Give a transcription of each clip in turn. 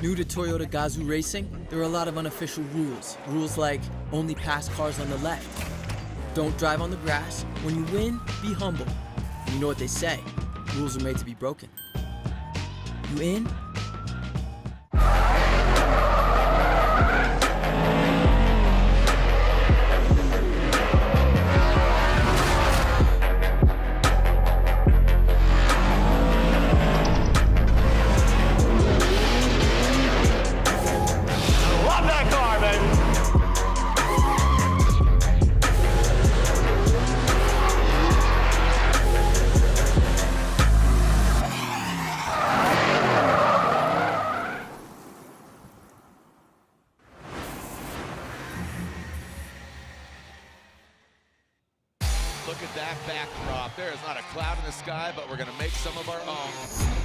New to Toyota Gazoo Racing, there are a lot of unofficial rules. Rules like only pass cars on the left. Don't drive on the grass. When you win, be humble. And you know what they say, rules are made to be broken. You in? Look at that backdrop. There is not a cloud in the sky, but we're going to make some of our own.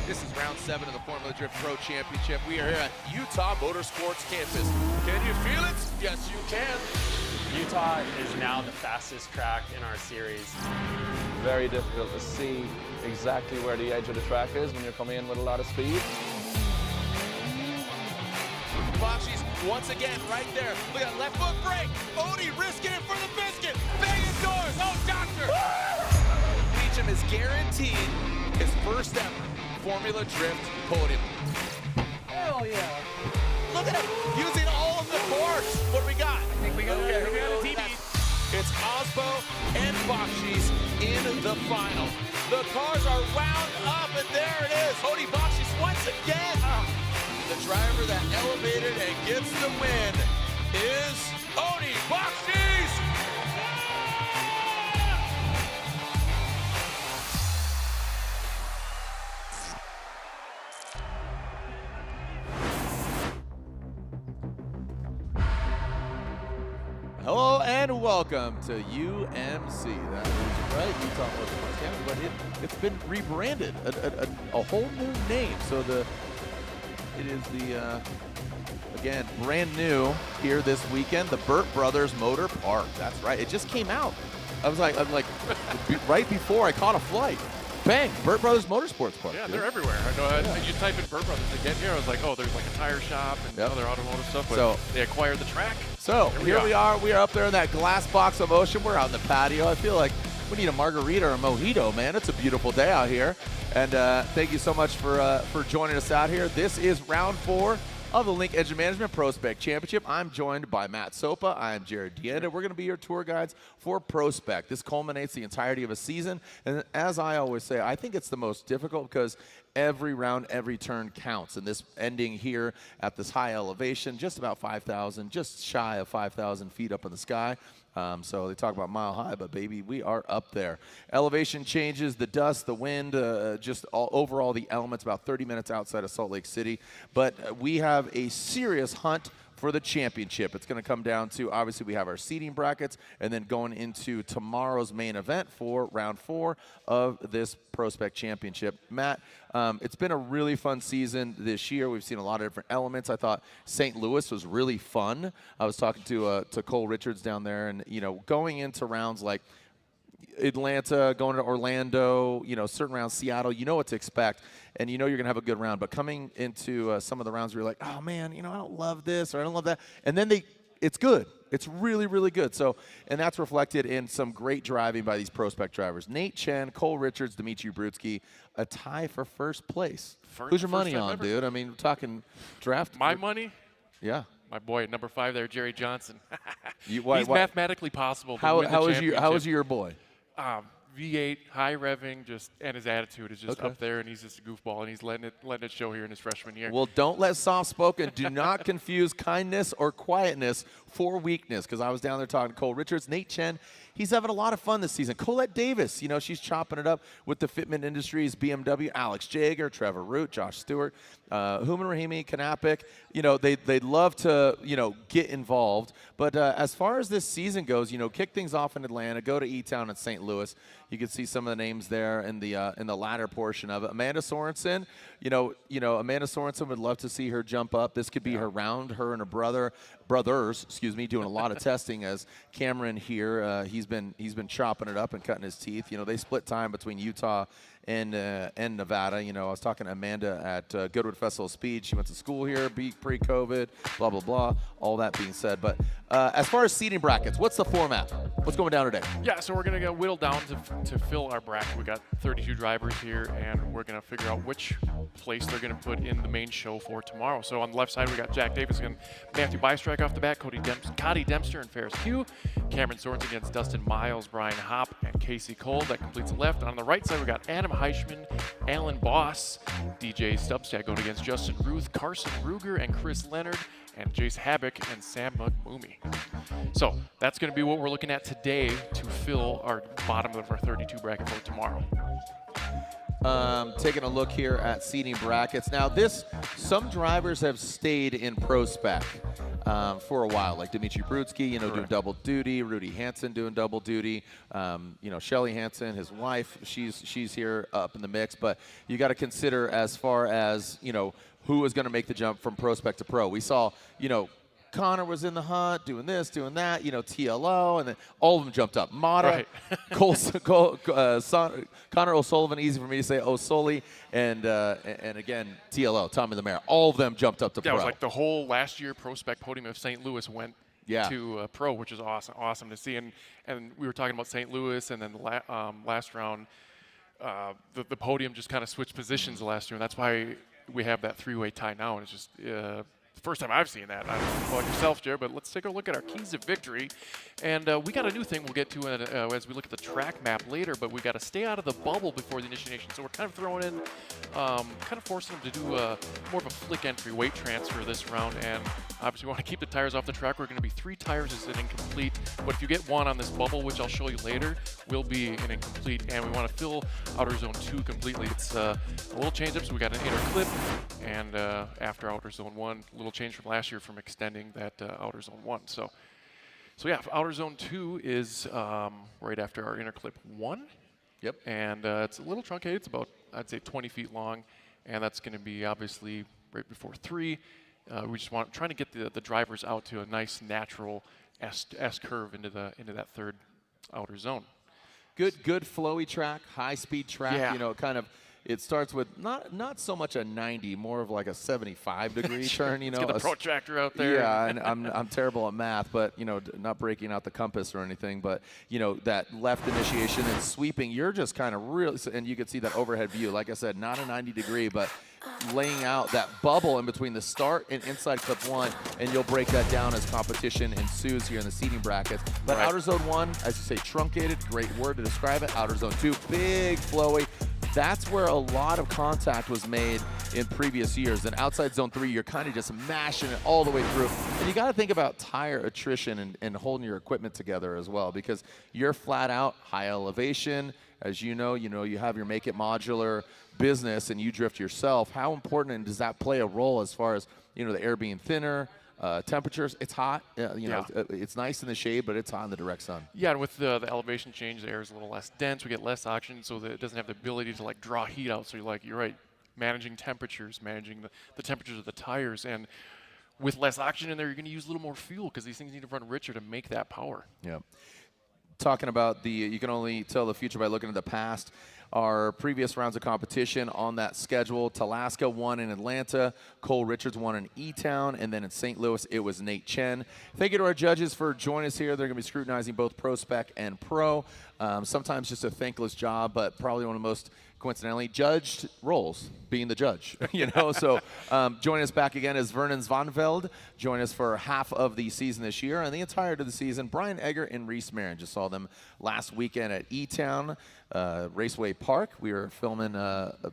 This is round 7 of the Formula Drift Pro Championship. We are here at Utah Motorsports campus. Can you feel it? Yes, you can. Utah is now the fastest track in our series. Very difficult to see exactly where the edge of the track is when you're coming in with a lot of speed. Bocci's once again right there. Look at that left foot brake. Odie risking it for the biscuit. Banging doors. Oh, doctor. Beecham is guaranteed his first ever Formula Drift podium. Hell yeah. Look at him using all of the cars. What do we got? I think we got a TV. It's Osbo and Bocci's in the final. The cars are wound up, and there it is. Odie Bocci's once again. The driver that elevated and gets the win is Odie Bocci's. Hello and welcome to UMC. That is right, Utah Motorsports Campus, but it's been rebranded, a whole new name. So it is the, again, brand new here this weekend, the Burt Brothers Motor Park. That's right, it just came out. I'm like, right before I caught a flight. Bang, Burt Brothers Motorsports Park. Yeah, they're everywhere. I know. You type in Burt Brothers to get here, I was like, oh, there's like a tire shop and other automotive stuff, but so, they acquired the track. So here we are. We are up there in that glass box of ocean. We're out in the patio. I feel like we need a margarita or a mojito, man. It's a beautiful day out here. And thank you so much for joining us out here. This is round 4 of the Link Engine Management ProSpec Championship. I'm joined by Matt Sopa. I'm Jared Deanda. We're going to be your tour guides for ProSpec. This culminates the entirety of a season. And as I always say, I think it's the most difficult because every round, every turn counts. And this ending here at this high elevation, just about 5,000, just shy of 5,000 feet up in the sky. So they talk about mile high, but baby, we are up there. Elevation changes, the dust, the wind, just overall the elements, about 30 minutes outside of Salt Lake City. But we have a serious hunt for the championship. It's going to come down to, obviously, we have our seeding brackets, and then going into tomorrow's main event for round 4 of this ProSpec Championship. Matt, it's been a really fun season this year. We've seen a lot of different elements. I thought St. Louis was really fun. I was talking to Cole Richards down there, and, you know, going into rounds like Atlanta, going to Orlando, you know, certain rounds, Seattle, you know what to expect, and you know you're going to have a good round. But coming into some of the rounds where you're like, oh, man, you know, I don't love this or I don't love that. And then it's good. It's really, really good. So, and that's reflected in some great driving by these ProSpec drivers. Nate Chen, Cole Richards, Dimitri Brutsky, a tie for first place. Who's your money on, dude? I mean, we're talking draft. My money? Yeah. My boy, number 5 there, Jerry Johnson. He's mathematically possible to win the championship. How is your boy? V8, high revving, and his attitude is just up there, and he's just a goofball, and he's letting it show here in his freshman year. Well, don't let soft-spoken. Do not confuse kindness or quietness for weakness, because I was down there talking to Cole Richards, Nate Chen. He's having a lot of fun this season. Colette Davis, you know, she's chopping it up with the Fitment Industries, BMW, Alex Jager, Trevor Root, Josh Stewart, Human Rahimi, Kanapik. You know, they'd love to, you know, get involved. But as far as this season goes, you know, kick things off in Atlanta, go to E-Town in St. Louis. You can see some of the names there in the latter portion of it. Amanda Sorensen, you know, Amanda Sorensen would love to see her jump up. This could be her round. Her and her brothers, doing a lot of testing. As Cameron here, he's been chopping it up and cutting his teeth. You know, they split time between Utah in Nevada. You know, I was talking to Amanda at Goodwood Festival of Speed. She went to school here pre-COVID, blah, blah, blah, all that being said. But as far as seating brackets, what's the format? What's going down today? Yeah, so we're going to get whittled down to fill our bracket. We got 32 drivers here, and we're going to figure out which place they're going to put in the main show for tomorrow. So on the left side, we got Jack Davis against Matthew Bystrike off the bat, Cody Dempster and Ferris Pugh, Cameron Sorensen against Dustin Miles, Brian Hopp, and Casey Cole. That completes the left. On the right side, we got Adam Heichman, Alan Boss, DJ Stubbstat going against Justin Ruth, Carson Ruger, and Chris Leonard, and Jace Habik and Sam McMoomey. So that's going to be what we're looking at today to fill our bottom of our 32 bracket for tomorrow. Taking a look here at seating brackets. Now some drivers have stayed in PROSPEC for a while, like Dmitry Brudsky, you know, doing double duty, Rudy Hansen doing double duty, you know, Shelly Hansen, his wife, she's here up in the mix. But you got to consider as far as, you know, who is going to make the jump from PROSPEC to pro. We saw, you know, Connor was in the hunt, doing this, doing that, you know, TLO, and then all of them jumped up. Mata, Connor O'Sullivan, easy for me to say, O'Sully, and again, TLO, Tommy the Mayor. All of them jumped up to pro. Yeah, it was like the whole last year PROSPEC podium of St. Louis went to pro, which is awesome to see. And we were talking about St. Louis, and then last round, the podium just kind of switched positions the last year, and that's why we have that three-way tie now, and it's just the first time I've seen that. I don't know about yourself, Jared, but let's take a look at our keys of victory. And we got a new thing we'll get to as we look at the track map later, but we got to stay out of the bubble before the initiation. So we're kind of throwing in, kind of forcing them to do more of a flick entry weight transfer this round. And obviously we want to keep the tires off the track. We're going to be 3 tires as an incomplete, but if you get 1 on this bubble, which I'll show you later, will be an incomplete. And we want to fill outer zone 2 completely. It's a little change up, so we got an inner clip, and after outer zone 1, little change from last year from extending that outer zone 1. So yeah, outer zone 2 is right after our inner clip 1. Yep. And it's a little truncated. It's about, I'd say, 20 feet long, and that's going to be obviously right before 3. We just trying to get the drivers out to a nice natural S curve into that third outer zone. Good flowy track, high speed track. Yeah. You know, kind of. It starts with not so much a 90, more of like a 75-degree turn. You know, Let's get the protractor out there. Yeah, and I'm terrible at math, but you know, not breaking out the compass or anything. But you know, that left initiation and sweeping, you're just kind of really, and you can see that overhead view. Like I said, not a 90-degree, but laying out that bubble in between the start and inside clip 1, and you'll break that down as competition ensues here in the seating brackets. But outer zone 1, as you say, truncated, great word to describe it. Outer zone 2, big, flowy. That's where a lot of contact was made in previous years. And outside zone 3, you're kind of just mashing it all the way through. And you got to think about tire attrition and holding your equipment together as well, because you're flat out high elevation. As you know, you have your Make It Modular business and you drift yourself. How important, and does that play a role as far as, you know, the air being thinner? Temperatures, it's hot. You know, it's nice in the shade, but it's hot in the direct sun. Yeah, and with the elevation change, the air is a little less dense. We get less oxygen, so that it doesn't have the ability to like draw heat out. So you're right, managing temperatures, managing the temperatures of the tires, and with less oxygen in there, you're going to use a little more fuel because these things need to run richer to make that power. Yeah. Talking about you can only tell the future by looking at the past. Our previous rounds of competition on that schedule, Talaska won in Atlanta, Cole Richards won in E-Town, and then in St. Louis, it was Nate Chen. Thank you to our judges for joining us here. They're going to be scrutinizing both PROSPEC and Pro. Sometimes just a thankless job, but probably one of the most coincidentally judged roles, being the judge. You know, so joining us back again is Vernon Zvanveld. Join us for half of the season this year and the entirety of the season. Brian Egger and Reese Marin. Just saw them last weekend at E-Town Raceway Park. We were filming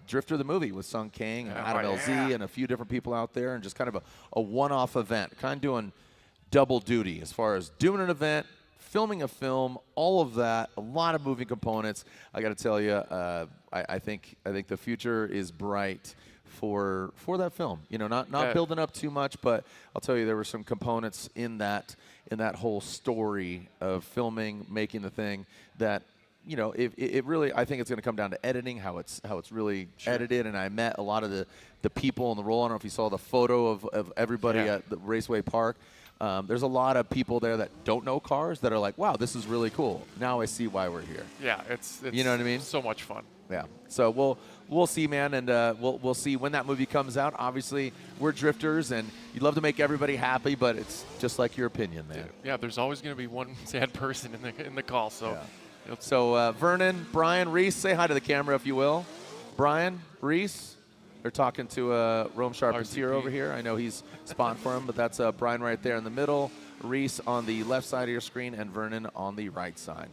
Drifter the movie with Sung Kang and Adam LZ and a few different people out there, and just kind of a one-off event, kind of doing double duty as far as doing an event, filming a film, all of that, a lot of moving components. I got to tell you, I think the future is bright for that film. You know, not building up too much, but I'll tell you, there were some components in that whole story of filming, making the thing that, you know, it really, I think it's going to come down to editing, how it's really edited. And I met a lot of the people in the role. I don't know if you saw the photo of everybody at the Raceway Park. There's a lot of people there that don't know cars that are like, wow, this is really cool. Now I see why we're here. Yeah, it's you know what I mean? So much fun. Yeah. So we'll see, man, and we'll see when that movie comes out. Obviously, we're drifters, and you'd love to make everybody happy, but it's just like your opinion, man. Yeah, there's always going to be one sad person in the call. So, So Vernon, Brian, Reese, say hi to the camera if you will. Brian, Reese, they're talking to Rome Charpentier over here. I know he's spotting for him, but that's Brian right there in the middle, Reese on the left side of your screen, and Vernon on the right side.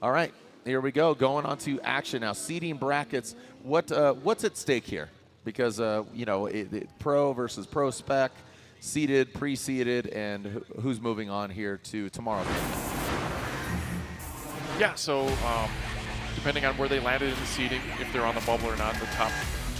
All right. Here we go, going on to action now. Seating brackets, what's at stake here? Because, you know, pro versus pro spec, seated, pre-seated, and who's moving on here to tomorrow? Yeah, so depending on where they landed in the seating, if they're on the bubble or not, the top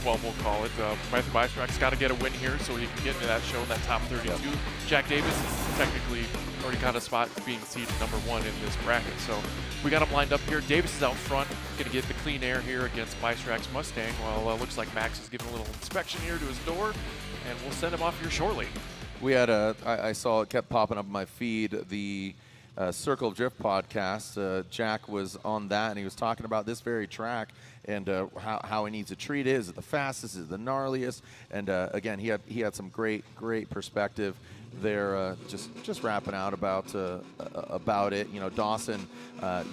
12 we'll call it. Matthew Bystrack's got to get a win here so he can get into that show in that top 32. Yep. Jack Davis is technically already got a spot being seeded number 1 in this bracket. So we got him lined up here. Davis is out front, going to get the clean air here against Bystrack's Mustang. Well, looks like Max is giving a little inspection here to his door, and we'll send him off here shortly. We had I saw it kept popping up in my feed, the Circle of Drift podcast. Jack was on that, and he was talking about this very track and how he needs to treat it. Is it the fastest? Is it the gnarliest? And again, he had some great perspective there. Just rapping out about it. You know, Dawson.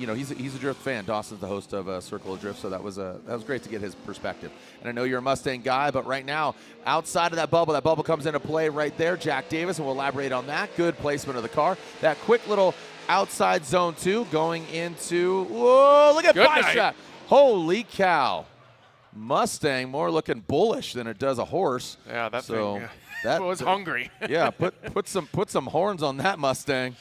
You know, he's a drift fan. Dawson's the host of Circle of Drift, so that was great to get his perspective. And I know you're a Mustang guy, but right now, outside of that bubble comes into play right there. Jack Davis, and we'll elaborate on that. Good placement of the car. That quick little outside zone 2 going into, whoa, look at Bystrack. Holy cow. Mustang more looking bullish than it does a horse. Yeah, that so thing that was hungry. Yeah, put some horns on that Mustang.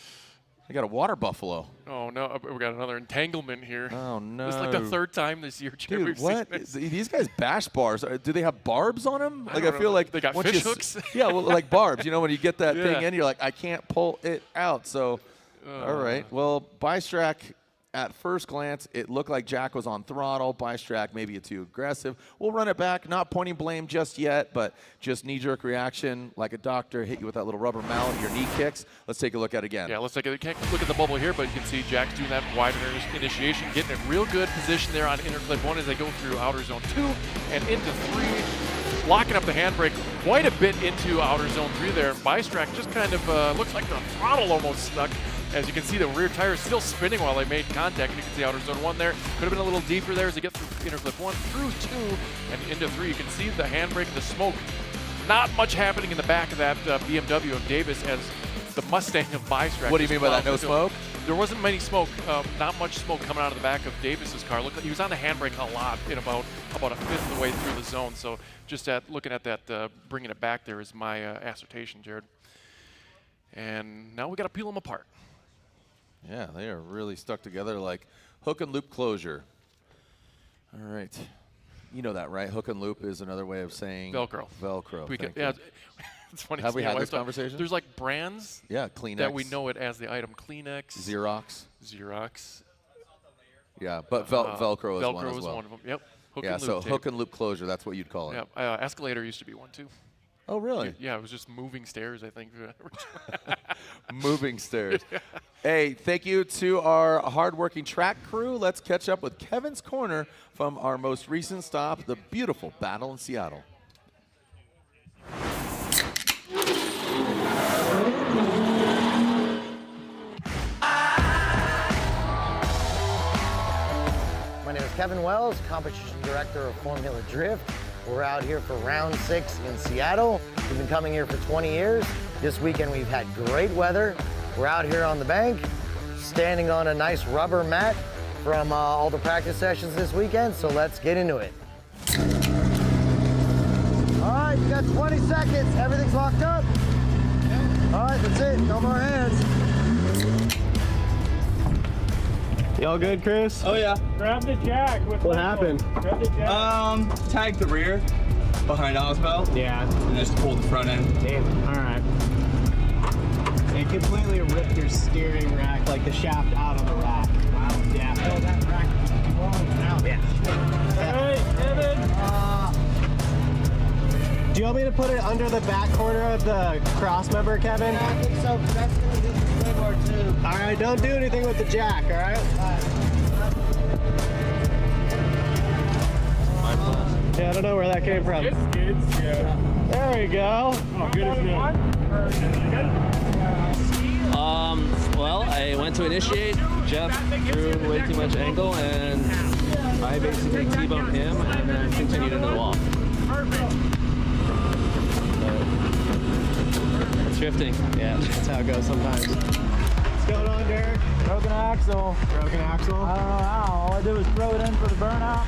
They got a water buffalo. Oh, no, we got another entanglement here. Oh, no. It's like the 3rd time this year, Jim, Dude, we've what? seen this. These guys bash bars. Do they have barbs on them? I feel like they got fish hooks. Yeah, well, like barbs. You know, when you get that thing in, you're like, I can't pull it out. So, all right. Well, Bystrack, at first glance, it looked like Jack was on throttle. Bystrack maybe too aggressive. We'll run it back, not pointing blame just yet, but just knee-jerk reaction, like a doctor hit you with that little rubber mallet, your knee kicks. Let's take a look at it again. Yeah, let's take a look at the bubble here, but you can see Jack's doing that wide initiation, getting a real good position there on interclip 1 as they go through outer zone 2 and into 3, locking up the handbrake quite a bit into outer zone 3 there. Bystrack just kind of looks like the throttle almost stuck. As you can see, the rear tire is still spinning while they made contact, and you can see outer zone 1 there. Could have been a little deeper there as they get through interclip 1, through 2, and into 3. You can see the handbrake, the smoke. Not much happening in the back of that BMW of Davis as the Mustang of Bystrack. What do you mean by that, no smoke? There wasn't many smoke, not much smoke coming out of the back of Davis's car. Look, he was on the handbrake a lot in about a 5th of the way through the zone. So just looking at that, bringing it back there is my assertion, Jared. And now we got to peel them apart. Yeah, they are really stuck together like hook and loop closure. All right. You know that, right? Hook and loop is another way of saying Velcro. Velcro. Yeah, it's funny. Have we had this conversation? There's like brands Kleenex. that we know it as the item. Kleenex. Xerox. Yeah, but Velcro is one as well. One of them. Yep. Hook and loop closure, that's what you'd call it. Yeah, escalator used to be one too. Oh, really? Yeah, it was just moving stairs, I think. Moving stairs. Hey, thank you to our hardworking track crew. Let's catch up with Kevin's Corner from our most recent stop, the beautiful battle in Seattle. My name is Kevin Wells, competition director of Formula Drift. We're out here for round 6 in Seattle. We've been coming here for 20 years. This weekend we've had great weather. We're out here on the bank, standing on a nice rubber mat from all the practice sessions this weekend, so let's get into it. All right, you got 20 seconds. Everything's locked up? All right, that's it. No more hands. Y'all good, Chris? Oh yeah. Grab the jack. What happened? Grab the jack. Tagged the rear behind Oswald. Yeah. And just pulled the front end. Damn. All right. It completely ripped your steering rack, like the shaft out of the rack. Wow. Yeah. Oh, that rack is blown out. Yeah. Hey, Kevin. Do you want me to put it under the back corner of the cross member, Kevin? Yeah, I think so, because that's going to be the springboard too. All right, don't do anything with the jack, all right? Yeah, I don't know where that came from. It's yeah. There we go. Oh, good as new. Well, I went to initiate. Jeff threw way too much angle, and I basically T-boned him and then continued into the wall. It's drifting. Yeah, that's how it goes sometimes. What's going on, Derek? Broken axle. Broken axle. I don't know how. All I did was throw it in for the burnout,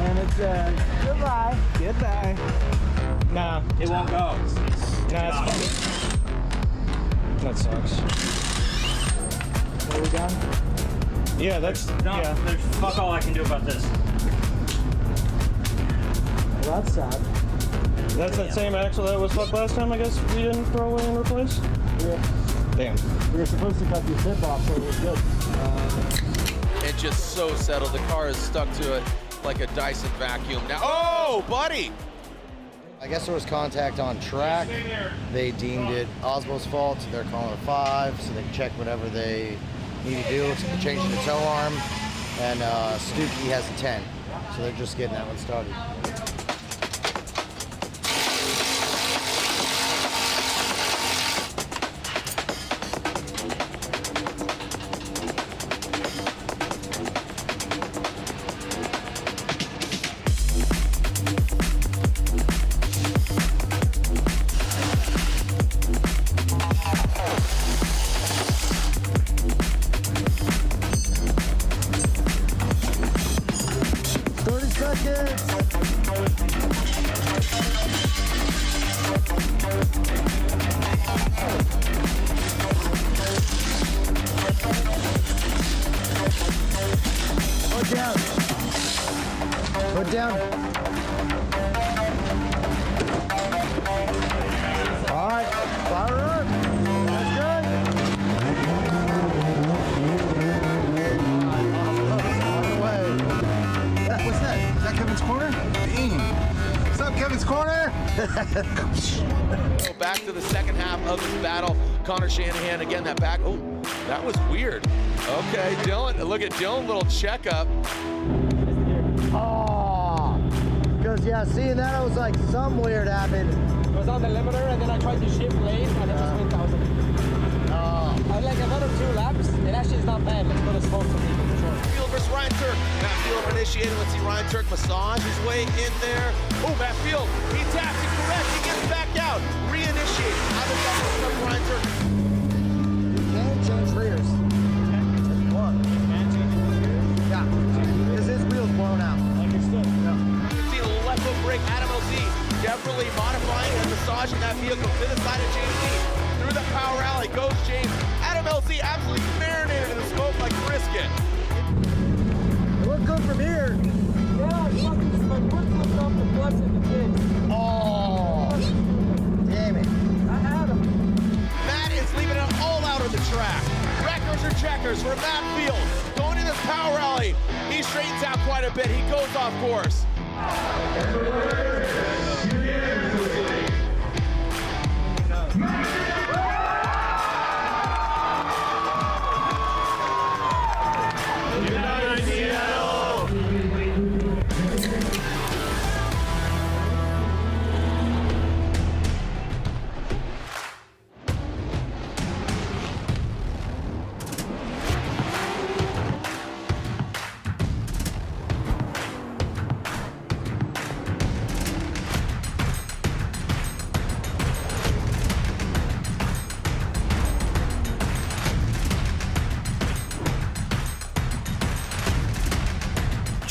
and it said, goodbye. Goodbye. Nah, It won't go. nah, it's funny. That sucks. Are we done? Yeah, that's, No, yeah. there's fuck all I can do about this. Well, that's sad. That's that same axle that was fucked last time, I guess we didn't throw away and replace? Yeah. Damn. We were supposed to cut the tip off, so it was good. And just so settled. The car is stuck to it like a Dyson vacuum. Now, oh, buddy! I guess there was contact on track. They deemed it Osbo's fault. They're calling it 5, so they can check whatever they need to do. So they're changing the tow arm, and Stuckey has a 10. So they're just getting that one started. Put down. All right, fire up. That's good. What's that? Is that Kevin's corner? Dang. What's up, Kevin's corner? So back to the second half of this battle. Connor Shanahan again, that back. Oh, that was weird. Okay, Dylan, look at Dylan, little checkup. Oh, because yeah, seeing that, I was like, some weird happened. It was on the limiter, and then I tried to shift lane, and it just went 1,000. Oh. I had like another 2 laps. It actually is not bad. Let's go to supposed to be for sure. Field versus Ryan Turk. Matt Field initiated. Let's see Ryan Turk massage his way in there. Oh, Matt Field, he taps it correct. He gets back out. Reinitiate. How does that work for Ryan Turk? You can change rears. If you want. Yeah, because his wheel's blown out. Understood. See the left foot brake, Adam LZ definitely modifying and massaging that vehicle to the side of James Lee. Through the power alley goes James. Adam LZ absolutely marinated in the smoke like brisket. It looked good from here. Yeah, my foot slipped off the clutch and the kids. Oh, damn it. I had him. Matt is leaving it all out of the track. Wreckers or checkers for Matt Field. Going in this power alley. He straightens out quite a bit. He goes off course.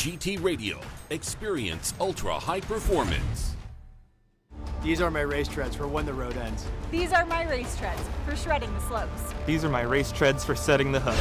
GT Radio. Experience ultra high performance. These are my race treads for when the road ends. These are my race treads for shredding the slopes. These are my race treads for setting the hook.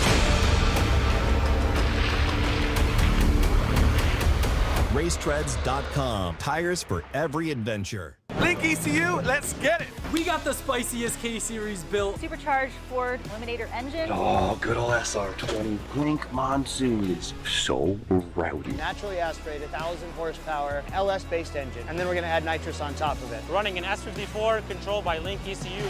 Racetreads.com. Tires for every adventure. Link ECU, let's get it! We got the spiciest K-Series built. Supercharged Ford Eliminator engine. Oh, good old SR20. Blink Monsoon is so rowdy. Naturally aspirated, 1,000 horsepower, LS-based engine. And then we're gonna add nitrous on top of it. Running an S54 controlled by Link ECU.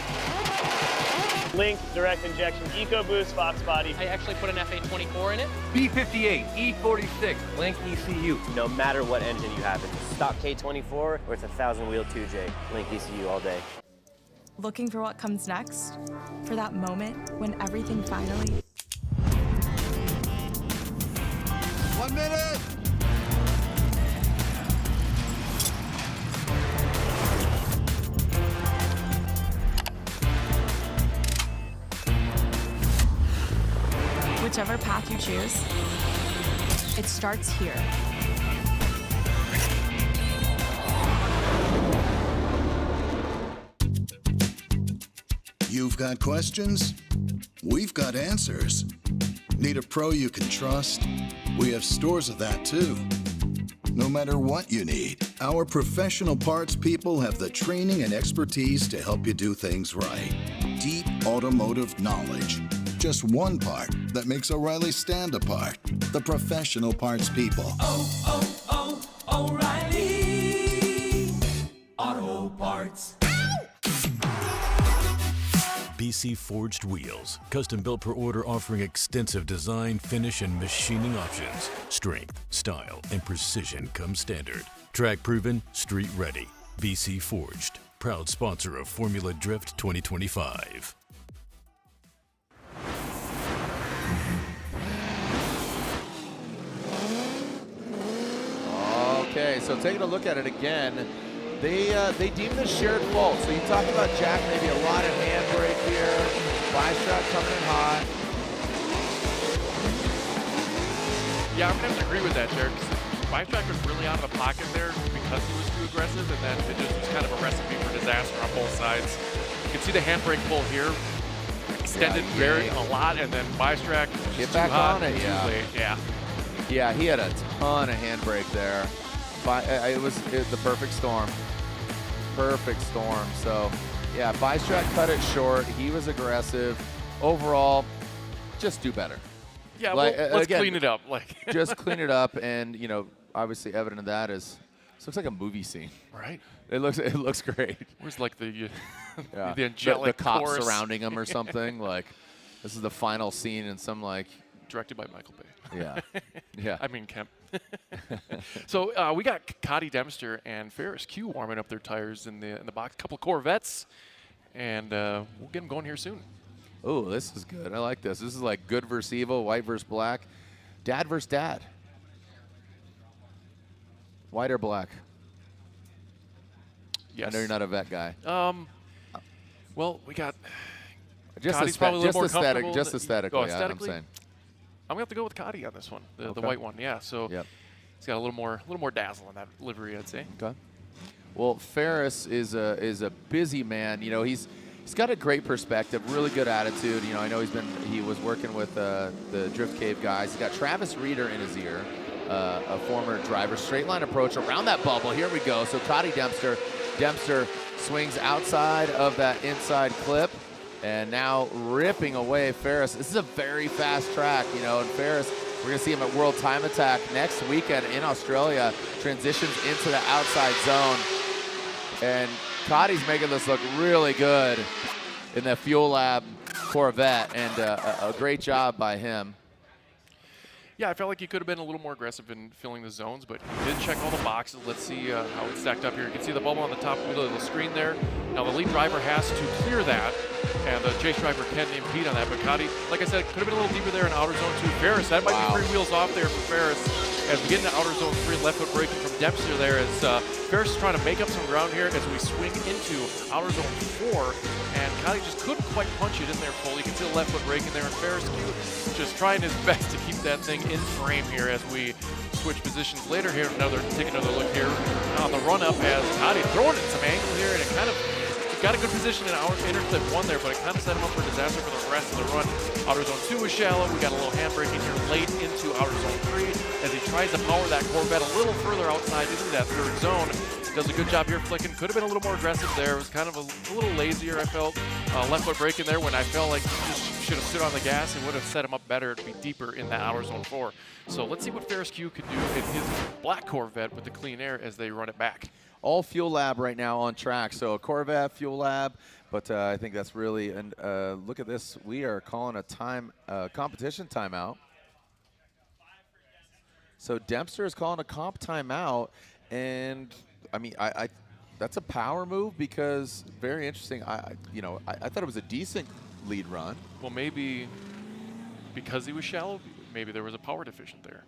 Link direct injection EcoBoost Fox body. I actually put an FA24 in it. B58, E46, Link ECU. No matter what engine you have, it's a stock K24 or it's a 1,000 wheel 2J. Link ECU all day. Looking for what comes next? For that moment when everything finally... 1 minute! Whichever path you choose, it starts here. You've got questions? We've got answers. Need a pro you can trust? We have stores of that too. No matter what you need, our professional parts people have the training and expertise to help you do things right. Deep automotive knowledge. Just one part that makes O'Reilly stand apart. The professional parts people. O'Reilly Auto Parts. BC Forged Wheels, custom built per order, offering extensive design, finish, and machining options. Strength, style, and precision come standard. Track proven, street ready. BC Forged, proud sponsor of Formula Drift 2025. Okay, so taking a look at it again, they deem this shared fault. So you talk about Jack, maybe a lot of handbrake here. Bystrap coming in hot. Yeah, I'm going to agree with that, Jared. Bystrap was really out of the pocket there because he was too aggressive, and then it just was kind of a recipe for disaster on both sides. You can see the handbrake pull here. Extended a lot, and then Bystrap Get back on it, too late. Yeah. Yeah, he had a ton of handbrake there. It was the perfect storm. Perfect storm. So, yeah, Bystrap cut it short. He was aggressive. Overall, just do better. Yeah, well, let's clean it up. Just clean it up, and obviously evident of that is this looks like a movie scene. Right. It looks great. Where's like the the angelic cops chorus surrounding him or something? Like this is the final scene in some directed by Michael Bay. Yeah. Yeah. I mean Kemp. So we got Cody Dempster and Ferris Q warming up their tires in the box. Couple Corvettes, and we'll get them going here soon. Oh, this is good. I like this. This is like good versus evil, white versus black, dad versus dad. White or black? Yes. I know you're not a vet guy. Well, we got just Cody's probably a little more comfortable. Just aesthetically, oh, aesthetically, I'm saying. I'm gonna have to go with Cody on this one, the white one. Yeah, so he's got a little more dazzle in that livery, I'd say. Okay. Well, Ferris is a busy man. He's got a great perspective, really good attitude. I know he was working with the Drift Cave guys. He's got Travis Reeder in his ear, a former driver. Straight line approach around that bubble. Here we go. So Cody Dempster swings outside of that inside clip. And now ripping away Ferris. This is a very fast track, and Ferris, we're going to see him at World Time Attack next weekend in Australia. Transitions into the outside zone. And Cody's making this look really good in the Fuel Lab Corvette, and a great job by him. Yeah, I felt like he could have been a little more aggressive in filling the zones, but he did check all the boxes. Let's see how it's stacked up here. You can see the bubble on the top middle of the screen there. Now the lead driver has to clear that, and the chase driver can impede on that. But Cody, like I said, could have been a little deeper there in outer zone 2. Ferris, that might be 3 wheels off there for Ferris. As we get into outer zone 3, left foot braking from Dempster there as Ferris is trying to make up some ground here as we swing into outer zone 4. And Cody just couldn't quite punch it in there full. You can see the left foot braking there, and Ferris just trying his best to keep that thing in frame here as we switch positions later here. Take another look here on the run up as Cody throwing in some angle here, and it kind of got a good position in our interclip 1 there, but it kind of set him up for disaster for the rest of the run. Outer zone 2 was shallow. We got a little handbraking here late into outer zone 3 as he tries to power that Corvette a little further outside into that 3rd zone. does a good job here flicking. Could have been a little more aggressive there. It was kind of a little lazier, I felt. Left foot braking there when I felt like he just should have stood on the gas and would have set him up better to be deeper in that outer zone 4. So let's see what Ferris Q could do in his black Corvette with the clean air as they run it back. All Fuel Lab right now on track. So a Corvette, Fuel Lab, but I think that's really, and look at this. We are calling a competition timeout. So Dempster is calling a comp timeout, and I mean, I that's a power move because very interesting. I thought it was a decent lead run. Well, maybe because he was shallow, maybe there was a power deficient there.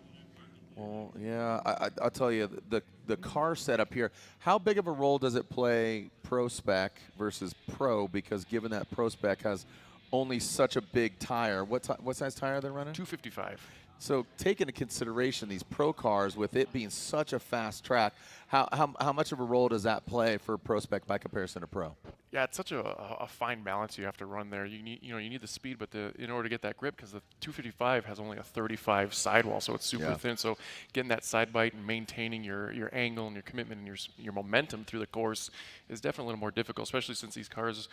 Well, yeah, I'll tell you, the car setup here, how big of a role does it play ProSpec versus Pro? Because given that ProSpec has only such a big tire, what size tire are they running? 255. So take into consideration these Pro cars, with it being such a fast track, how much of a role does that play for ProSpec by comparison to Pro? Yeah, it's such a fine balance you have to run there. You need the speed, but in order to get that grip, because the 255 has only a 35 sidewall, so it's super thin. So getting that side bite and maintaining your angle and your commitment and your momentum through the course is definitely a little more difficult, especially since these cars,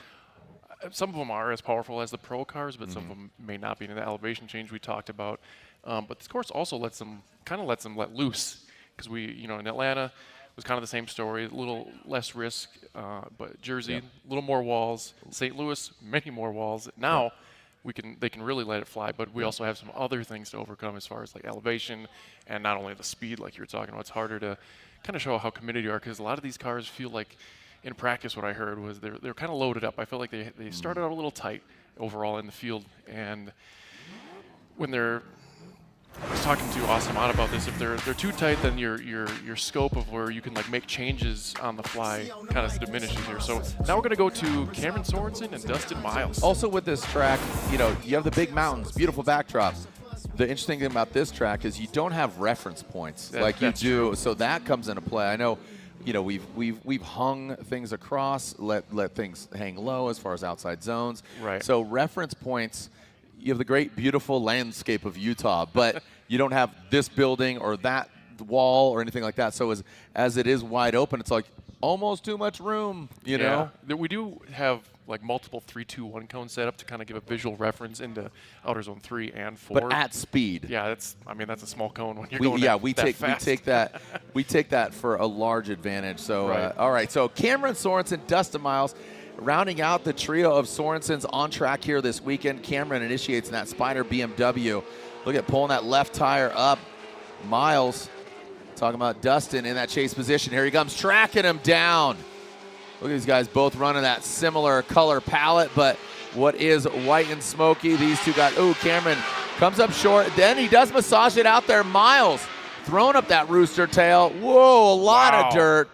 some of them are as powerful as the Pro cars, but some of them may not be. In the elevation change we talked about. But this course also lets them let loose, because in Atlanta it was kind of the same story, a little less risk, but Jersey, a little more walls. St. Louis, many more walls. Now they can really let it fly, but we also have some other things to overcome as far as like elevation and not only the speed like you were talking about. It's harder to kind of show how committed you are, because a lot of these cars feel like, in practice what I heard was they're kind of loaded up. I felt like they started out a little tight overall in the field, and when I was talking to Austin Mott about this. If they're too tight, then your scope of where you can like make changes on the fly kind of diminishes here. So now we're going to go to Cameron Sorensen and Dustin Miles. Also with this track, you have the big mountains, beautiful backdrops. The interesting thing about this track is you don't have reference points like you do, true. So that comes into play. I know, we've hung things across, let things hang low as far as outside zones. Right. So reference points. You have the great, beautiful landscape of Utah, but you don't have this building or that wall or anything like that. So as it is wide open, it's like almost too much room, you know? We do have like multiple 3-2-1 cones set up to kind of give a visual reference into outer zone 3 and 4. But at speed. Yeah, that's a small cone when you're going fast. we take that for a large advantage. So all right, so Cameron Sorensen, Dustin Miles, rounding out the trio of Sorensens on track here this weekend. Cameron initiates in that Spider BMW. Look at pulling that left tire up. Miles talking about Dustin in that chase position. Here he comes, tracking him down. Look at these guys both running that similar color palette, but what is white and smoky? These two got, Cameron comes up short. Then he does massage it out there. Miles throwing up that rooster tail. Whoa, a lot of dirt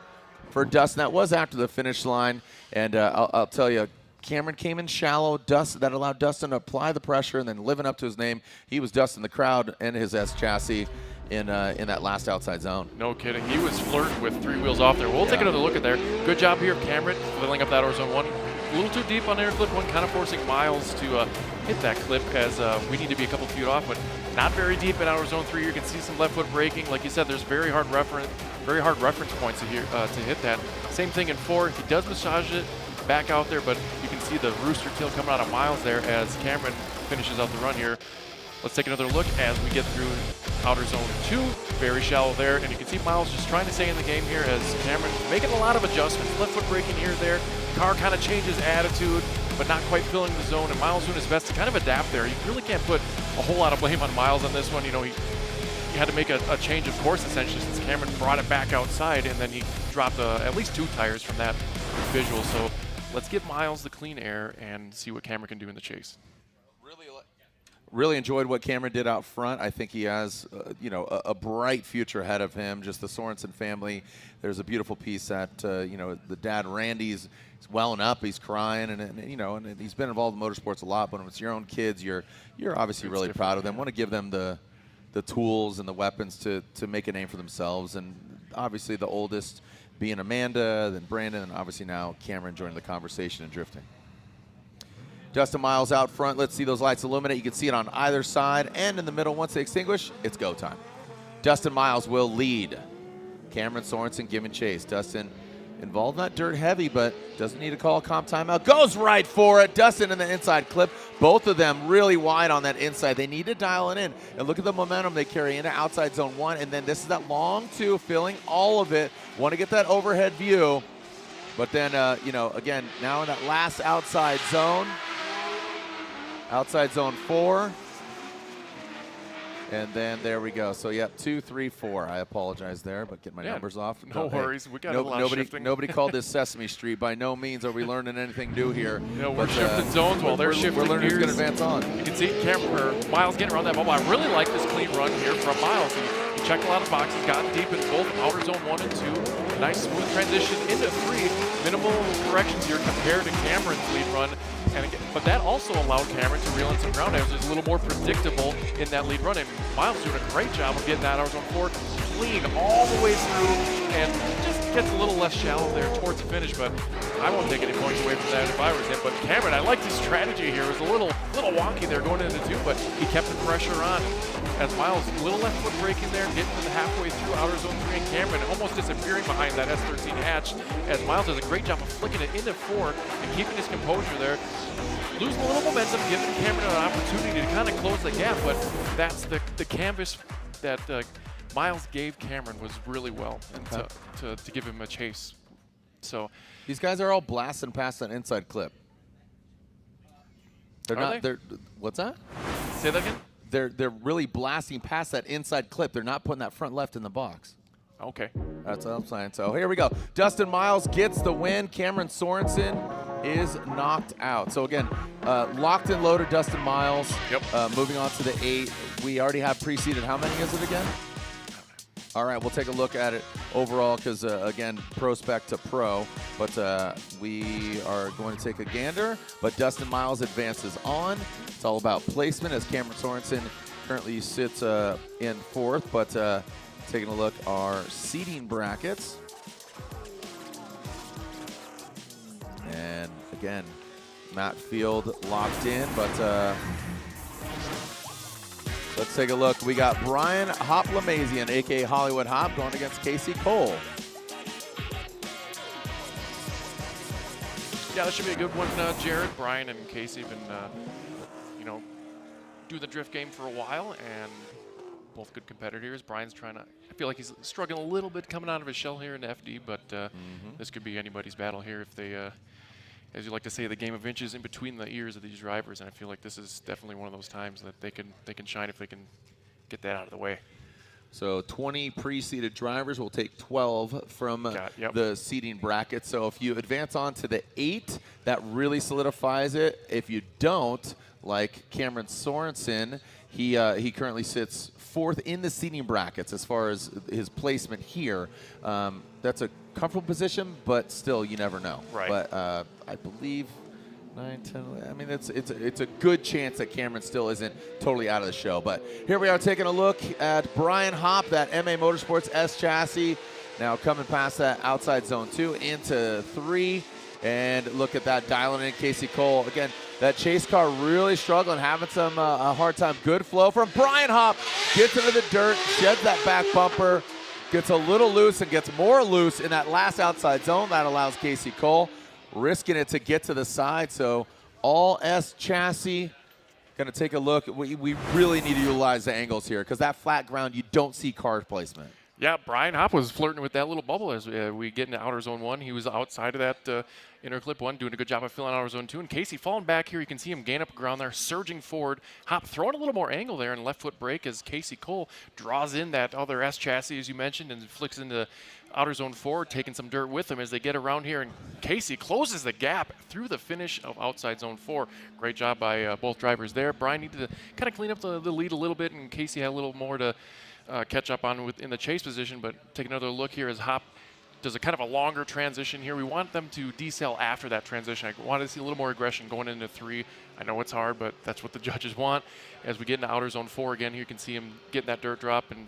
for Dustin. That was after the finish line. And I'll tell you, Cameron came in shallow. That allowed Dustin to apply the pressure and then living up to his name. He was dusting the crowd and his S chassis in that last outside zone. No kidding. He was flirting with 3 wheels off there. We'll take another look at there. Good job here of Cameron filling up that outer zone 1. A little too deep on air clip 1, kind of forcing Miles to hit that clip as we need to be a couple feet off, but not very deep in outer zone 3. You can see some left foot braking. Like you said, there's very hard reference points to hit that. Same thing in 4. He does massage it back out there, but you can see the rooster tail coming out of Miles there as Cameron finishes out the run here. Let's take another look as we get through outer zone 2. Very shallow there, and you can see Miles just trying to stay in the game here as Cameron making a lot of adjustments. Left foot braking here, there. Car kind of changes attitude, but not quite filling the zone, and Miles doing his best to kind of adapt there. You really can't put a whole lot of blame on Miles on this one. He had to make a change of course essentially since Cameron brought it back outside, and then he dropped at least 2 tires from that visual. So let's give Miles the clean air and see what Cameron can do in the chase. Really enjoyed what Cameron did out front. I think he has, a bright future ahead of him. Just the Sorensen family. There's a beautiful piece that, the dad Randy's welling up. He's crying, and he's been involved in motorsports a lot. But when it's your own kids, you're obviously really proud of them. Want to give them the tools and the weapons to make a name for themselves. And obviously the oldest being Amanda, then Brandon, and obviously now Cameron joining the conversation and drifting. Dustin Miles out front. Let's see those lights illuminate. You can see it on either side and in the middle. Once they extinguish, it's go time. Dustin Miles will lead. Cameron Sorensen giving chase. Dustin involved, not dirt heavy, but doesn't need to call a comp timeout. Goes right for it. Dustin in the inside clip. Both of them really wide on that inside. They need to dial it in. And look at the momentum they carry into outside zone 1. And then this is that long 2, filling all of it. Want to get that overhead view. But then, you know, again, now in that last outside zone 4. And then there we go. So, yep, 2, 3, 4. I apologize there, but get my numbers off. No worries. We got a lot of shifting. Nobody called this Sesame Street. By no means are we learning anything new here. You know, we're shifting zones while they're shifting gears. We're learning who's going to advance on. You can see Miles getting around that bubble. I really like this clean run here from Miles. He checked a lot of boxes, got deep in both outer zone 1 and 2. A nice smooth transition into 3. Minimal corrections here compared to Cameron's lead run. And again, but that also allowed Cameron to reel in some ground. It was a little more predictable in that lead run. And Miles doing a great job of getting that outer zone 4 clean all the way through, and just gets a little less shallow there towards the finish. But I won't take any points away from that if I was him. But Cameron, I liked his strategy here. It was a little wonky there going into 2, but he kept the pressure on. As Miles, a little left foot brake in there, getting to the halfway through outer zone 3, and Cameron almost disappearing behind that S13 hatch, as Miles does a great job of flicking it into 4 and keeping his composure there. Losing a little momentum, giving Cameron an opportunity to kind of close the gap, but that's the canvas that Miles gave Cameron was really well, and to give him a chase. So these guys are all blasting past that inside clip. They're what's that? Say that again? They're really blasting past that inside clip. They're not putting that front left in the box. Okay. That's what I'm saying. So here we go. Dustin Miles gets the win. Cameron Sorensen is knocked out. So again, locked and loaded Dustin Miles. Yep. Moving on to the 8. We already have preceded. How many is it again? All right, we'll take a look at it overall because, again, PROSPEC to pro. But we are going to take a gander. But Dustin Miles advances on. It's all about placement as Cameron Sorensen currently sits in 4th. But taking a look at our seating brackets. And, again, Matt Field locked in. But let's take a look. We got Brian Hop-Lamazian, a.k.a. Hollywood Hop, going against Casey Cole. Yeah, that should be a good one, Jared. Brian and Casey have been, you know, doing the drift game for a while, and both good competitors. Brian's trying to, I feel like he's struggling a little bit coming out of his shell here in FD, but this could be anybody's battle here if they, as you like to say, the game of inches in between the ears of these drivers, and I feel like this is definitely one of those times that they can shine if they can get that out of the way. So 20 pre-seated drivers will take 12 from the seating bracket. So if you advance on to the 8, that really solidifies it. If you don't, like Cameron Sorensen, he currently sits 4th in the seating brackets as far as his placement here. That's a comfortable position, but still, you never know. Right. But I believe 9, 10, I mean, it's a good chance that Cameron still isn't totally out of the show. But here we are taking a look at Brian Hop, that MA Motorsports S chassis. Now coming past that outside zone 2 into 3. And look at that, dialing in Casey Cole. Again, that chase car really struggling, having some a hard time. Good flow from Brian Hop. Gets into the dirt, sheds that back bumper, gets a little loose and gets more loose in that last outside zone. That allows Casey Cole risking it to get to the side. So all S chassis. Going to take a look. We really need to utilize the angles here because that flat ground, you don't see car placement. Yeah, Brian Hop was flirting with that little bubble as we get into outer zone 1. He was outside of that inner clip 1, doing a good job of filling outer zone 2. And Casey falling back here, you can see him gain up ground there, surging forward. Hop throwing a little more angle there and left foot brake as Casey Cole draws in that other S chassis, as you mentioned, and flicks into outer zone 4, taking some dirt with him as they get around here. And Casey closes the gap through the finish of outside zone 4. Great job by both drivers there. Brian needed to kind of clean up the lead a little bit, and Casey had a little more to catch up on in the chase position. But take another look here as Hop does a kind of a longer transition here. We want them to decel after that transition. I wanted to see a little more aggression going into 3. I know it's hard, but that's what the judges want. As we get into outer zone 4 again, here you can see him getting that dirt drop and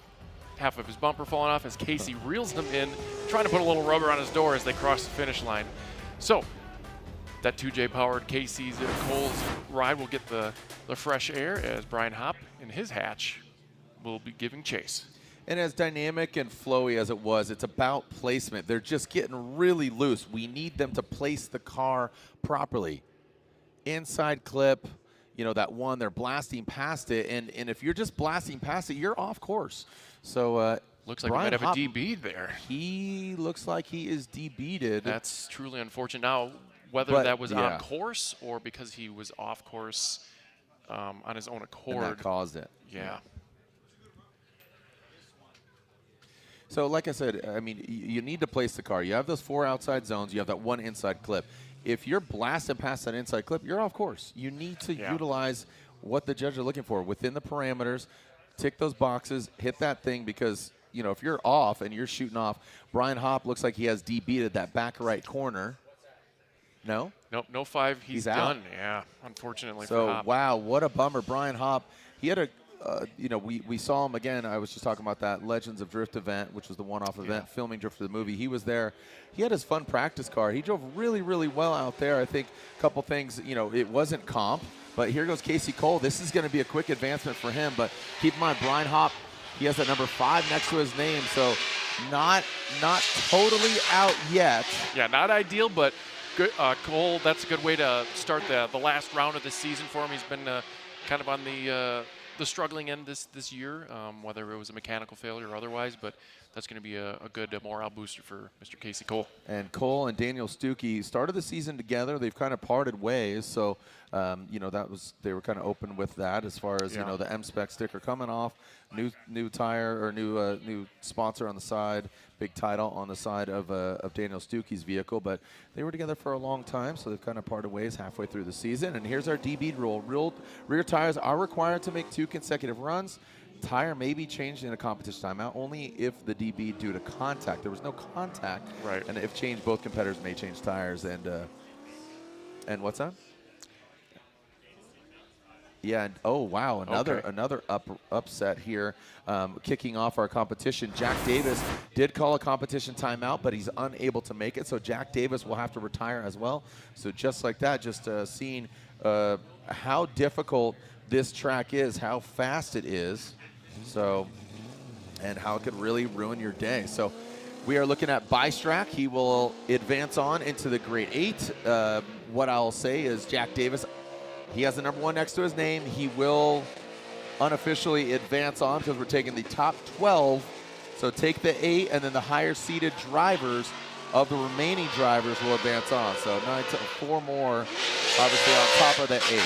half of his bumper falling off as Casey reels them in, trying to put a little rubber on his door as they cross the finish line. So that 2J powered Casey's Cole's ride will get the fresh air as Brian Hop in his hatch will be giving chase. And as dynamic and flowy as it was, it's about placement. They're just getting really loose. We need them to place the car properly. Inside clip, you know, that one, they're blasting past it. And if you're just blasting past it, you're off course. So looks like Brian we might have Hopp, a DB there. He looks like he is DB'd. That's truly unfortunate. Now, whether that was on course or because he was off course on his own accord. And that caused it. Yeah. So like I said, I mean, you need to place the car. You have those 4 outside zones. You have that 1 inside clip. If you're blasting past that inside clip, you're off course. You need to utilize what the judges are looking for within the parameters. Tick those boxes, hit that thing, because, you know, if you're off and you're shooting off, Brian Hopp looks like he has DB'd at that back right corner. No? Nope, no 5. He's out. done. Yeah, unfortunately so, for Hopp. Wow, what a bummer. Brian Hopp, he had a, you know, we saw him again. I was just talking about that Legends of Drift event, which was the one-off event, filming Drift for the movie. He was there. He had his fun practice car. He drove really, really well out there. I think a couple things, you know, it wasn't comp, but here goes Casey Cole. This is going to be a quick advancement for him, but keep in mind, Brian Hopp, he has that number 5 next to his name, so not totally out yet. Yeah, not ideal, but good. Cole, that's a good way to start the last round of the season for him. He's been kind of on the struggling end this year, whether it was a mechanical failure or otherwise, but that's going to be a good morale booster for Mr. Casey Cole. And Cole and Daniel Stuckey started the season together. They've kind of parted ways, so you know, they were kind of open with that as far as you know, the M-Spec sticker coming off, new tire or new sponsor on the side, big title on the side of Daniel Stuckey's vehicle, but they were together for a long time, so they've kind of parted ways halfway through the season. And here's our DB rule. Rear tires are required to make 2 consecutive runs. Tire may be changed in a competition timeout only if the DB due to contact. There was no contact, right? And if changed, both competitors may change tires. And what's that? Yeah, and oh wow, another upset here, kicking off our competition. Jack Davis did call a competition timeout, but he's unable to make it, so Jack Davis will have to retire as well. So just like that, just seeing how difficult this track is, how fast it is, so, and how it could really ruin your day. So we are looking at Bystrack. He will advance on into the Grade 8. What I'll say is Jack Davis, he has the number 1 next to his name. He will unofficially advance on because we're taking the top 12. So take the 8, and then the higher seeded drivers of the remaining drivers will advance on. So 4 more, obviously, on top of the 8.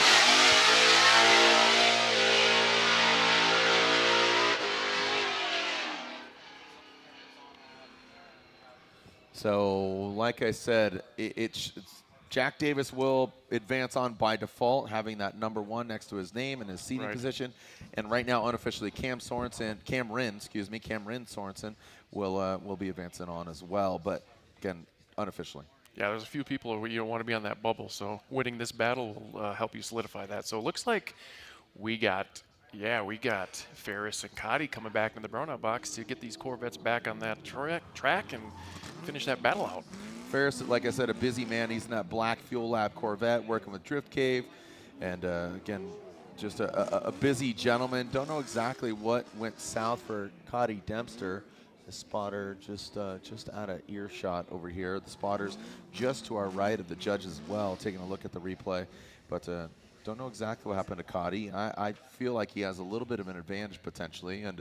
So, like I said, it's Jack Davis will advance on by default, having that number 1 next to his name and his seating position. And right now, unofficially, Cam Rinn Sorensen will be advancing on as well. But again, unofficially. Yeah, there's a few people who you don't want to be on that bubble, so winning this battle will help you solidify that. So it looks like we got Ferris and Cotty coming back in the burnout box to get these Corvettes back on that track and finish that battle out. Ferris, like I said, a busy man. He's in that black Fuel Lab Corvette working with Drift Cave. And again, just a busy gentleman. Don't know exactly what went south for Cotty Dempster. The spotter just out of earshot over here. The spotter's just to our right of the judges as well, taking a look at the replay. But don't know exactly what happened to Cotty. I feel like he has a little bit of an advantage potentially. And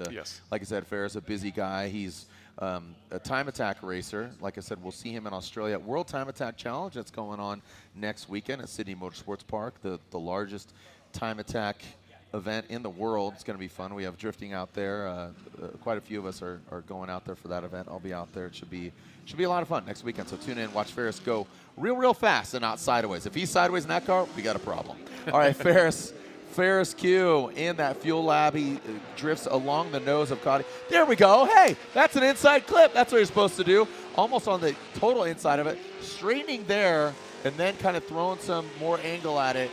like I said, Ferris, a busy guy. He's a time attack racer. Like I said, we'll see him in Australia at World Time Attack Challenge. That's going on next weekend at Sydney Motorsports Park, the largest time attack event in the world. It's going to be fun. We have drifting out there. Quite a few of us are going out there for that event. I'll be out there. It should be a lot of fun next weekend. So tune in, watch Ferris go real fast and not sideways. If he's sideways in that car, we got a problem. All right, Ferris Q in that Fuel Lab. He drifts along the nose of Cotty. There we go. Hey, that's an inside clip. That's what you're supposed to do. Almost on the total inside of it. Straightening there and then kind of throwing some more angle at it.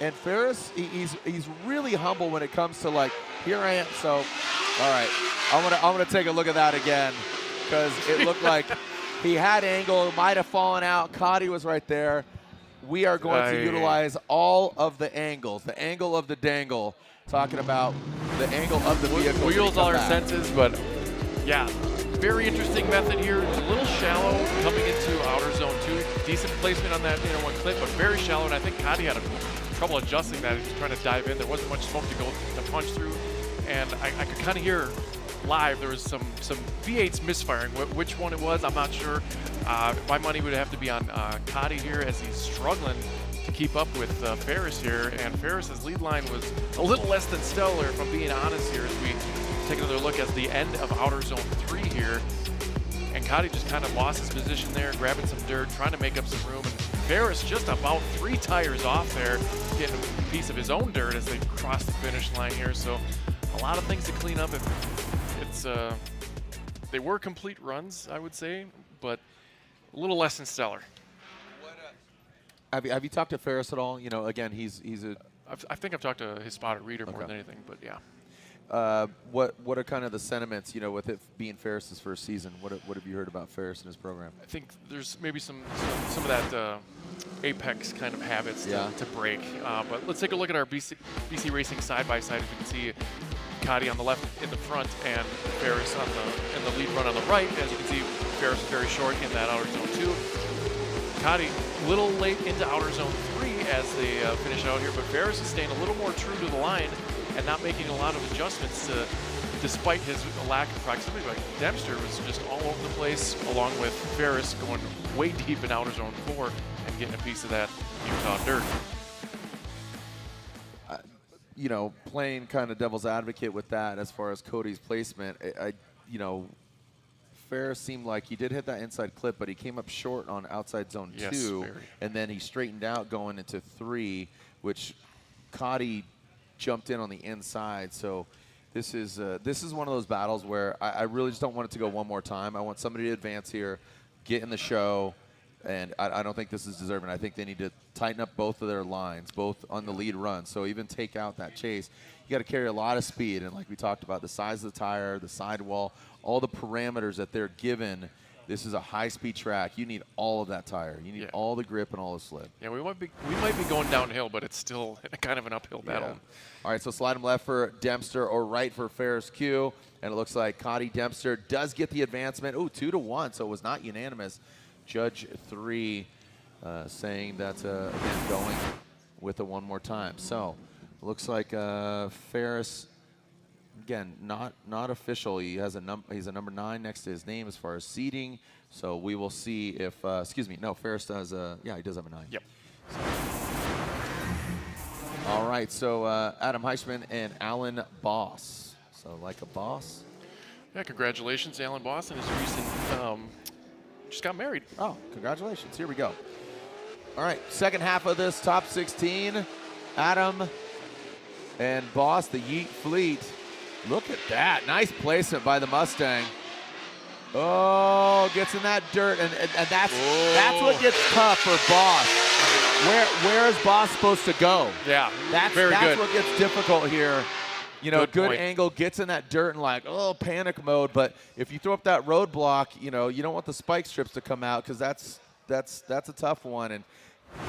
And Ferris, he's really humble when it comes to, like, here I am. So, all right, I'm gonna take a look at that again because it looked like he had angle, might have fallen out. Cotty was right there. We are going to utilize all of the angles, the angle of the dangle, talking about the angle of the vehicle. We use all our senses, but Yeah, very interesting method here. It's a little shallow coming into outer zone 2. Decent placement on that one clip, but very shallow, and I think Cotty had trouble adjusting that. He was trying to dive in. There wasn't much smoke to punch through, and I could kind of hear live there was some V8s misfiring. Which one it was, I'm not sure. My money would have to be on Cotty here, as he's struggling to keep up with Ferris here, and Ferris's lead line was a little less than stellar, if I'm being honest here, as we take another look at the end of outer zone 3 here. And Cotty just kind of lost his position there, grabbing some dirt, trying to make up some room, and Ferris just about 3 tires off there, getting a piece of his own dirt as they cross the finish line here. So a lot of things to clean up. They were complete runs, I would say, but a little less than stellar. Have you talked to Ferris at all? You know, again, he's a. I think I've talked to his spotter reader more than anything, but yeah. What are kind of the sentiments, you know, with it being Ferris's first season? What have you heard about Ferris and his program? I think there's maybe some of that apex kind of habits to break. But let's take a look at our BC Racing side by side. As you can see, Cotty on the left in the front, and Ferris in the lead run on the right. As you can see, Ferris is very short in that outer zone 2. Cotty a little late into outer zone 3 as they finish out here, but Ferris is staying a little more true to the line and not making a lot of adjustments despite his lack of proximity. Like Dempster was just all over the place, along with Ferris going way deep in outer zone 4 and getting a piece of that Utah dirt. You know, playing kind of devil's advocate with that as far as Cody's placement, you know, Ferris seemed like he did hit that inside clip, but he came up short on outside zone 2, and then he straightened out going into 3, which Cotty jumped in on the inside. So this is one of those battles where I really just don't want it to go one more time. I want somebody to advance here, get in the show, and I don't think this is deserving. I think they need to tighten up both of their lines, both on the lead run. So even take out that chase, you got to carry a lot of speed. And like we talked about, the size of the tire, the sidewall, all the parameters that they're given. This is a high-speed track. You need all of that tire. You need all the grip and all the slip. Yeah, we might be going downhill, but it's still kind of an uphill battle. All right, so slide him left for Dempster or right for Ferris Q. And it looks like Cotty Dempster does get the advancement. Ooh, 2-1, so it was not unanimous. Judge 3 saying that's again going with it one more time. So looks like Ferris, again, not official. He has he's a number 9 next to his name as far as seeding. So we will see if excuse me, no, Ferris does yeah, he does have a 9. Yep. So. All right, so Adam Heischman and Alan Boss. So like a boss. Yeah, congratulations, Alan Boss, and his recent just got married. Oh, congratulations. Here we go. All right, second half of this top 16. Adam and Boss, the Yeet Fleet. Look at that. Nice placement by the Mustang. Oh, gets in that dirt, and that's what gets tough for Boss. Where is Boss supposed to go? Yeah, that's very good. That's what gets difficult here. You know, good point. angle, gets in that dirt and like, oh, panic mode. But if you throw up that roadblock, you know, you don't want the spike strips to come out, because that's a tough one. And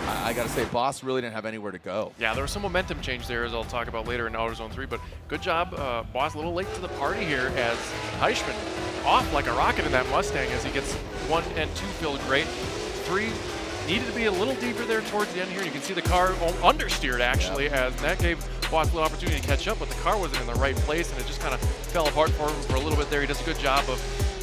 I got to say, Boss really didn't have anywhere to go. Yeah, there was some momentum change there, as I'll talk about later in outer zone 3. But good job, Boss. A little late to the party here, as Heischman off like a rocket in that Mustang as he gets 1 and 2 filled great. 3 needed to be a little deeper there towards the end here. You can see the car understeered, actually, as that gave Boss a little opportunity to catch up, but the car wasn't in the right place, and it just kind of fell apart for him for a little bit there. He does a good job of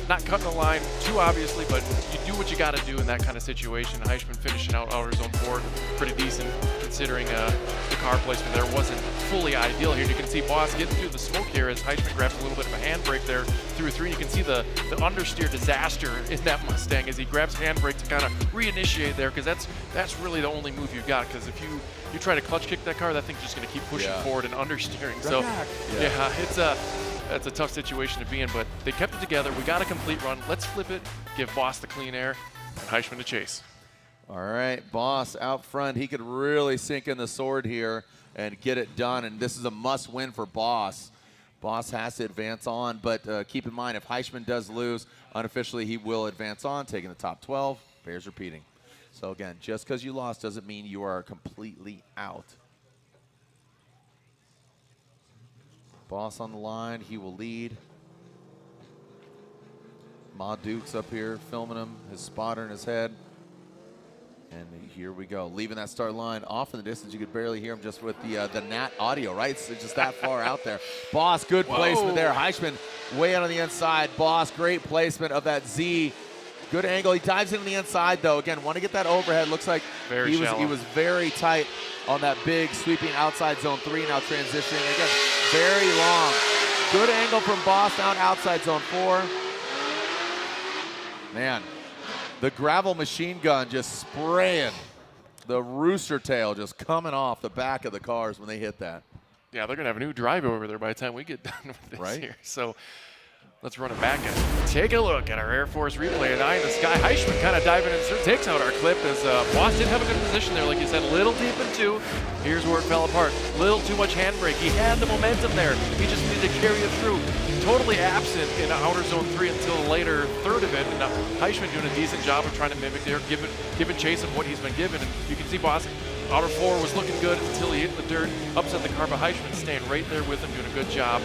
not cutting the line too obviously, but you do what you got to do in that kind of situation. Heischman finishing out outer zone 4 pretty decent, considering the car placement there wasn't fully ideal here. You can see Boss getting through the smoke here as Heischman grabs a little bit of a handbrake there through 3. You can see the understeer disaster in that Mustang as he grabs handbrake to kind of reinitiate there, because that's really the only move you've got, because if you try to clutch kick that car, that thing's just going to keep pushing forward and understeering. So yeah, it's a tough situation to be in, but they kept it together. We got a complete run. Let's flip it, give Boss the clean air, and Heischman to chase. All right, Boss out front. He could really sink in the sword here and get it done, and this is a must-win for Boss. Boss has to advance on, but keep in mind, if Heischman does lose, unofficially he will advance on, taking the top 12. Bears repeating. So again, just because you lost doesn't mean you are completely out. Boss on the line, he will lead. Ma Duke's up here filming him, his spotter in his head. And here we go, leaving that start line off in the distance. You could barely hear him just with the Nat audio, right? It's just that far out there. Boss, good placement there. Heischman way out on the inside. Boss, great placement of that Z. Good angle. He dives in on the inside, though. Again, want to get that overhead. Looks like he was very tight on that big sweeping outside zone 3. Now transitioning again, very long. Good angle from Boss down outside zone 4. Man. The gravel machine gun just spraying. The rooster tail just coming off the back of the cars when they hit that. Yeah, they're going to have a new drive over there by the time we get done with this here. So let's run it back and take a look at our Air Force replay. And eye in the sky, Heischman kind of diving in, takes out our clip as Boss did have a good position there, like you said, a little deep in 2. Here's where it fell apart. Little too much handbrake. He had the momentum there. He just needed to carry it through. Totally absent in outer zone 3 until the later third of it. And Heischman doing a decent job of trying to mimic there, giving chase of what he's been given. And you can see Boss, outer 4 was looking good until he hit the dirt, upset the car, but Heischman staying right there with him, doing a good job.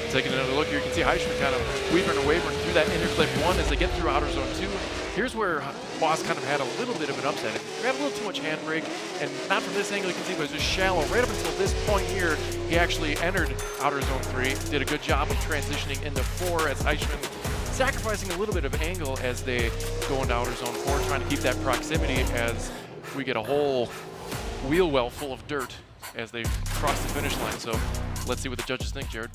Taking another look here, you can see Heischman kind of weaving and wavering through that inner clip 1 as they get through outer zone 2. Here's where Boss kind of had a little bit of an upset. He had a little too much handbrake, and not from this angle you can see, but it was just shallow. Right up until this point here, he actually entered outer zone 3, did a good job of transitioning into 4 as Heischman sacrificing a little bit of angle as they go into outer zone 4, trying to keep that proximity as we get a whole wheel well full of dirt as they cross the finish line. So let's see what the judges think, Jared.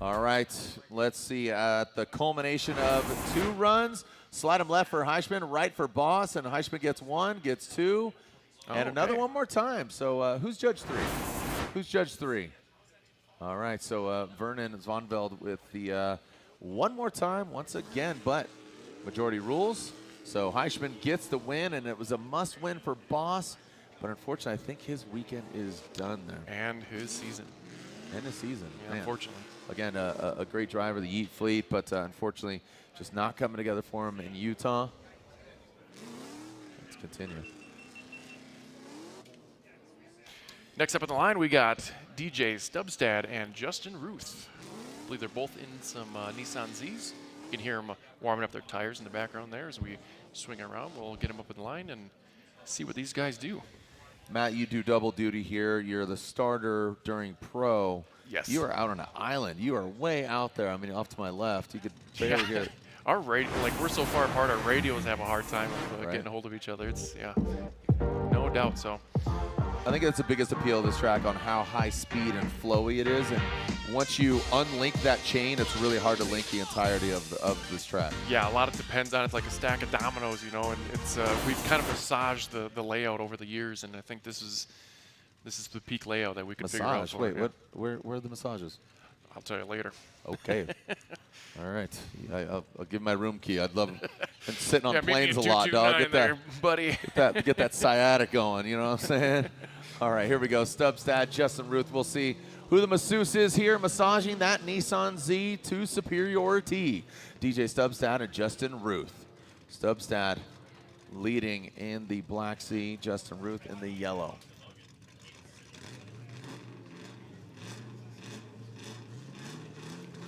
All right, let's see at the culmination of 2 runs. Slide him left for Heischman, right for Boss, and Heischman gets 1, gets 2, and another one more time. So who's judge 3? Who's judge 3? All right, so Vernon Zonveld with the one more time once again, but majority rules. So Heischman gets the win, and it was a must-win for Boss, but unfortunately, I think his weekend is done there. And his season. And his season, yeah, unfortunately. Again, a great driver, the Yeet Fleet, but unfortunately, just not coming together for him in Utah. Let's continue. Next up on the line, we got DJ Stubstad and Justin Ruth. I believe they're both in some Nissan Zs. You can hear them warming up their tires in the background there as we swing around. We'll get them up in the line and see what these guys do. Matt, you do double duty here. You're the starter during pro. Yes. You are out on an island. You are way out there. I mean, off to my left. You could barely hear it. Our radio, like we're so far apart, our radios have a hard time getting a hold of each other. It's, yeah, no doubt so. I think that's the biggest appeal of this track on how high speed and flowy it is. And once you unlink that chain, it's really hard to link the entirety of this track. Yeah, a lot of it depends on it's like a stack of dominoes, you know, and it's we've kind of massaged the layout over the years, and I think this is the peak layout that we could figure out. Wait, what? Where are the massages? I'll tell you later. Okay. All right. I'll give my room key. I'd love been sitting on planes a lot, dog. Get that, buddy. Get that sciatic going. You know what I'm saying? All right, here we go. Stubstad, Justin Ruth. We'll see who the masseuse is here massaging that Nissan Z to superiority. DJ Stubstad and Justin Ruth. Stubstad leading in the Black Sea. Justin Ruth in the yellow.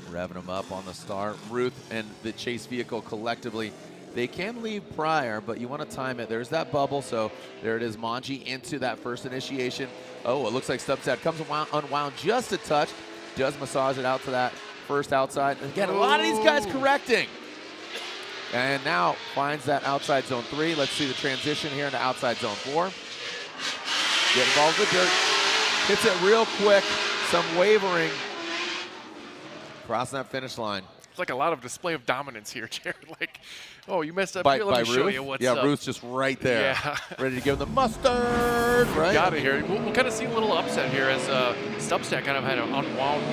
Revving them up on the start. Ruth and the chase vehicle collectively, they can leave prior, but you want to time it. There's that bubble, so there it is. Manji into that first initiation. Oh, it looks like Stubstad comes unwound just a touch. Does massage it out to that first outside. And again, a lot of these guys correcting. And now finds that outside zone 3. Let's see the transition here into outside zone 4. Get involved with dirt. Hits it real quick. Some wavering. Crossing that finish line. It's like a lot of display of dominance here, Jared. Like, oh, you messed up here. Let me show you what's up. Yeah, Ruth's just right there. Yeah. Ready to give him the mustard, right? Got it here. We'll kind of see a little upset here as Stubstad kind of had an unwound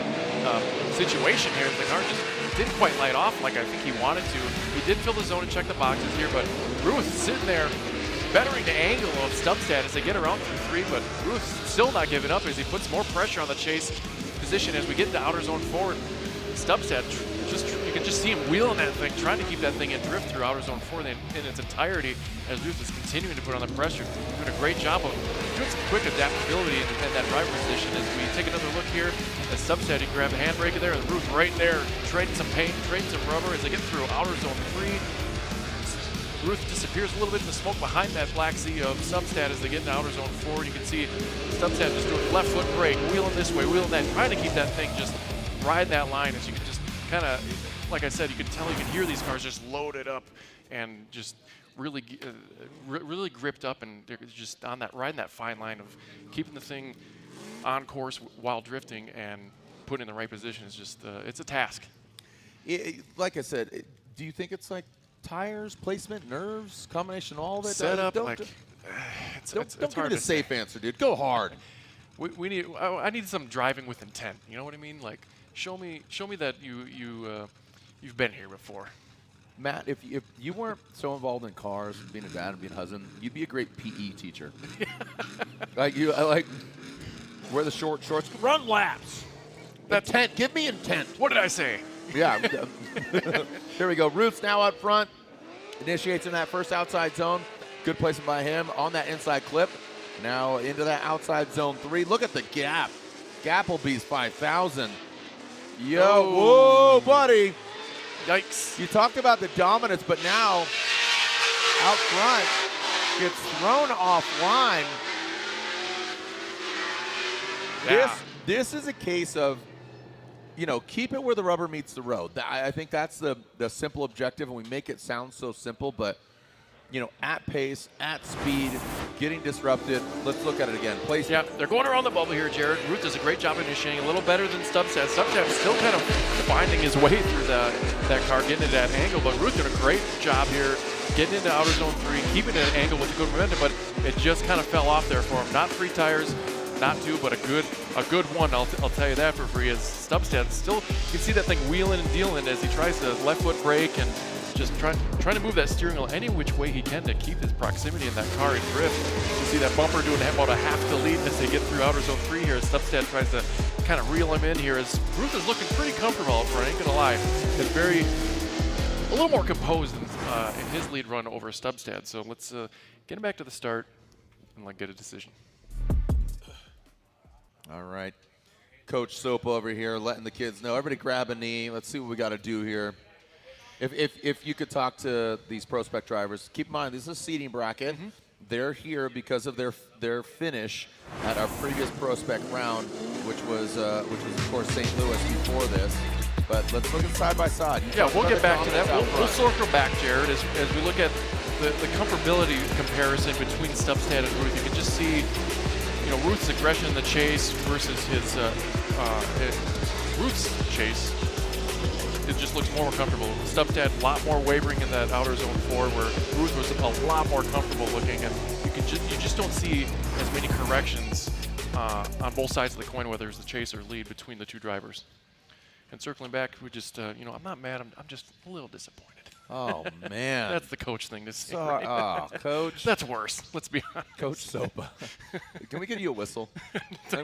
situation here. The car just didn't quite light off like I think he wanted to. He did fill the zone and check the boxes here, but Ruth sitting there bettering the angle of Stubstad as they get around through 3, but Ruth still not giving up as he puts more pressure on the chase position as we get into outer zone 4. Stubstad, just you can can just see him wheeling that thing, trying to keep that thing in drift through outer zone 4 in its entirety as Ruth is continuing to put on the pressure. Doing a great job of doing some quick adaptability in that driver position. As we take another look here, as Substat, he grabbed a handbrake there, and Ruth right there, trading some paint, trading some rubber as they get through outer zone 3. Ruth disappears a little bit in the smoke behind that black sea of Substat as they get into outer zone 4. And you can see Substat just doing left foot brake, wheeling this way, wheeling that, trying to keep that thing just ride that line as you can just kind of, like I said, you can tell, you can hear these cars just loaded up and just really, really gripped up, and they're just on that, riding that fine line of keeping the thing on course while drifting and putting in the right position is just, it's a task. Like I said, do you think it's like tires, placement, nerves, combination, all that? Setup, don't like, don't give hard me to the safe answer, dude. Go hard. I need some driving with intent. You know what I mean? Like, show me that you've been here before. Matt, if you weren't so involved in cars, being a dad and being a husband, you'd be a great PE teacher. I like wear the shorts. Run laps. Intent. Give me intent. What did I say? Yeah. Here we go. Ruth's now up front. Initiates in that first outside zone. Good placement by him on that inside clip. Now into that outside zone 3. Look at the gap. Gapplebee's 5,000. Yo, whoa, buddy. Yikes. You talked about the dominance, but now out front gets thrown offline. Yeah. This is a case of, you know, keep it where the rubber meets the road. I think that's the simple objective, and we make it sound so simple, but, you know, at pace, at speed, getting disrupted. Let's look at it again. Place. Yeah, they're going around the bubble here, Jared. Ruth does a great job initiating, a little better than Substat. Substat's still kind of finding his way through that car, getting into that angle, but Ruth did a great job here, getting into outer zone 3, keeping it at an angle with a good momentum, but it just kind of fell off there for him. Not 3 tires, not 2, but a good one. I'll tell you that for free. As Substat still, you can see that thing wheeling and dealing as he tries to left foot brake and just trying to move that steering wheel any which way he can to keep his proximity in that car and drift. You see that bumper doing about a half the lead as they get through outer zone 3 here. As Substat tries to kind of reel him in here. As Ruth is looking pretty comfortable out front, I ain't gonna lie. It's a little more composed in his lead run over Substat. So let's get him back to the start and get a decision. All right. Coach Soap over here letting the kids know. Everybody grab a knee. Let's see what we got to do here. If you could talk to these ProSpec drivers, keep in mind this is a seating bracket. Mm-hmm. They're here because of their finish at our previous ProSpec round, which was of course St. Louis before this. But let's look at side by side. Yeah, we'll get back to that. We'll circle back, Jared, as we look at the comfortability comparison between Substat and Ruth. You can just see, you know, Ruth's aggression in the chase versus his Ruth's chase. It just looks more comfortable. Substat a lot more wavering in that outer zone 4, where Ruth was a lot more comfortable looking, and you just don't see as many corrections on both sides of the coin, whether it's the chase or lead between the two drivers. And circling back, we just you know, I'm not mad. I'm just a little disappointed. Oh man, that's the coach thing to say. Right? Oh, Coach, that's worse. Let's be honest. Coach Sopa, can we give you a whistle?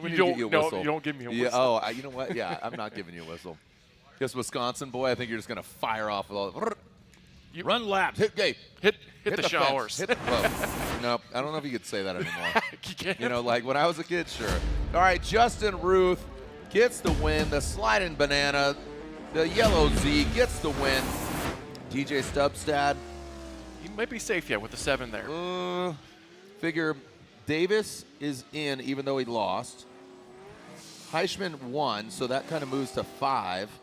You don't give me a whistle. Yeah, oh, you know what? Yeah, I'm not giving you a whistle. This Wisconsin boy, I think you're just gonna fire off with all. Run laps. Hit the showers. No, I don't know if you could say that anymore. You know, like when I was a kid, sure. All right, Justin Ruth gets the win. The sliding banana, the yellow Z gets the win. DJ Substat. He might be safe yet with the 7 there. Figure Davis is in, even though he lost. Heischman won, so that kind of moves to 5.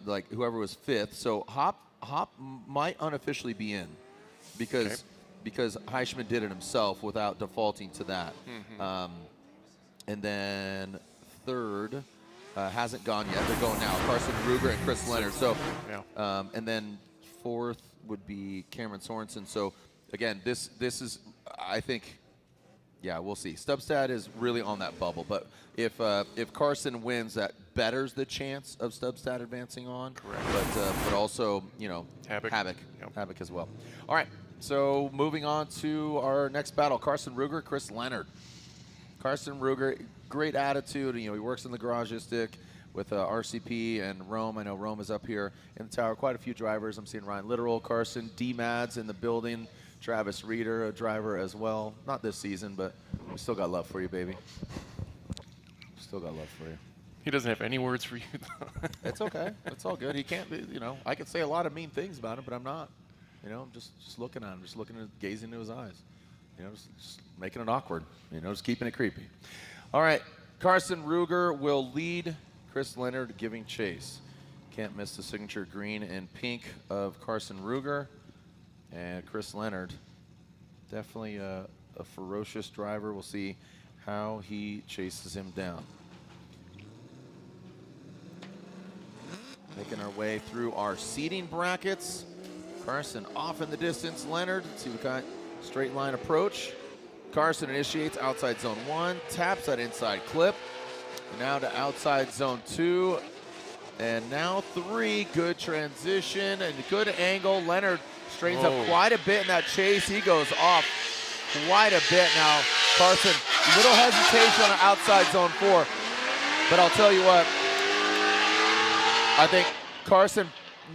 Like whoever was 5th. So Hop might unofficially be in because Heischman did it himself without defaulting to that. Mm-hmm. And then 3rd hasn't gone yet. They're going now. Carson Ruger and Chris Leonard. So, and then 4th would be Cameron Sorensen. So again, this is, I think, yeah, we'll see. Substat is really on that bubble, but if Carson wins, that betters the chance of Substat advancing on. Correct. But also, you know, Havoc as well. All right, so moving on to our next battle: Carson Ruger, Chris Leonard. Carson Ruger, great attitude. You know, he works in the garage stick. with RCP and Rome. I know Rome is up here in the tower. Quite a few drivers. I'm seeing Ryan Littoral, Carson, D-Mads in the building. Travis Reeder, a driver as well. Not this season, but we still got love for you, baby. Still got love for you. He doesn't have any words for you, though. It's okay. It's all good. He can't be, you know, I could say a lot of mean things about him, but I'm not. You know, I'm just looking at him, just looking at, gazing into his eyes. You know, just making it awkward. You know, just keeping it creepy. All right, Carson Ruger will lead. Chris Leonard giving chase. Can't miss the signature green and pink of Carson Ruger. And Chris Leonard, definitely a ferocious driver. We'll see how he chases him down. Making our way through our seating brackets. Carson off in the distance. Leonard, let's see, we got straight line approach. Carson initiates outside zone 1, taps that inside clip. Now to outside zone 2, and now 3. Good transition and good angle. Leonard straightens up quite a bit in that chase. He goes off quite a bit now. Carson, little hesitation on outside zone 4, but I'll tell you what, I think Carson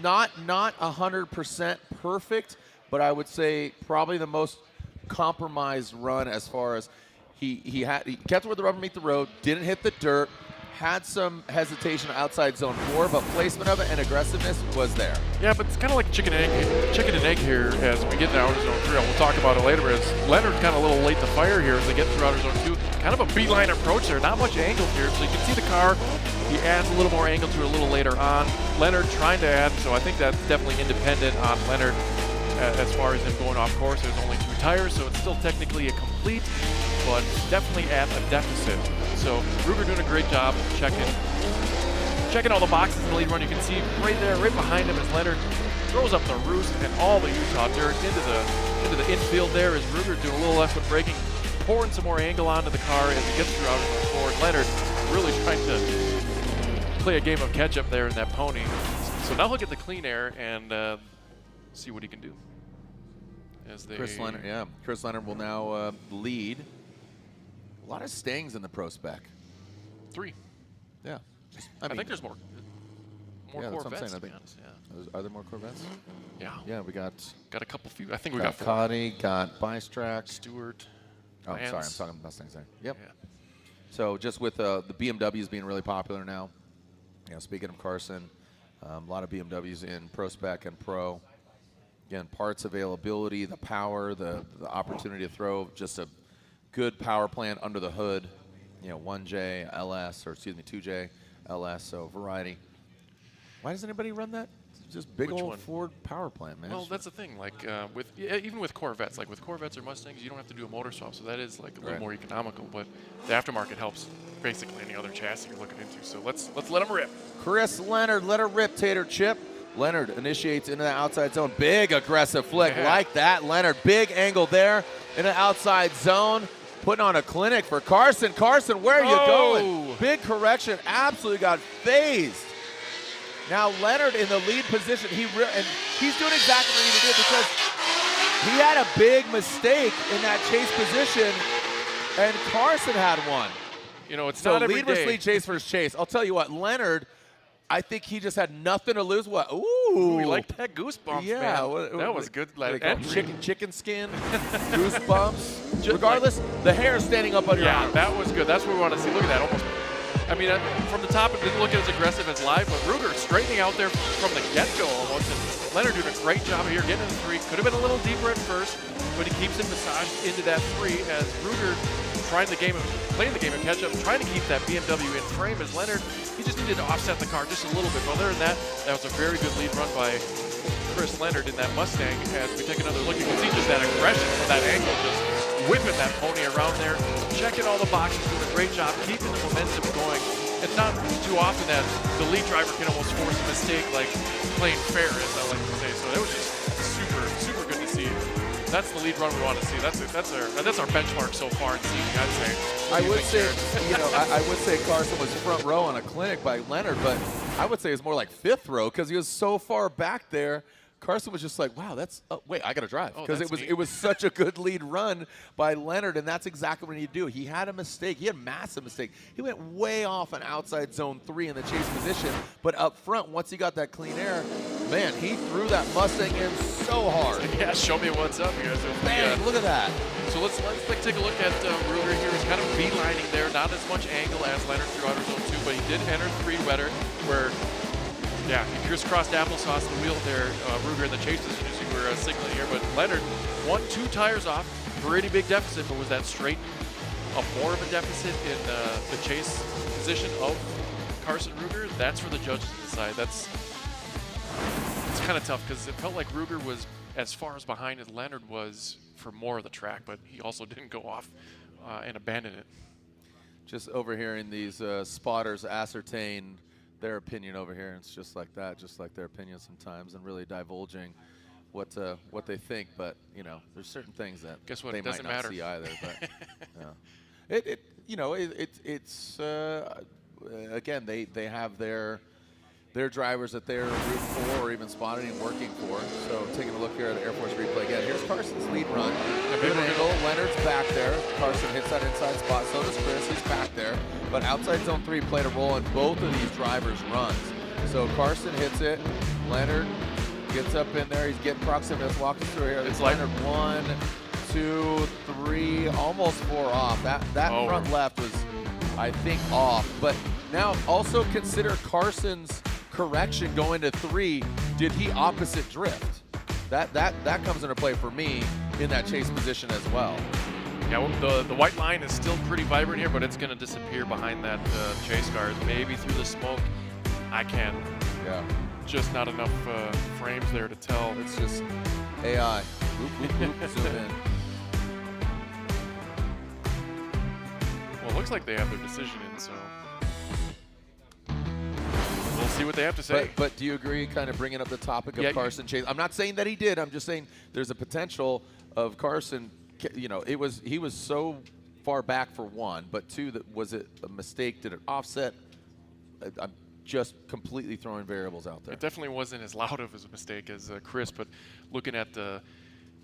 not 100% perfect, but I would say probably the most compromised run as far as he kept where the rubber meet the road, didn't hit the dirt, had some hesitation outside zone 4, but placement of it and aggressiveness was there. Yeah, but it's kind of like chicken and egg here as we get into outer zone 3. We'll talk about it later, but as Leonard's kind of a little late to fire here as they get through outer zone 2. Kind of a beeline approach there, not much angle here. So you can see the car, he adds a little more angle to it a little later on. Leonard trying to add, so I think that's definitely independent on Leonard as far as him going off course. There's only 2 tires, so it's still technically a complete, but definitely at a deficit. So Ruger doing a great job checking all the boxes in the lead run. You can see right there, right behind him, as Leonard throws up the roost and all the Utah dirt into the infield there. As Ruger doing a little left foot braking, pouring some more angle onto the car as he gets through outer zone 4. Leonard really trying to play a game of catch up there in that pony. So now he'll get the clean air and see what he can do. As they Chris Leonard will now lead. A lot of stings in the PROSPEC. 3. Yeah. I think there's more Corvettes, to be honest. Are there more Corvettes? Yeah. Yeah, we got a couple few. I think we got 4. Cotty, got Bystrack. Stewart. Oh, Lance. sorry, I'm talking Mustangs there. Yep. Yeah. So just with the BMWs being really popular now, you know, speaking of Carson, a lot of BMWs in PROSPEC and Pro. Again, parts availability, the power, the opportunity to throw just a good power plant under the hood, you know, 1J LS, or excuse me, 2J LS, so variety. Why does anybody run that? Just big old Ford power plant, man. Well, that's the thing. Like even with Corvettes, like with Corvettes or Mustangs, you don't have to do a motor swap, so that is like a little more economical. But the aftermarket helps basically any other chassis you're looking into. So let's let them rip. Chris Leonard, let her rip, Tater Chip. Leonard initiates into the outside zone. Big aggressive flick like that. Leonard, big angle there in the outside zone. Putting on a clinic for Carson. Carson, where are you going? Big correction. Absolutely got phased. Now Leonard in the lead position. And he's doing exactly what he needed to do because he had a big mistake in that chase position, and Carson had one. You know, it's so not every lead versus day. lead, chase versus chase. I'll tell you what, Leonard, I think he just had nothing to lose. What? Ooh, we like that goosebumps, man. That was good. Like chicken skin, goosebumps. Regardless, the hair standing up on your arm. That was good. That's what we want to see. Look at that. Almost. I mean, from the top, it didn't look as aggressive as live, but Ruger straightening out there from the get-go almost. And Leonard doing a great job here, getting in the 3. Could have been a little deeper at first, but he keeps it massaged into that 3 as Ruger playing the game of catch-up, trying to keep that BMW in frame. As Leonard, he just needed to offset the car just a little bit. But other than that, that was a very good lead run by Chris Leonard in that Mustang. As we take another look, you can see just that aggression from that angle, just whipping that pony around there, checking all the boxes, doing a great job, keeping the momentum going. It's not too often that the lead driver can almost force a mistake like playing fair, as I like to say. So it was just super good to see. That's the lead run we want to see. That's our benchmark so far in seating, I'd say. I would say, you know, I would say Carson was front row on a clinic by Leonard, but I would say it's more like 5th row because he was so far back there. Carson was just like, wow, that's wait, I got to drive, because it was such a good lead run by Leonard, and that's exactly what he needed to do. He had a mistake. He had a massive mistake. He went way off on outside zone 3 in the chase position, but up front, once he got that clean air, man, he threw that Mustang in so hard. Yeah, show me what's up here. So Bang, look at that. So let's take a look at Ruger here. He's kind of beelining there, not as much angle as Leonard through outer zone 2, but he did enter 3 wetter, where yeah, he crisscrossed applesauce the wheel there, Ruger in the chase position, as you were signaling here. But Leonard won 2 tires off, pretty big deficit, but was that straight more of a deficit in the chase position of Carson Ruger? That's for the judges to decide. It's kind of tough, because it felt like Ruger was as far as behind as Leonard was for more of the track, but he also didn't go off and abandon it. Just overhearing these spotters ascertain their opinion over here, and it's just like that, just like their opinion sometimes, and really divulging what they think. But you know, there's certain things that guess what, they it doesn't might not matter. see either. But it's again, they have their drivers that they're rooting for or even spotting and working for. So taking a look here at the Air Force replay again. Here's Carson's lead run. Good angle. Leonard's back there. Carson hits that inside spot. So does Chris. He's back there. But outside zone 3 played a role in both of these drivers' runs. So Carson hits it. Leonard gets up in there. He's getting proximity. Let's walk us through here. It's Leonard 1, 2, 3, almost 4 off. That front left was, I think, off. But now also consider Carson's correction going to 3. Did he opposite drift? That comes into play for me in that chase position as well. Yeah, well, the white line is still pretty vibrant here, but it's going to disappear behind that chase cars, maybe through the smoke. I can't. Yeah. Just not enough frames there to tell. It's just AI. Zoom in. Well, it looks like they have their decision in, so we'll see what they have to say. But do you agree, kind of bringing up the topic of Carson Chase? I'm not saying that he did. I'm just saying there's a potential of Carson. You know, he was so far back for 1, but 2, was it a mistake? Did it offset? I'm just completely throwing variables out there. It definitely wasn't as loud of a mistake as Chris, but looking at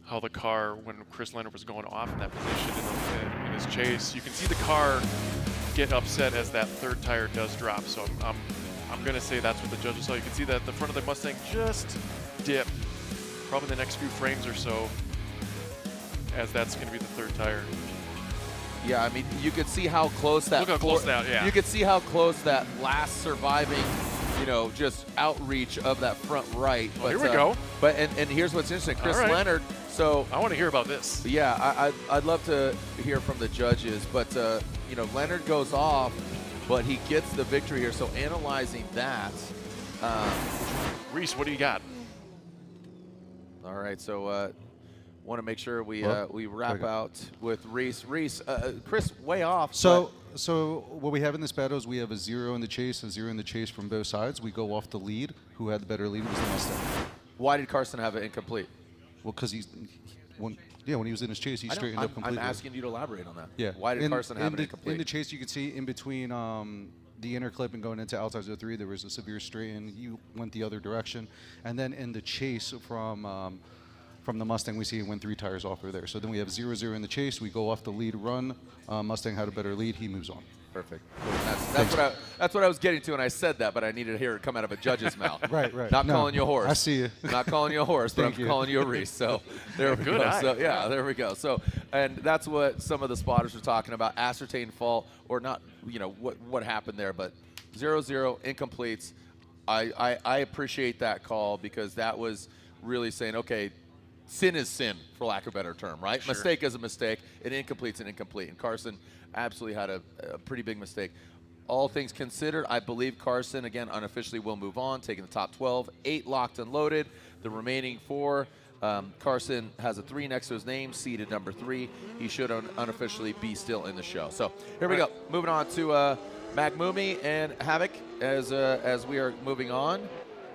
how the car, when Chris Leonard was going off in that position in his chase, you can see the car get upset as that 3rd tire does drop. So I'm going to say that's what the judges saw. You can see that the front of the Mustang just dip, probably the next few frames or so, as that's going to be the 3rd tire. Yeah, I mean, you could see how close that. Look how close that, yeah. You could see how close that last surviving, you know, just outreach of that front right. Well, here we go. But and here's what's interesting, Chris Leonard. So I want to hear about this. Yeah, I'd love to hear from the judges, but you know, Leonard goes off, but he gets the victory here. So analyzing that, Reese, what do you got? All right, so. Want to make sure we wrap out with Reese. Reese, Chris, way off. So what we have in this battle is we have a 0 in the chase, a 0 in the chase from both sides. We go off the lead. Who had the better lead was the Mustang. Why did Carson have it incomplete? Well, because when he was in his chase, he straightened up completely. I'm asking you to elaborate on that. Yeah. Why did Carson have it incomplete? In the chase, you could see in between the inner clip and going into outside zone 3, there was a severe straighten. You went the other direction, and then in the chase from the Mustang, we see it went 3 tires off over there. So then we have 0-0 in the chase. We go off the lead run. Mustang had a better lead. He moves on. Perfect. That's what I was getting to, and I said that, but I needed to hear it come out of a judge's mouth. Right. Not calling you a horse. I see you. Not calling you a horse, but I'm calling you a Reese. So there we go. So, yeah, there we go. So, and that's what some of the spotters were talking about: ascertained fault or not. You know what happened there, but 0-0 incompletes. I appreciate that call, because that was really saying, okay, sin is sin, for lack of a better term, right? Sure. Mistake is a mistake. An incomplete's an incomplete. And Carson absolutely had a pretty big mistake. All things considered, I believe Carson, again, unofficially will move on, taking the top 12. 8 locked and loaded. The remaining 4, Carson has a 3 next to his name, seeded number 3. He should unofficially be still in the show. So here we go. Moving on to Magmumi and Havoc as we are moving on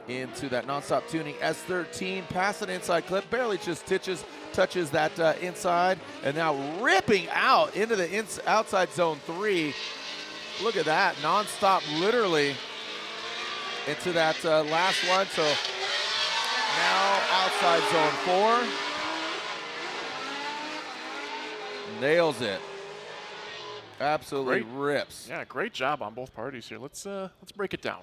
into that nonstop tuning S13, past an inside clip, barely just touches that inside, and now ripping out into the outside zone 3. Look at that, nonstop, literally into that last one. So now outside zone 4. Nails it. Absolutely rips. Yeah, great job on both parties here. Let's break it down.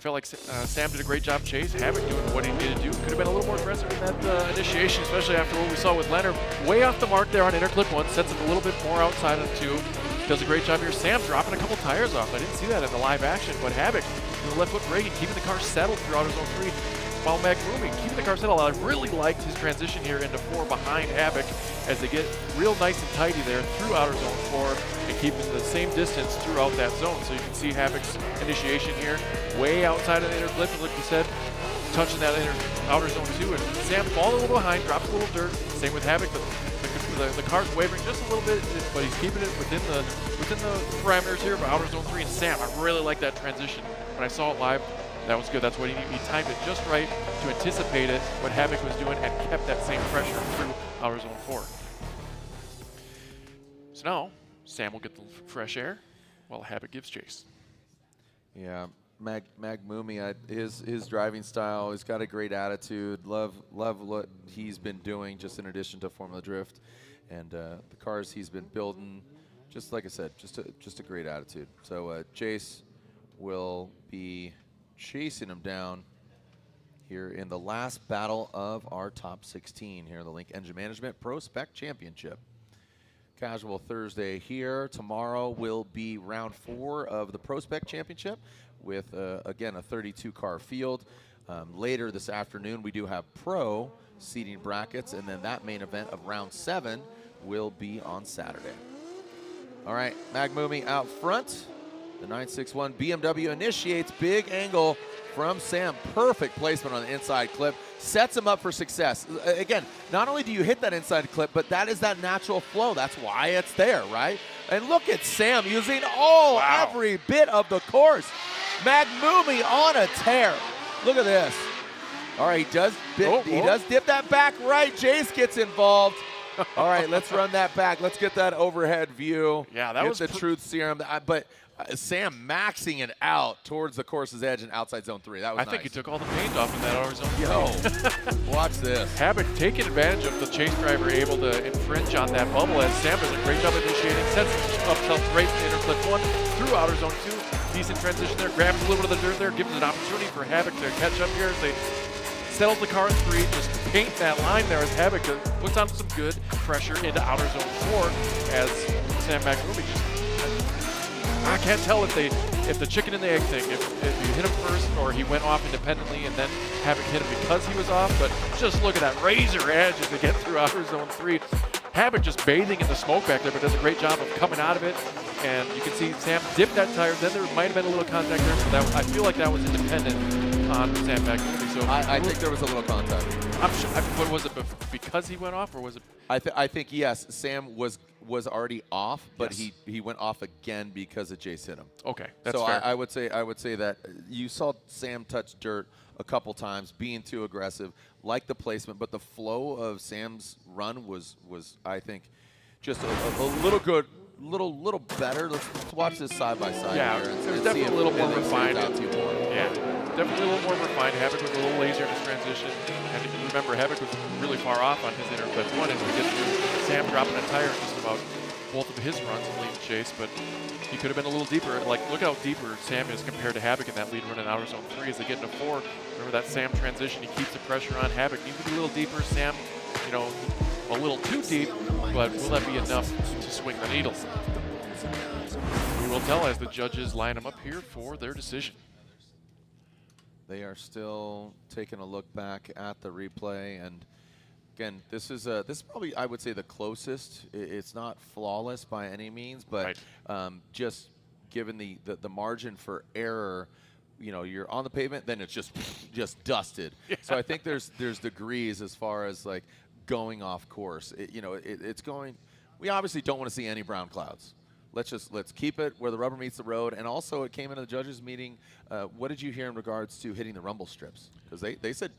Felt like Sam did a great job chase. Havoc doing what he needed to do. Could have been a little more aggressive in that initiation, especially after what we saw with Leonard. Way off the mark there on interclip 1. Sets him a little bit more outside of 2. Does a great job here. Sam dropping a couple tires off. I didn't see that in the live action, but Havoc with the left foot braking, keeping the car settled throughout his zone 3. While Magnumi keeping the car settled. I really liked his transition here into 4 behind Havoc as they get real nice and tidy there through outer zone 4 and keeping the same distance throughout that zone. So you can see Havoc's initiation here way outside of the interclip, and like you said, touching that outer zone 2. And Sam falling a little behind, drops a little dirt. Same with Havoc. The car's wavering just a little bit, but he's keeping it within the parameters here of outer zone 3. And Sam, I really like that transition. When I saw it live, that was good. That's what he timed it just right to anticipate it, what Havoc was doing, and kept that same pressure through outer zone 4. So now, Sam will get the fresh air while Havoc gives chase. Yeah, Magmumi, his driving style, he's got a great attitude. Love what he's been doing just in addition to Formula Drift. And the cars he's been building, just like I said, just a great attitude. So Chase will be chasing him down here in the last battle of our top 16 here in the Link Engine Management ProSpec Championship. Casual Thursday here. Tomorrow will be round 4 of the ProSpec Championship with, again, a 32-car field. Later this afternoon, we do have Pro seating brackets, and then that main event of round 7 will be on Saturday. All right, Magmumi out front. The 961 BMW initiates, big angle from Sam. Perfect placement on the inside clip. Sets him up for success. Again, not only do you hit that inside clip, but that is that natural flow. That's why it's there, right? And look at Sam using every bit of the course. Magmumi on a tear. Look at this. All right, he does dip that back right. Jace gets involved. All right, let's run that back. Let's get that overhead view. Yeah, that was the truth serum. But Sam maxing it out towards the course's edge and outside zone 3. That was I think he took all the paint off in that outer zone 3. Watch this. Havoc taking advantage of the chase driver able to infringe on that bubble as Sam does a great job initiating, sets himself right to interclip 1 through outer zone 2. Decent transition there, grabs a little bit of the dirt there, gives an opportunity for Havoc to catch up here as they settle the car in 3, just paint that line there as Havoc puts on some good pressure into outer zone 4 as Sam Magmumi just, I can't tell if the chicken and the egg thing, if you hit him first or he went off independently and then Havoc hit him because he was off, but just look at that razor edge as they get through outer zone 3. Havoc just bathing in the smoke back there, but does a great job of coming out of it. And you can see Sam dip that tire. Then there might have been a little contact there, so that, I feel like that was independent on Sam Magmumi. So I think there was a little contact. I'm sure. But was it because he went off, or was it? I think yes. Sam was already off, but he went off again because of Jace hit him. Okay, that's so fair. I would say that you saw Sam touch dirt a couple times, being too aggressive, like the placement, but the flow of Sam's run was I think just a little better. Let's watch this side by side. Yeah, here it was definitely a little more refined. Yeah, definitely a little more refined. Havoc was a little lazier in his transition. And remember, Havoc was really far off on his interclip 1 as we get through Sam dropping a tire just about both of his runs in lead chase, but he could have been a little deeper. Like, look how deeper Sam is compared to Havoc in that lead run in outer zone 3 as they get into 4. Remember that Sam transition, he keeps the pressure on. Havoc needs to be a little deeper. Sam, you know, a little too deep, but will that be enough to swing the needle? We will tell as the judges line them up here for their decision. They are still taking a look back at the replay, and again, this is probably, I would say, the closest. It's not flawless by any means, but just given the margin for error, you know, you're on the pavement, then it's just dusted. Yeah. So I think there's degrees as far as like going off course. It's going. We obviously don't want to see any brown clouds. Let's keep it where the rubber meets the road. And also, it came into the judges' meeting. What did you hear in regards to hitting the rumble strips? Because they said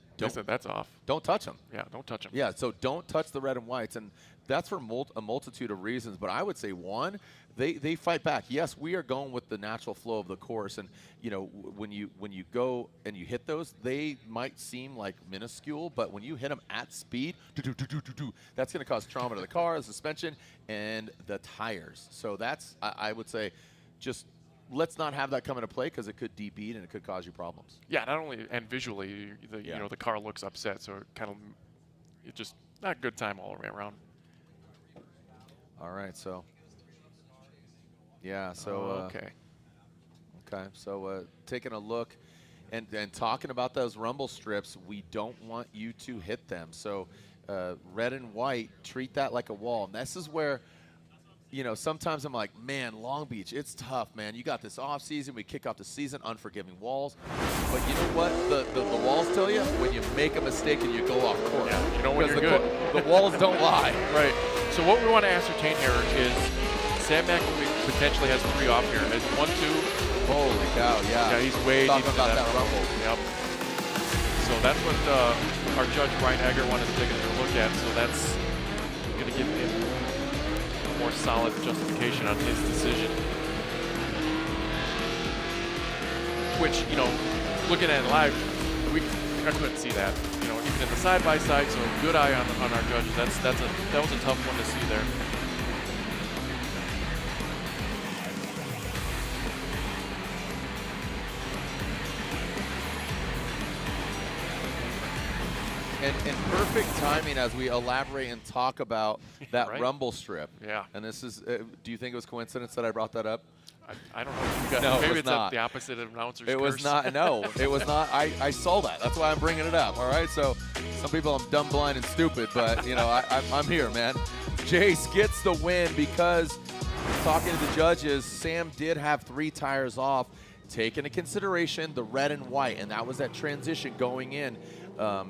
that's off. Don't touch them. Yeah, don't touch them. Yeah, so don't touch the red and whites, and that's for a multitude of reasons. But I would say one, they fight back. Yes, we are going with the natural flow of the course, and when you go and you hit those, they might seem like minuscule, but when you hit them at speed, that's going to cause trauma to the car, the suspension, and the tires. So that's I would say, just let's not have that come into play because it could debeat and it could cause you problems. Yeah, not only and visually, the car looks upset, so it's just not a good time all the way around. All right, so yeah, so okay, so taking a look and talking about those rumble strips, we don't want you to hit them. So red and white, treat that like a wall. And this is where, sometimes I'm like, man, Long Beach, it's tough, man. You got this off season, we kick off the season, unforgiving walls. But you know what the walls tell you? When you make a mistake and you go off course. Yeah, you know when you're good. The walls don't lie. Right. So what we want to ascertain here is Sam Mack potentially has 3 off here. Has 1, 2. Holy cow, yeah. Yeah, he's way deep talking about that rumble. Yep. So that's what our judge, Brian Egger, wanted to take another look at. So that's going to give him a more solid justification on his decision. Which, looking at it live, I couldn't see that. Even in the side-by-side, so good eye on our judges. That was a tough one to see there. And perfect timing as we elaborate and talk about that right. rumble strip. Yeah. And this is, do you think it was coincidence that I brought that up? I don't know. No, maybe it was it's not. The opposite of announcer's It was curse. not. No, it was not. I saw that. That's why I'm bringing it up. All right. So some people, I'm dumb, blind, and stupid, but I'm here, man. Jace gets the win because talking to the judges, Sam did have 3 tires off. Take into consideration the red and white, and that was that transition going in.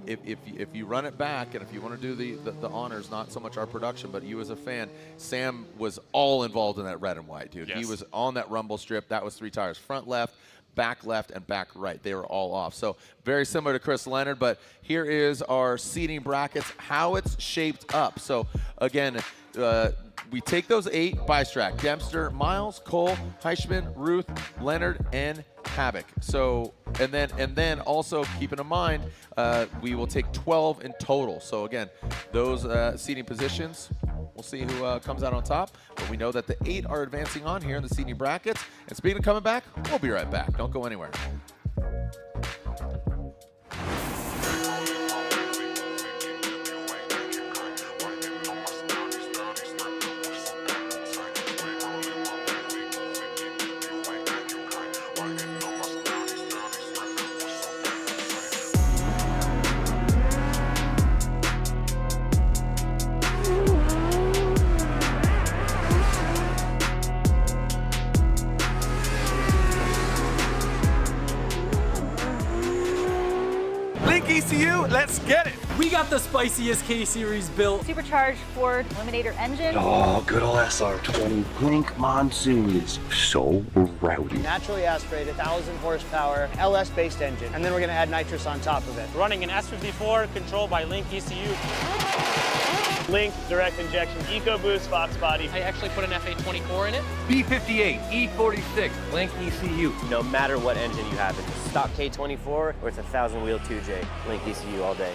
If you run it back, and if you want to do the honors, not so much our production, but you as a fan, Sam was all involved in that red and white, dude. Yes. He was on that rumble strip. That was 3 tires, front left, and back right. They were all off. So very similar to Chris Leonard, but here is our seating brackets, how it's shaped up. So again, we take those 8 by Strack: Dempster, Miles, Cole, Heischman, Ruth, Leonard, and Havoc. So, and then also keeping in mind, we will take 12 in total. So again, those seating positions, we'll see who comes out on top. But we know that the 8 are advancing on here in the seating brackets. And speaking of coming back, we'll be right back. Don't go anywhere. ECU, let's get it. We got the spiciest K-Series built. Supercharged Ford Eliminator engine. Oh, good old SR20. Blink Monsoon is so rowdy. Naturally aspirated, 1,000 horsepower, LS-based engine. And then we're going to add nitrous on top of it. Running an S54 controlled by Link ECU. Link direct injection EcoBoost Fox body. I actually put an FA24 in it. B58, E46, Link ECU. No matter what engine you have, it's a stock K24 or it's a 1,000 wheel 2J. Link ECU all day.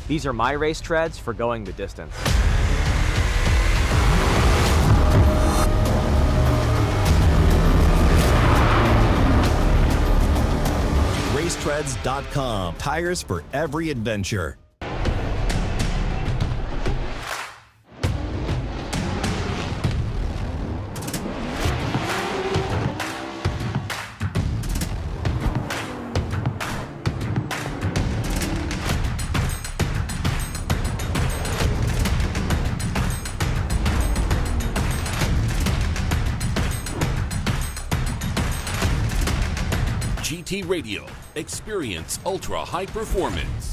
These are my race treads for going the distance. Racetreads.com. Tires for every adventure. GT Radio. Experience ultra high performance.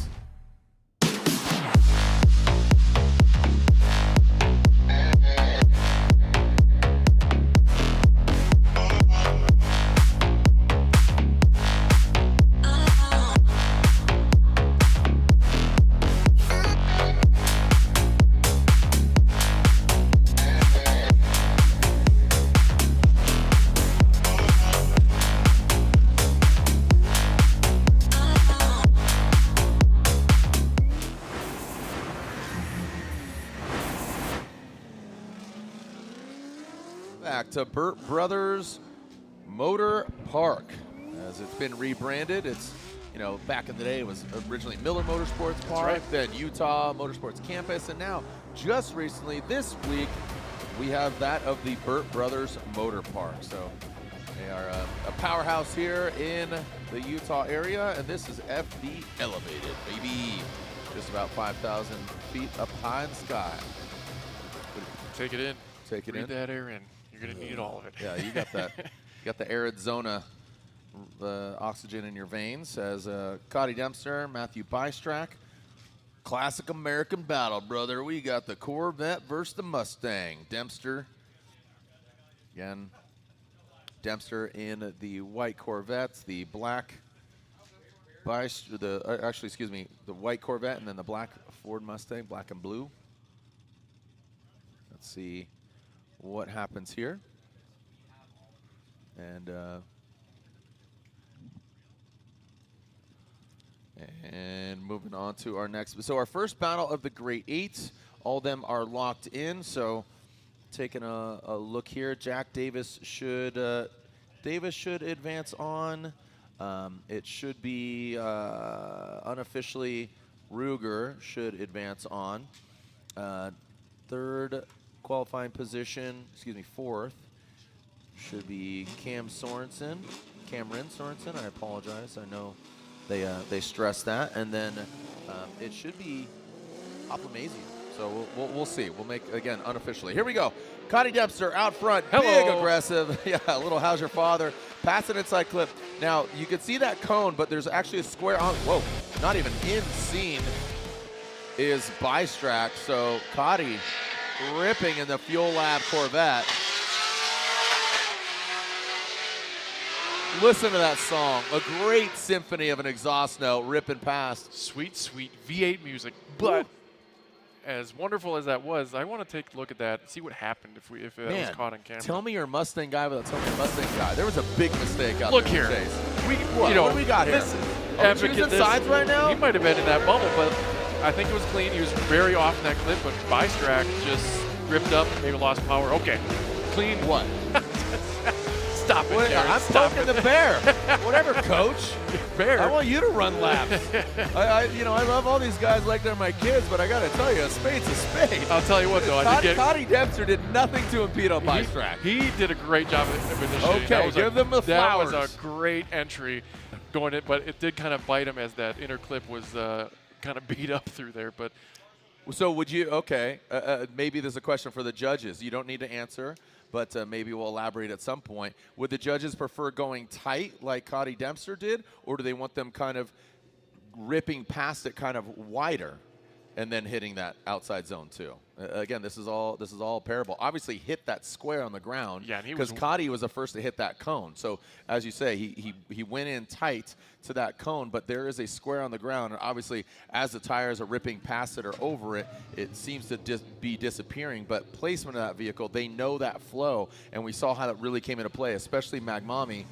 Back to Burt Brothers Motor Park. As it's been rebranded, it's, you know, back in the day it was originally Miller Motorsports Park, then Utah Motorsports Campus, and now just recently this week we have that of the Burt Brothers Motor Park. So they are a powerhouse here in the Utah area, and this is FD elevated, baby. Just about 5,000 feet up high in the sky. Take it in. Take it in. Breathe that air in. You're gonna need all of it. Yeah, you got that. You got the Arizona oxygen in your veins. As Cody Dempster, Matthew Bystrack. Classic American battle, brother. We got the Corvette versus the Mustang. Dempster. Again, Dempster in the white Corvettes, the black the white Corvette and then the black Ford Mustang, black and blue. Let's see what happens here. And moving on to our next. So our first battle of the Great Eight, all of them are locked in. So taking a look here, Jack Davis should advance on. It should be unofficially Ruger should advance on. Third qualifying position, fourth, should be Cameron Sorensen. I apologize. I know they stress that. And then it should be Oplamazia. So we'll see. We'll make, again, unofficially. Here we go. Cody Dempster out front, big aggressive. Yeah, a little how's your father. Pass it inside clip. Now, you can see that cone, but there's actually a square on. Whoa, not even in scene is Bystrack. So Cody ripping in the Fuel Lab Corvette. Listen to that song. A great symphony of an exhaust note ripping past. Sweet, sweet V8 music. But as wonderful as that was, I want to take a look at that, see what happened if that was caught on camera. Tell me you're a Mustang guy without telling me you're a Mustang guy. There was a big mistake out Look there. here. What do we got here? Are we choosing sides right now? He might have been in that bubble, but I think it was clean. He was very off in that clip, but Bystrack just ripped up, maybe lost power. Okay, clean. What? Stop it, Jared. I'm poking the bear. Whatever, coach. Bear. I want you to run laps. I love all these guys like they're my kids, but I got to tell you, a spade's a spade. I'll tell you what, though. Cody Dempster did nothing to impede on Bystrack. He did a great job of initiating. Okay, give them the flowers. That was a great entry going in, but it did kind of bite him as that inner clip was kind of beat up through there. But so would you, maybe there's a question for the judges. You don't need to answer, but maybe we'll elaborate at some point. Would the judges prefer going tight like Cody Dempster did, or do they want them kind of ripping past it kind of wider and then hitting that outside zone too? Again, this is all parable. Obviously hit that square on the ground because Cody was the first to hit that cone. So as you say, he went in tight to that cone, but there is a square on the ground, and obviously as the tires are ripping past it or over it, it seems to be disappearing. But placement of that vehicle, they know that flow, and we saw how that really came into play, especially Magmumi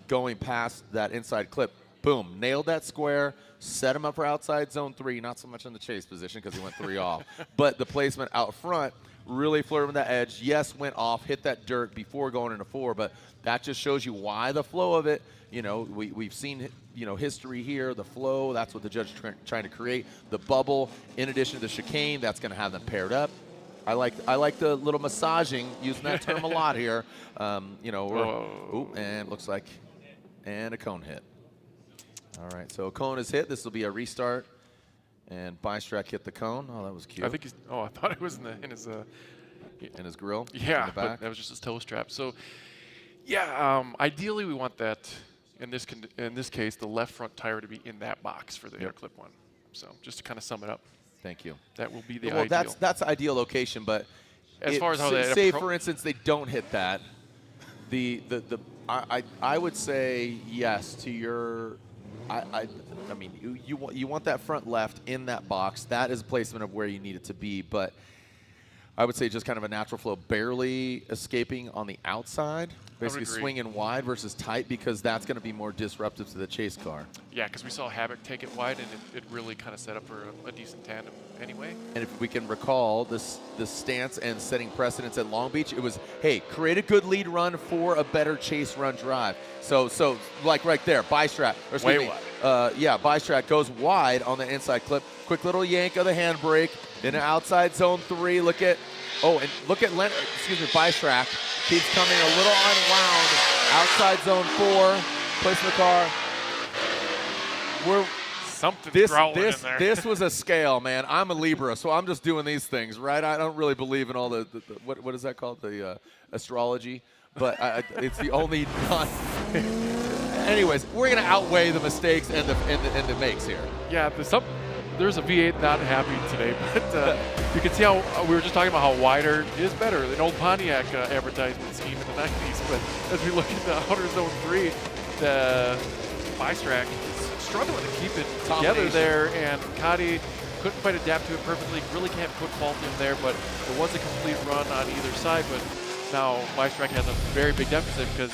going past that inside clip. Boom, nailed that square, set him up for outside zone 3, not so much in the chase position because he went 3 off. But the placement out front really flirted with that edge. Yes, went off, hit that dirt before going into 4, but that just shows you why the flow of it. You know, we've seen, history here, the flow, that's what the judge is trying to create. The bubble, in addition to the chicane, that's going to have them paired up. I like the little massaging, using that term a lot here. And looks like, and a cone hit. All right, so a cone is hit. This will be a restart, and Bystrack hit the cone. Oh, that was cute. I think I thought it was in his grill. Yeah, but that was just his toe strap. So, Yeah, ideally we want that, in this case, the left front tire to be in that box for the interclip one. So just to kind of sum it up. Thank you. That will be the well, ideal. that's the ideal location, but as far as how they say for instance they don't hit that, I would say yes to your. I mean you want that front left in that box. That is placement of where you need it to be, but I would say just kind of a natural flow, barely escaping on the outside, basically swinging wide versus tight, because that's going to be more disruptive to the chase car. Yeah, because we saw Havoc take it wide, and it really kind of set up for a decent tandem anyway. And if we can recall the stance and setting precedence at Long Beach, it was, hey, create a good lead run for a better chase run drive. So like right there, Bystrat, or excuse me, Bystrat goes wide on the inside clip. Quick little yank of the handbrake. Then outside zone 3, look at Bystrat keeps coming a little unwound. Outside zone 4, placing the car. This was a scale, man. I'm a Libra, so I'm just doing these things, right? I don't really believe in all the what is that called? The astrology, but it's the only non. Anyways, we're gonna outweigh the mistakes and the makes here. Yeah, there's a V8 not happy today, but you can see how we were just talking about how wider is better. An old Pontiac advertisement scheme in the 90s, but as we look at the outer zone 3, the Bystrat is struggling to keep it together there, and Cotty couldn't quite adapt to it perfectly. Really can't put fault in there, but it was a complete run on either side. But now Bystrat has a very big deficit because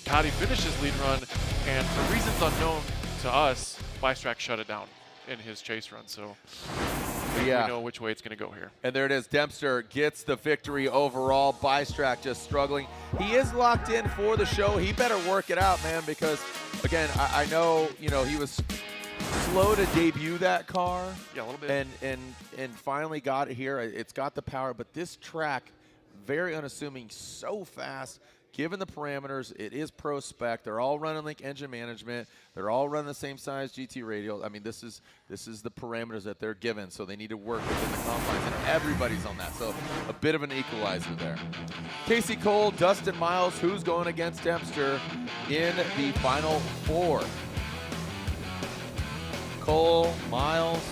Cotty finished his lead run, and for reasons unknown to us, Bystrat shut it down in his chase run, so we know which way it's going to go here. And there it is. Dempster gets the victory overall. Bystrat just struggling. He is locked in for the show. He better work it out, man, because, again, I know, he was slow to debut that car. Yeah, a little bit. And finally got it here. It's got the power, but this track, very unassuming, so fast. Given the parameters, it is PROSPEC. They're all running Link engine management. They're all running the same size GT radial. I mean, this is the parameters that they're given, so they need to work within the confines, and everybody's on that. So a bit of an equalizer there. Casey Cole, Dustin Miles, who's going against Dempster in the final 4? Cole, Miles,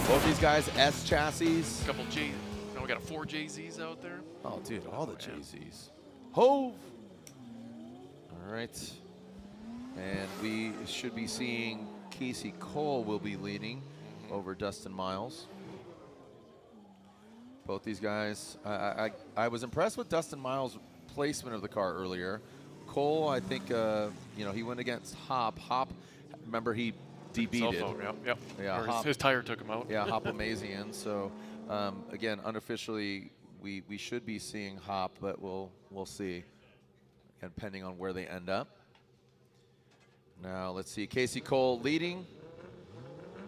both these guys S chassis. Couple J. No, we got 4 JZs out there. Oh, dude, all the JZs. Hove. All right, and we should be seeing Casey Cole will be leading over Dustin Miles. Both these guys, I was impressed with Dustin Miles' placement of the car earlier. Cole, I think, he went against Hop. Hop, remember he DB'd it. Yep. Yeah, Hop, his tire took him out. Yeah, Hop Amazian. So, again, unofficially, we should be seeing Hop, but we'll see. And depending on where they end up. Now let's see, Casey Cole leading.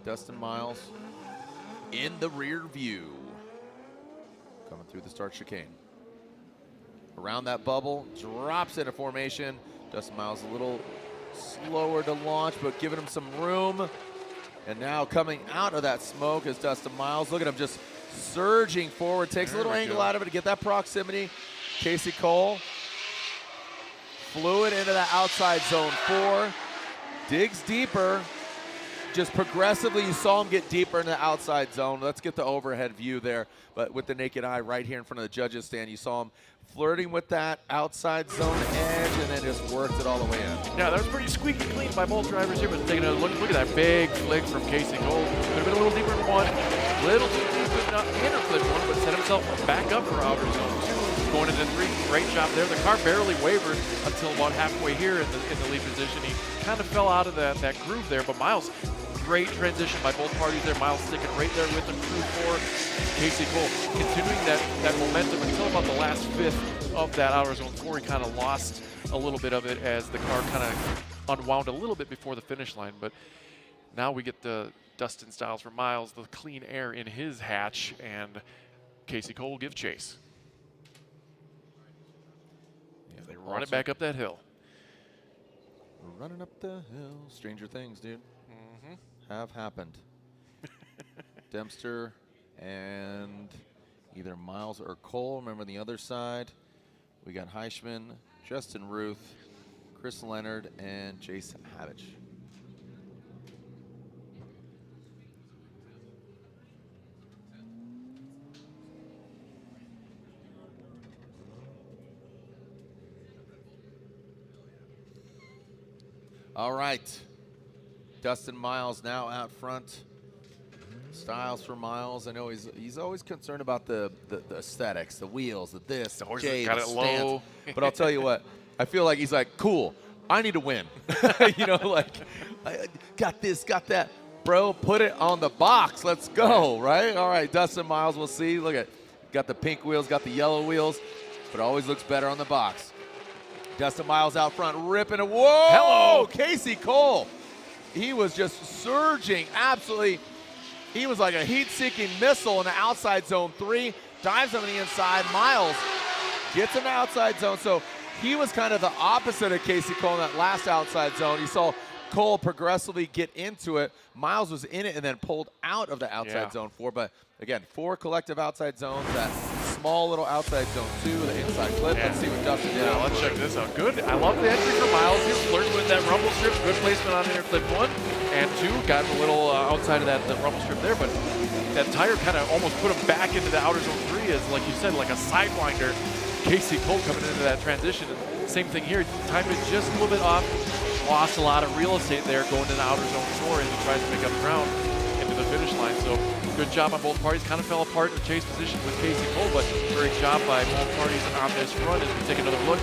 Dustin Miles in the rear view. Coming through the start chicane. Around that bubble, drops into formation. Dustin Miles a little slower to launch, but giving him some room. And now coming out of that smoke is Dustin Miles. Look at him just surging forward. Takes a little angle out of it to get that proximity. Casey Cole. Flew it into the outside zone 4, digs deeper, just progressively you saw him get deeper in the outside zone. Let's get the overhead view there, but with the naked eye right here in front of the judges stand, you saw him flirting with that outside zone edge and then just worked it all the way in. Yeah, that was pretty squeaky clean by both drivers here, but taking a look at that big flick from Casey Cole. Could have been a little deeper in 1, little too deep, not interclip 1, but set himself back up for outer zone 2. Going into 3, great job there. The car barely wavered until about halfway here in the lead position. He kind of fell out of that groove there, but Miles, great transition by both parties there. Miles sticking right there with him through 4. Casey Cole continuing that momentum until about the last 5th of that outer zone 4. He kind of lost a little bit of it as the car kind of unwound a little bit before the finish line, but now we get the Dustin styles for Miles, the clean air in his hatch, and Casey Cole will give chase. They run it back up that hill. Running up the hill. Stranger things, dude. Have happened. Dempster and either Miles or Cole. Remember the other side. We got Heischman Justin Ruth, Chris Leonard, and Jason Havich. All right, Dustin Miles now out front. Styles for Miles. I know he's always concerned about the aesthetics, the wheels, the this, the J, got the it stance. low. But I'll tell you what, I feel like he's like, cool, I need to win. You know, like, I got this, got that. Bro, put it on the box. Let's go, right? All right, Dustin Miles, we'll see. Look at, got the pink wheels, got the yellow wheels, but always looks better on the box. Dustin Miles out front, ripping it. Whoa! Hello! Casey Cole. He was just surging, absolutely. He was like a heat-seeking missile in the outside zone 3, dives on the inside. Miles gets in the outside zone. So he was kind of the opposite of Casey Cole in that last outside zone. You saw Cole progressively get into it. Miles was in it and then pulled out of the outside zone 4. But again, 4 collective outside zones. That small little outside zone 2, the inside clip. Let's see what Dustin did. Yeah, let's check this out. Good. I love the entry for Miles. He flirted with that rumble strip. Good placement on interclip 1 and 2. Got a little outside of that rumble strip there, but that tire kind of almost put him back into the outer zone 3 as, like you said, like a sidewinder. Casey Cole coming into that transition. And same thing here. Timed it just a little bit off. Lost a lot of real estate there going to the outer zone 4 as he tries to make up ground into the finish line. So good job on both parties. Kind of fell apart in the chase position with Casey Cole, but great job by both parties on this run as we take another look.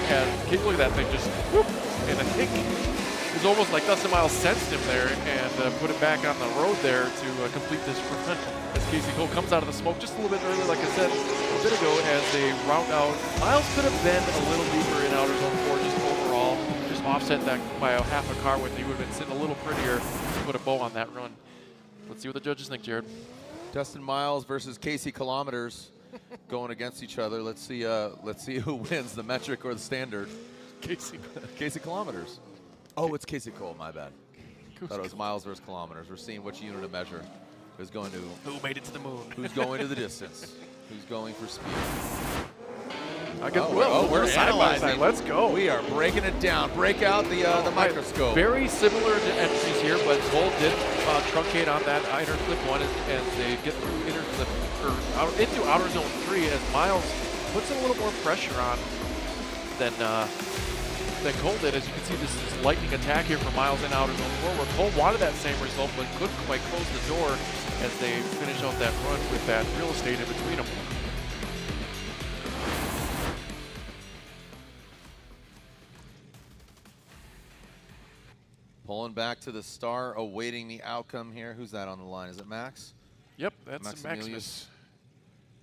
And look at that thing just whoop. And I think it was almost like Dustin Miles sensed him there and put him back on the road there to complete this run. As Casey Cole comes out of the smoke just a little bit early, like I said a bit ago, as they round out. Miles could have been a little deeper in outer zone 4 just overall. Just offset that by a half a car with he would have been sitting a little prettier to put a bow on that run. Let's see what the judges think, Jared. Dustin Miles versus Casey Kilometers going against each other. Let's see who wins, the metric or the standard. Casey Kilometers. Oh, it's Casey Cole, my bad. Thought it was Miles versus Kilometers. We're seeing which unit of measure is going to. Who made it to the moon? Who's going to the distance? Who's going for speed? We're analyzing. Let's go. We are breaking it down. Break out the microscope. Very similar to entries here, but Cole did truncate on that interclip 1 as they get through interclip or into outer zone 3 as Miles puts a little more pressure on than Cole did. As you can see, this is lightning attack here for Miles in outer zone 4, where Cole wanted that same result but couldn't quite close the door as they finish out that run with that real estate in between them. Pulling back to the star, awaiting the outcome here. Who's that on the line? Is it Max? Yep, that's Maximus.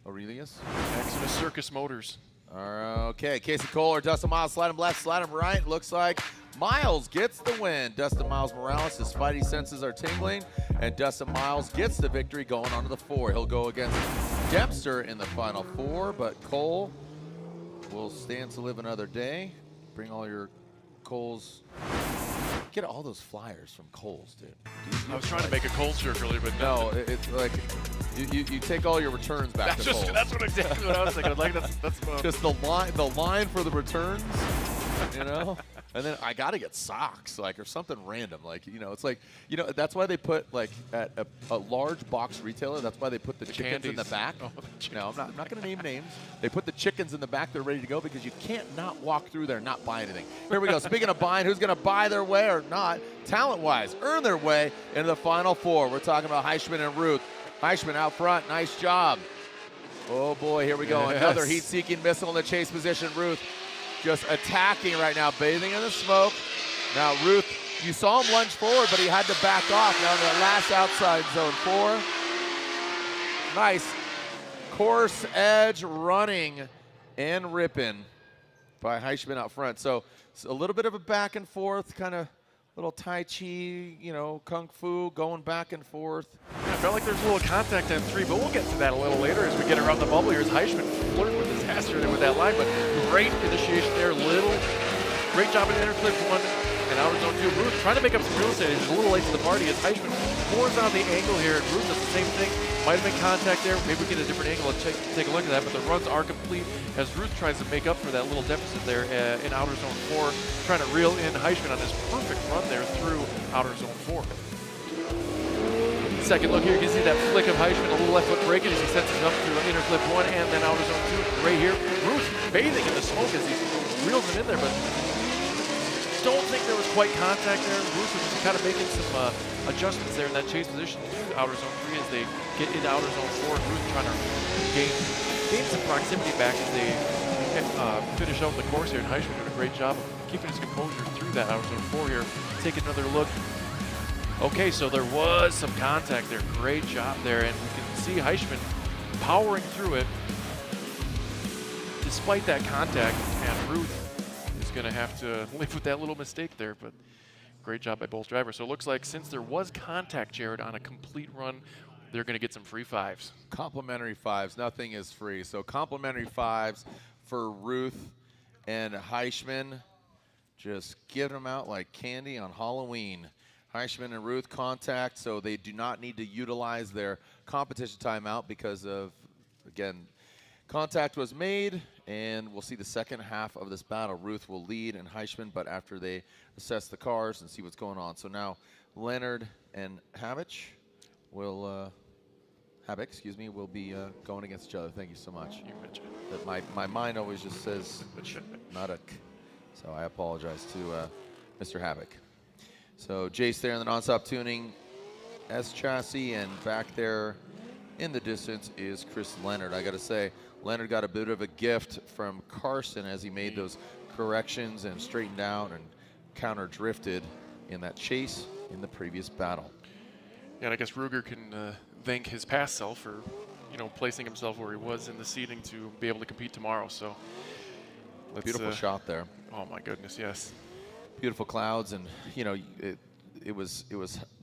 Aurelius? Maximus Circus Motors. Okay, Casey Cole or Dustin Miles, slide him left, slide him right. Looks like Miles gets the win. Dustin Miles Morales, his spidey senses are tingling, and Dustin Miles gets the victory going on to the 4. He'll go against Dempster in the final 4, but Cole will stand to live another day. Bring all your Cole's. Get all those flyers from Cole's, dude. I was trying to make a Cole's shirt earlier, but no, it's like you take all your returns back to Cole's. That's exactly what I was thinking. Like that's just the line for the returns, you know. And then I gotta get socks, like, or something random, like, you know. It's like, you know, that's why they put, like, at a large box retailer, that's why they put the chickens in the back. Oh, no, I'm not gonna name names. They put the chickens in the back. They're ready to go because you can't not walk through there and not buy anything. Here we go. Speaking of buying, who's gonna buy their way or not, talent-wise, earn their way into the final 4. We're talking about Heischman and Ruth. Heischman out front, nice job. Oh boy, here we go. Yes. Another heat-seeking missile in the chase position. Ruth just attacking right now, bathing in the smoke. Now Ruth, you saw him lunge forward, but he had to back off now in that last outside zone 4. Nice course edge running and ripping by Heischman out front. So a little bit of a back and forth, kind of little Tai Chi, you know, Kung Fu, going back and forth. Yeah, I felt like there's a little contact on 3, but we'll get to that a little later as we get around the bubble here. As Heischman flirted with disaster there with that line, but great initiation there. Great job in interclip 1 and outer zone 2. Ruth trying to make up some real estate. He's a little late to the party as Heischman pours on the angle here, and Ruth does the same thing. Might have been contact there. Maybe we get a different angle and take a look at that, but the runs are complete as Ruth tries to make up for that little deficit there in outer zone 4, trying to reel in Heisman on this perfect run there through outer zone 4. Second look here, you can see that flick of Heisman, a little left foot breaking as he sets it up to inner clip 1 and then outer zone 2. Right here, Ruth bathing in the smoke as he reels it in there, but don't think there was quite contact there. Ruth was just kind of making some adjustments there in that chase position to outer zone 3 as they get into outer zone 4. Ruth trying to gain some proximity back as they finish out the course here. And Heisman doing a great job of keeping his composure through that outer zone 4 here. Take another look. Okay, so there was some contact there. Great job there, and we can see Heisman powering through it despite that contact, and Ruth is going to have to live with that little mistake there, but great job by both drivers. So it looks like since there was contact, Jared, on a complete run, they're going to get some free 5s. Complimentary 5s. Nothing is free. So complimentary 5s for Ruth and Heisman. Just giving them out like candy on Halloween. Heisman and Ruth contact, so they do not need to utilize their competition timeout because of, again, contact was made, and we'll see the second half of this battle. Ruth will lead and Heisman, but after they assess the cars and see what's going on. So now Leonard and Habich will, will be going against each other. Thank you so much. You mentioned that my mind always just says not a k. So I apologize to Mr. Havoc. So Jace there in the nonstop tuning S chassis, and back there in the distance is Chris Leonard. I got to say, Leonard got a bit of a gift from Carson as he made those corrections and straightened out and counter drifted in that chase in the previous battle. Yeah, and I guess Ruger can thank his past self for, placing himself where he was in the seating to be able to compete tomorrow. So beautiful shot there. Oh my goodness, yes. Beautiful clouds, and it was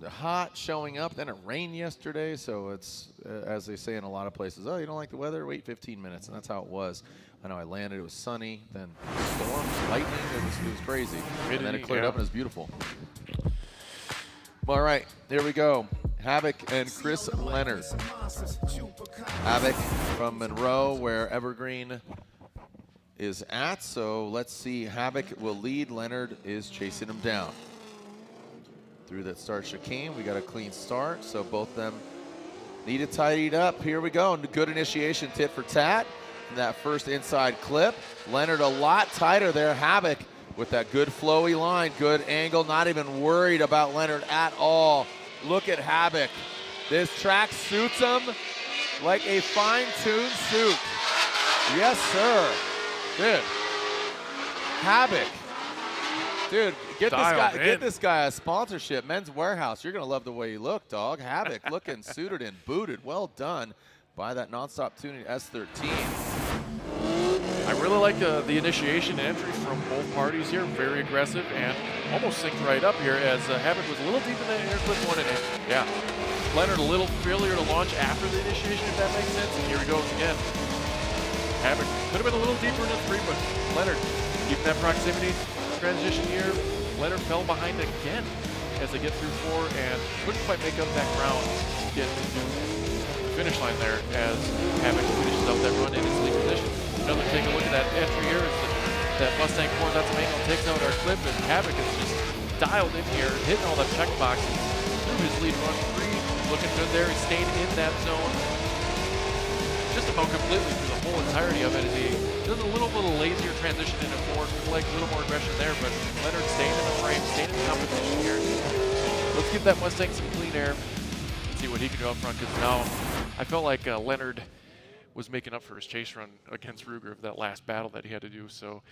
hot showing up. Then it rained yesterday, so it's as they say in a lot of places. Oh, you don't like the weather? Wait 15 minutes, and that's how it was. I know I landed. It was sunny. Then storms, lightning. It was crazy, and then it cleared up and it was beautiful. All right, here we go. Havoc and Chris Leonard. Havoc from Monroe, where Evergreen is at, so let's see. Havoc will lead. Leonard is chasing him down. Through that start chicane, we got a clean start, so both of them need to tidy it up. Here we go. Good initiation, tit for tat. And that first inside clip. Leonard a lot tighter there. Havoc with that good flowy line, good angle, not even worried about Leonard at all. Look at Havoc. This track suits him like a fine-tuned suit. Yes, sir. Dude, Havoc. Dude, get this guy a sponsorship. Men's Warehouse. You're gonna love the way you look, dog. Havoc looking suited and booted. Well done by that nonstop tuning S13. I really like the initiation entry from both parties here. Very aggressive and almost synced right up here as Havoc was a little deep in the air clip 1 and yeah. Leonard a little failure to launch after the initiation, if that makes sense. And here he goes again. Havoc could have been a little deeper in the 3, but Leonard keeping that proximity transition here. Leonard fell behind again as they get through 4 and couldn't quite make up that ground to get into the finish line there as Havoc finishes out that run in his lead position. Another take a look at that entry here as that Mustang pulls out some angle, takes out our clip, and Havoc is just dialed in here, hitting all the check boxes through his lead run 3. Looking good there. He's staying in that zone just about completely through the whole entirety of it as he does a little lazier transition into 4, like a little more aggression there, but Leonard staying in the frame, staying in the competition here. Let's give that Mustang some clean air and see what he can do up front, because now I felt like Leonard was making up for his chase run against Ruger of that last battle that he had to do. So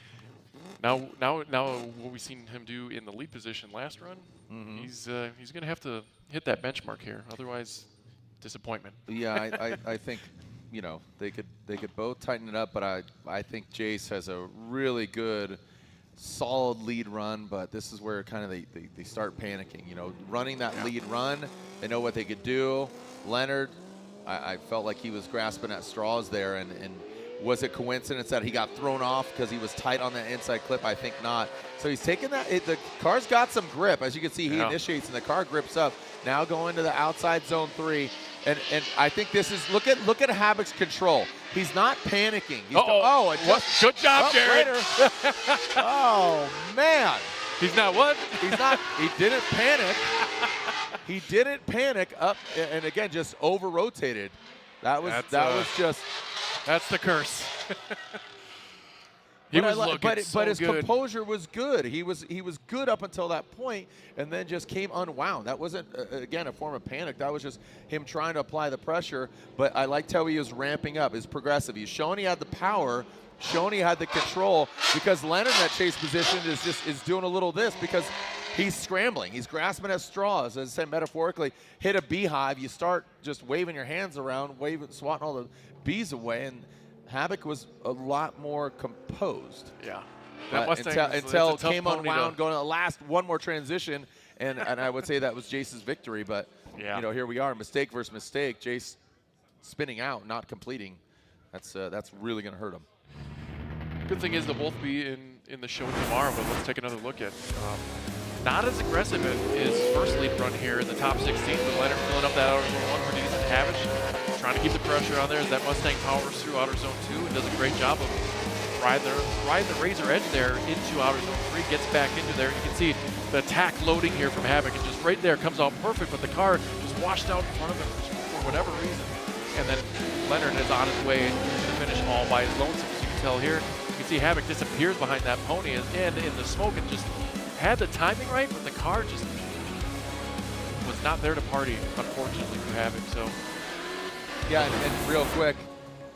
now what we've seen him do in the lead position last run, he's going to have to hit that benchmark here. Otherwise, disappointment. Yeah, I think they could both tighten it up, but I think Jace has a really good, solid lead run. But this is where kind of they start panicking. Running that lead run, they know what they could do. Leonard, I felt like he was grasping at straws there, and was it coincidence that he got thrown off because he was tight on that inside clip? I think not. So he's taking that. The car's got some grip. As you can see, he initiates and the car grips up. Now going to the outside zone 3. And I think this is, look at Havoc's control. He's not panicking. He's good job, Jared. Oh, man. He's not what? He didn't panic. He didn't panic up, and again, just over-rotated. That's the curse. But his composure was good. He was good up until that point, and then just came unwound. That wasn't again a form of panic. That was just him trying to apply the pressure. But I liked how he was ramping up. His progressive. He's showing he had the power, showing he had the control. Because Leonard in that chase position is doing a little this because he's scrambling. He's grasping at straws. As I said metaphorically, hit a beehive. You start just waving your hands around, swatting all the bees away, and Havoc was a lot more composed. Yeah. Until came unwound, going to the last one more transition, and I would say that was Jace's victory. But you know, here we are, mistake versus mistake. Jace spinning out, not completing. That's really going to hurt him. Good thing is they'll both be in the show tomorrow. But let's take another look at not as aggressive as his first lead run here in the top 16. But Leonard filling up that outer zone 1 for decent Havoc. Trying to keep the pressure on there as that Mustang powers through outer zone 2 and does a great job of riding the razor edge there into outer zone 3, gets back into there. You can see the attack loading here from Havoc, and just right there comes out perfect, but the car just washed out in front of him for whatever reason. And then Leonard is on his way to the finish all by his lonesome. As you can tell here, you can see Havoc disappears behind that pony, and in the smoke, it just had the timing right, but the car just was not there to party, unfortunately, for Havoc. So. Yeah, and real quick,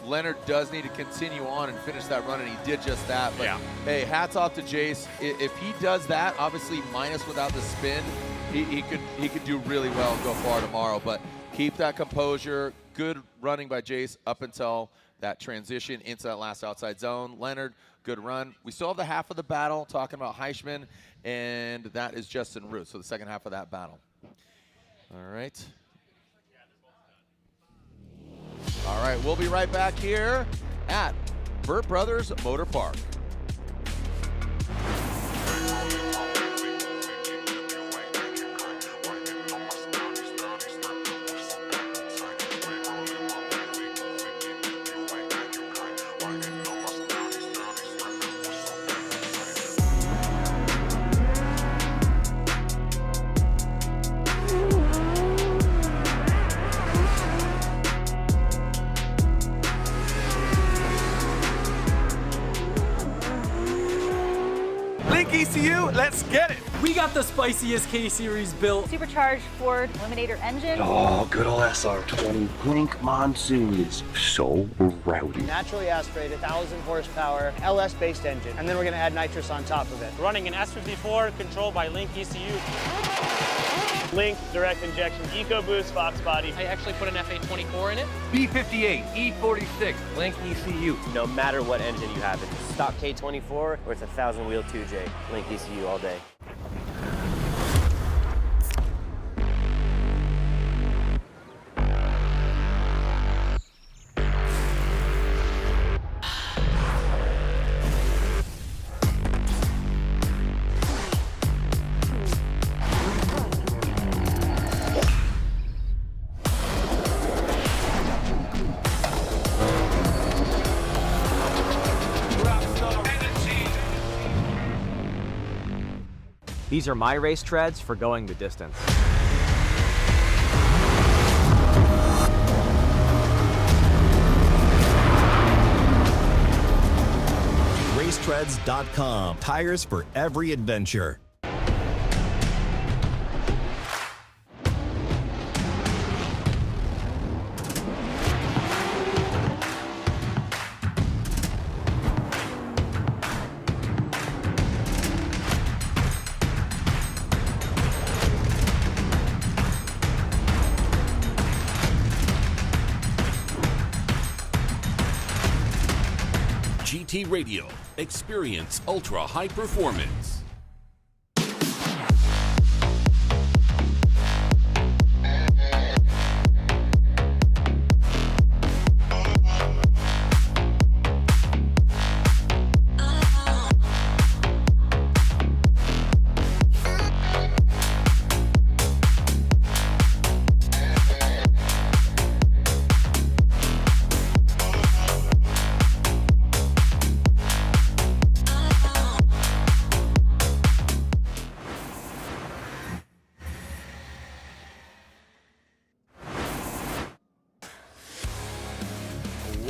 Leonard does need to continue on and finish that run, and he did just that. But hey, hats off to Jace. If he does that, obviously minus without the spin, he could do really well and go far tomorrow. But keep that composure. Good running by Jace up until that transition into that last outside zone. Leonard, good run. We still have the half of the battle talking about Heischman, and that is Justin Root. So the second half of that battle. All right. All right, we'll be right back here at Burt Brothers Motor Park. ECU, let's get it. We got the spiciest K-Series built. Supercharged Ford Eliminator engine. Oh, good old SR20. Blink Monsoon is so rowdy. Naturally aspirated, 1,000 horsepower, LS-based engine. And then we're going to add nitrous on top of it. Running an S54 controlled by Link ECU. Link direct injection EcoBoost Fox body. I actually put an FA24 in it. B58, E46, Link ECU. No matter what engine you have, it's stock K24 or it's a 1,000 wheel 2J. Link ECU all day. These are my race treads for going the distance. Racetreads.com. Tires for every adventure. GT Radio. Experience ultra high performance.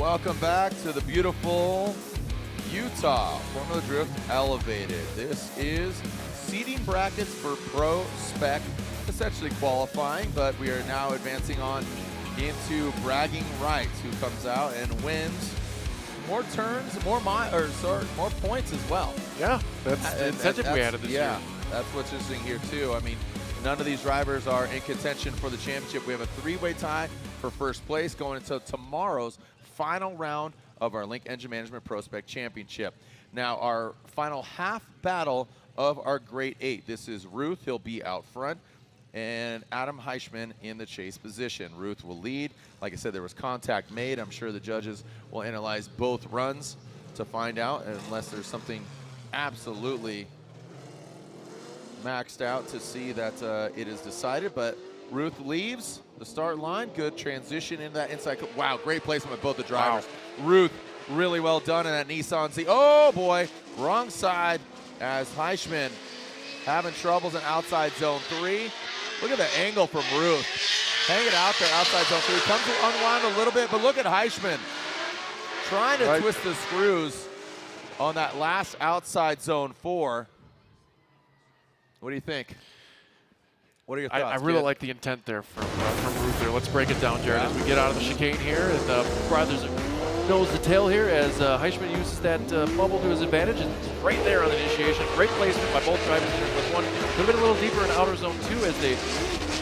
Welcome back to the beautiful Utah Formula Drift Elevated. This is seating brackets for PROSPEC, essentially qualifying, but we are now advancing on into bragging rights. Who comes out and wins more turns, more points as well. Yeah, that's the incentive we added this year. Yeah, that's what's interesting here too. I mean, none of these drivers are in contention for the championship. We have a three-way tie for first place going into tomorrow's final round of our Link Engine Management PROSPEC Championship. Now, our final half battle of our Great 8. This is Ruth. He'll be out front, and Adam Heischman in the chase position. Ruth will lead. Like I said, there was contact made. I'm sure the judges will analyze both runs to find out, unless there's something absolutely maxed out to see that it is decided. But Ruth leaves the start line. Good transition into that inside. Wow, great placement with both the drivers. Wow. Ruth, really well done in that Nissan Z. Oh boy, wrong side as Heischman having troubles in outside zone 3. Look at the angle from Ruth. Hanging out there outside zone 3. Comes to unwind a little bit, but look at Heischman trying to twist the screws on that last outside zone 4. What do you think? What are your thoughts? I really like the intent there from Ruth there. Let's break it down, Jared, as we get out of the chicane here. And Brothers nose to tail here as Heischman uses that bubble to his advantage. And right there on the initiation. Great placement by both drivers here with one. Could have been a little deeper in outer zone 2 as they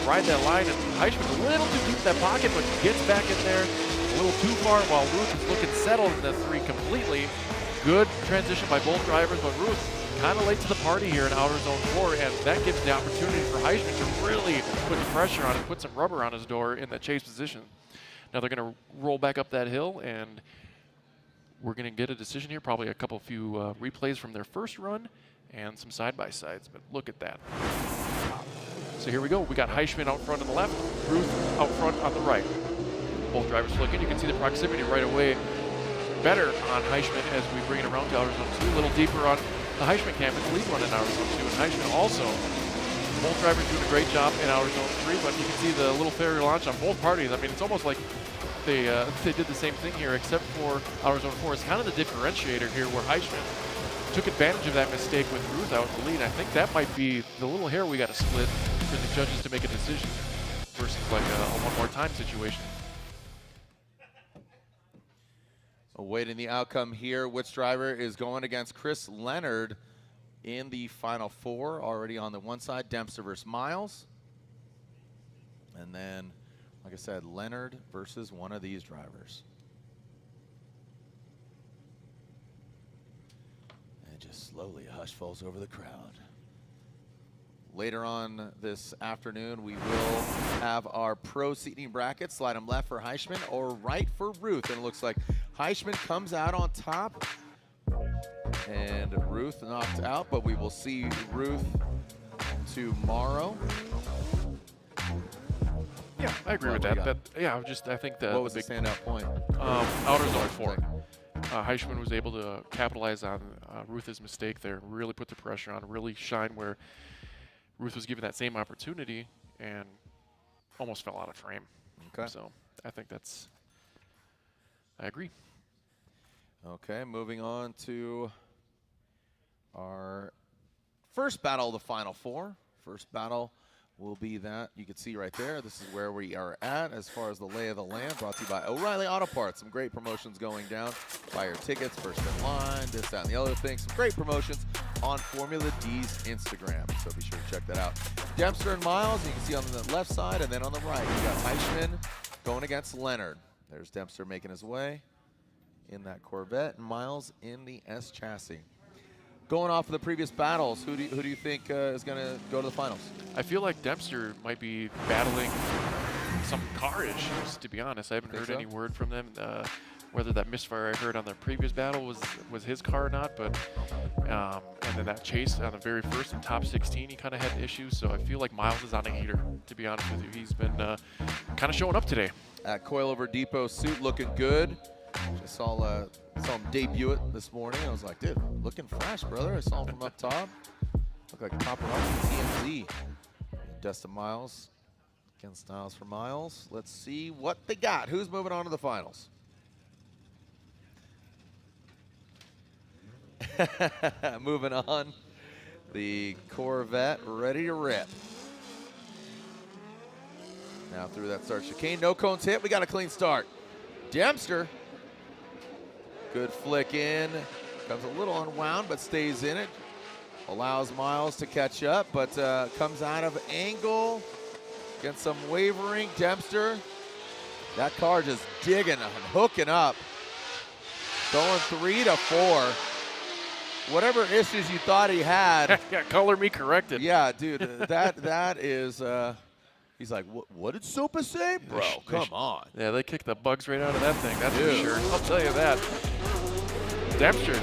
ride that line. And Heischman a little too deep in that pocket, but gets back in there a little too far while Ruth is looking settled in the 3 completely. Good transition by both drivers, but Ruth kind of late to the party here in outer zone 4, and that gives the opportunity for Heischman to really put the pressure on and put some rubber on his door in that chase position. Now they're going to roll back up that hill, and we're going to get a decision here, probably a few replays from their first run and some side-by-sides, but look at that. So here we go. We got Heischman out front on the left, Ruth out front on the right. Both drivers flicking. You can see the proximity right away better on Heischman as we bring it around to outer zone 2, a little deeper on the Heischman camp. It's lead one in outer zone 2, and Heischman also, both drivers doing a great job in outer zone 3, but you can see the little fairy launch on both parties. I mean, it's almost like they did the same thing here, except for outer zone 4. It's kind of the differentiator here where Heischman took advantage of that mistake with Ruth out in the lead. I think that might be the little hair we got to split for the judges to make a decision versus like a one more time situation. Awaiting the outcome here. Which driver is going against Chris Leonard in the final 4? Already on the one side, Dempster versus Miles. And then, like I said, Leonard versus one of these drivers. And just slowly a hush falls over the crowd. Later on this afternoon, we will have our pro seating bracket. Slide them left for Heischman or right for Ruth. And it looks like Heischman comes out on top and Ruth knocked out, but we will see Ruth tomorrow. Yeah, I agree with that. I think that what was the standout point? Outer zone 4. Heischman was able to capitalize on Ruth's mistake there, really put the pressure on, really shine where Ruth was given that same opportunity and almost fell out of frame. Okay. So I think I agree. Okay, moving on to our first battle of the final 4. First battle will be that you can see right there. This is where we are at as far as the lay of the land, brought to you by O'Reilly Auto Parts. Some great promotions going down. Buy your tickets, first in line, this, that, and the other thing. Some great promotions on Formula D's Instagram, so be sure to check that out. Dempster and Miles, you can see on the left side, and then on the right, you got Heischman going against Leonard. There's Dempster making his way in that Corvette, and Miles in the S chassis. Going off of the previous battles, who do you think is going to go to the finals? I feel like Dempster might be battling some car issues, to be honest. I haven't heard any word from them. Whether that misfire I heard on the previous battle was his car or not, but and then that chase on the very first in top 16, he kind of had issues. So I feel like Miles is on a heater, to be honest with you. He's been kind of showing up today. At Coilover Depot suit looking good. Just saw him debut it this morning. I was like, dude, looking fresh, brother. I saw him from up top. Look like paparazzi TMZ. Dustin Miles against Styles for Miles. Let's see what they got. Who's moving on to the finals? Moving on. The Corvette ready to rip. Now through that start chicane. No cones hit. We got a clean start. Dempster. Good flick in. Comes a little unwound, but stays in it. Allows Miles to catch up, but comes out of angle. Gets some wavering. Dempster. That car just digging and hooking up. Going 3 to 4. Whatever issues you thought he had. Yeah, color me corrected. Yeah, dude, that is, he's like, what did Sopa say? Bro, come on. Yeah, they kicked the bugs right out of that thing, that's for sure. I'll tell you that. Dempster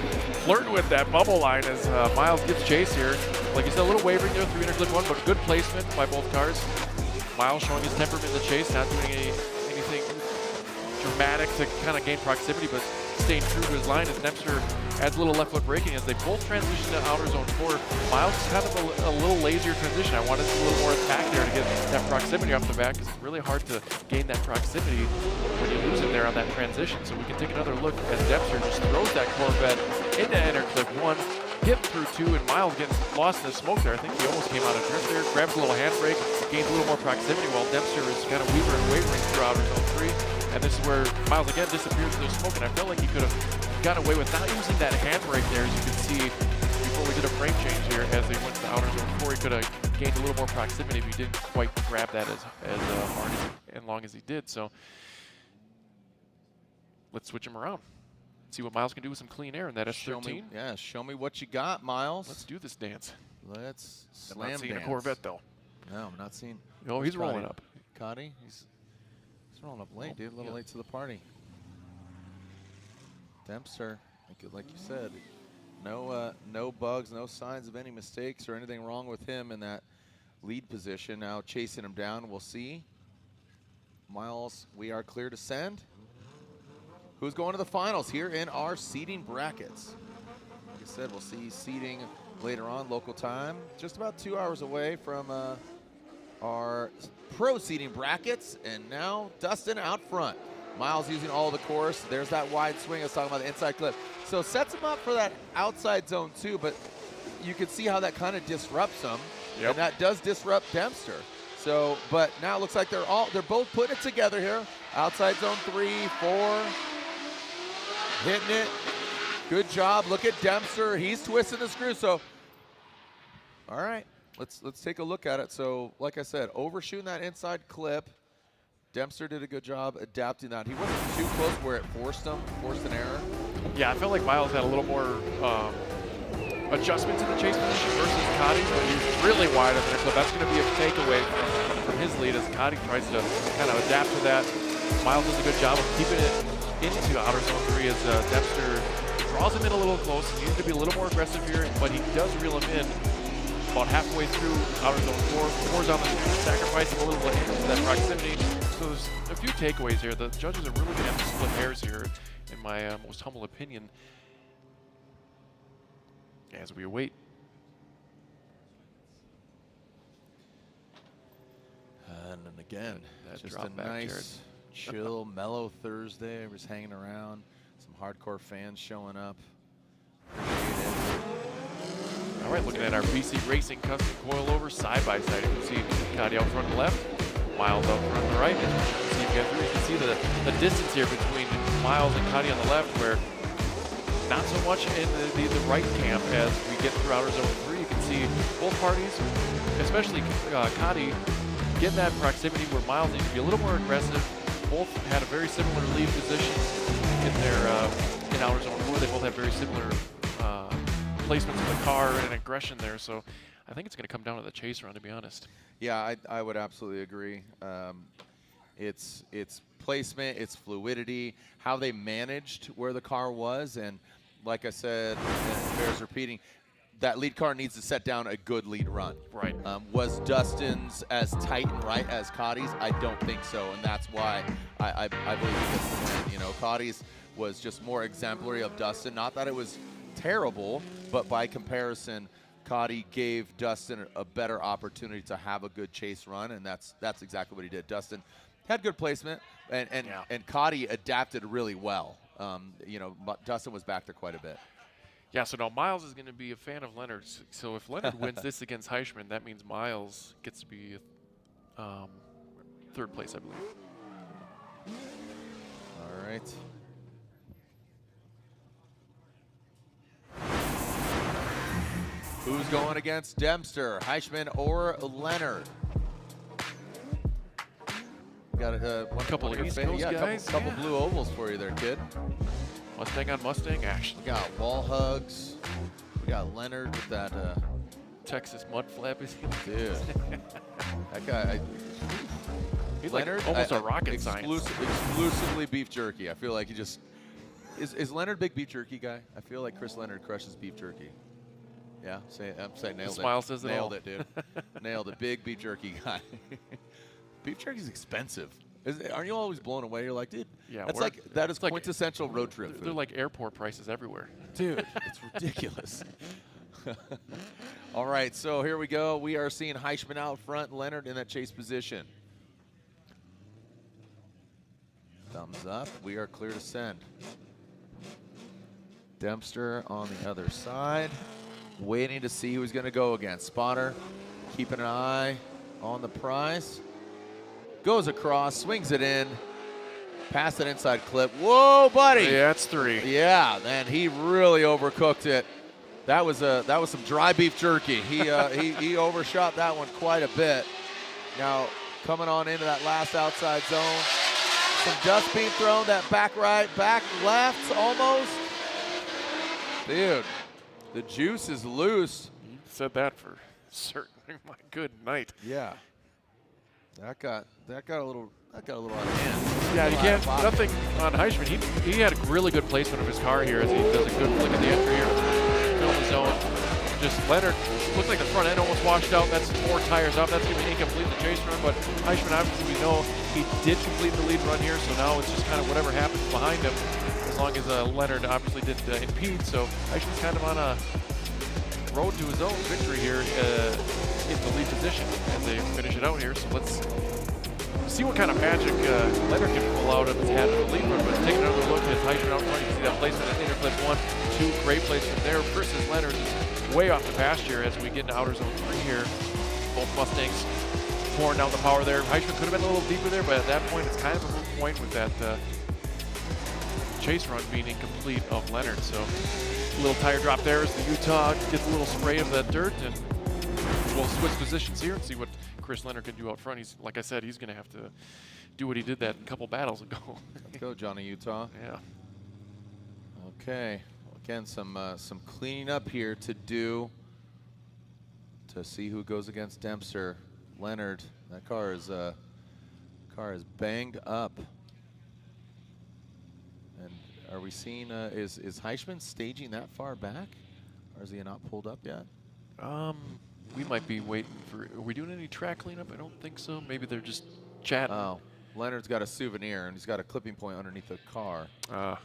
flirting with that bubble line as Miles gives chase here. Like you said, a little wavering there, 300 clip one, but good placement by both cars. Miles showing his temperament in the chase, not doing anything dramatic to kind of gain proximity, but staying true to his line as Dempster adds a little left foot braking as they both transition to outer zone 4. Miles is kind of a little lazier transition. I wanted to do a little more attack there to get that proximity off the back because it's really hard to gain that proximity when you lose it there on that transition. So we can take another look as Dempster just throws that Corvette into interclip 1, getting through 2, and Miles getting lost in the smoke there. I think he almost came out of drift there, grabs a little handbrake, gains a little more proximity while Dempster is kind of wavering through outer zone 3. And this is where Miles again disappears in the smoke, and I felt like he could have gotten away with not using that handbrake there, as you can see before we did a frame change here as they went to the outer zone 4. He could have gained a little more proximity if he didn't quite grab that as hard and long as he did. So let's switch him around. See what Miles can do with some clean air in that S13. Yeah, show me what you got, Miles. Let's do this dance. Let's slam I'm not seeing dance. a Corvette though. No, I'm not seeing. No, he's rolling up. Cotty, he's rolling up late, dude. A little late to the party. Dempster, like you said, no bugs, no signs of any mistakes or anything wrong with him in that lead position. Now chasing him down, we'll see. Miles, we are clear to send. Who's going to the finals here in our seeding brackets? Like I said, we'll see seeding later on, local time. Just about 2 hours away from our pro seeding brackets. And now Dustin out front. Miles using all the course. There's that wide swing I was talking about, the inside clip. So sets him up for that outside zone too, but you can see how that kind of disrupts him. Yep. And that does disrupt Dempster. So, but now it looks like they're both putting it together here. Outside zone 3, 4. Hitting it. Good job. Look at Dempster. He's twisting the screw. So, all right, let's take a look at it. So, like I said, overshooting that inside clip. Dempster did a good job adapting that. He wasn't too close where it forced an error. Yeah, I felt like Miles had a little more adjustments in the chase position versus Cotty, but he's really wide on the clip. That's going to be a takeaway from his lead as Cotty tries to kind of adapt to that. Miles does a good job of keeping it into outer zone 3 as Dempster draws him in a little close. He needs to be a little more aggressive here, but he does reel him in about halfway through outer zone 4. Pours on the screen, sacrificing a little bit into that proximity. So there's a few takeaways here. The judges are really going to have to split hairs here, in my most humble opinion, as we await. And then again, just a back, nice, chill, mellow Thursday. Everybody's hanging around. Some hardcore fans showing up. All right, looking at our BC Racing custom coilover side by side. You can see Cotty out front on the left, Miles out front on the right. You can see the distance here between Miles and Cotty on the left, where not so much in the right camp as we get through outer zone 3. You can see both parties, especially Cotty, getting that proximity where Miles needs to be a little more aggressive. Both had a very similar lead position in their in outer zone 4. They both have very similar placements of the car and aggression there. So I think it's going to come down to the chase run, to be honest. Yeah, I would absolutely agree. It's placement, it's fluidity, how they managed where the car was, and like I said, and it bears repeating, that lead car needs to set down a good lead run. Right. Was Dustin's as tight and right as Cotty's? I don't think so, and that's why I believe he gets the win. You know, Cotty's was just more exemplary of Dustin. Not that it was terrible, but by comparison, Cotty gave Dustin a better opportunity to have a good chase run, and that's exactly what he did. Dustin had good placement, and Cotty adapted really well. You know, Dustin was back there quite a bit. Yeah, so now Miles is going to be a fan of Leonard's. So if Leonard wins this against Heischman, that means Miles gets to be third place, I believe. All right. Who's going against Dempster, Heischman, or Leonard? Got one couple of East Coast guys. Couple blue ovals for you there, kid. Mustang on Mustang action. We got wall hugs. We got Leonard with that Texas mud flap. Dude, that guy. He's Leonard, like almost a rocket science. Exclusively beef jerky. I feel like he just is Leonard a big beef jerky guy? I feel like Chris Leonard crushes beef jerky. Yeah, I'm saying nailed it. Smile says it all. Nailed it, dude. Nailed it. Big beef jerky guy. Beef jerky's expensive. Aren't you always blown away? You're like, dude, yeah, that is quintessential road trip food. They're like airport prices everywhere. Dude, it's ridiculous. All right, so here we go. We are seeing Heischman out front, Leonard in that chase position. Thumbs up. We are clear to send. Dempster on the other side, waiting to see who he's going to go against. Spotter, keeping an eye on the prize. Goes across, swings it in, past that inside clip. Whoa, buddy! Yeah, that's 3. Yeah, man, he really overcooked it. That was some dry beef jerky. He overshot that one quite a bit. Now coming on into that last outside zone, some dust being thrown. That back right, back left, almost. Dude, the juice is loose. You said that for certain. My good night. Yeah. That got a little out of hand. Yeah, you can't. Nothing on Heischman. He had a really good placement of his car here as he does a good flick of the entry here. Fill the zone. Just Leonard looks like the front end almost washed out. That's 4 tires up. That's going to be incomplete the chase run. But Heischman, obviously, we know he did complete the lead run here. So now it's just kind of whatever happens behind him, as long as Leonard obviously didn't impede. So Heischman's kind of on a road to his own victory here in the lead position as they finish it out here. So let's see what kind of magic Leonard can pull out of his hat in the lead run. But take another look at Heischman out front. You can see that placement at interclip 1, 2, great placement there versus Leonard is way off the pasture as we get into outer zone 3 here. Both Mustangs pouring down the power there. Heischman could have been a little deeper there, but at that point it's kind of a moot point with that chase run being incomplete of Leonard. So a little tire drop there as the Utah gets a little spray of that dirt, and we'll switch positions here and see what Chris Leonard can do out front. He's, like I said, he's going to have to do what he did that couple battles ago. Let's go, Johnny Utah. Yeah. Okay. Again, some cleaning up here to do to see who goes against Dempster. Leonard, that car is banged up. And are we seeing is Heischman staging that far back, or is he not pulled up yet? We might be waiting for. Are we doing any track cleanup? I don't think so. Maybe they're just chatting. Oh, Leonard's got a souvenir and he's got a clipping point underneath the car. Did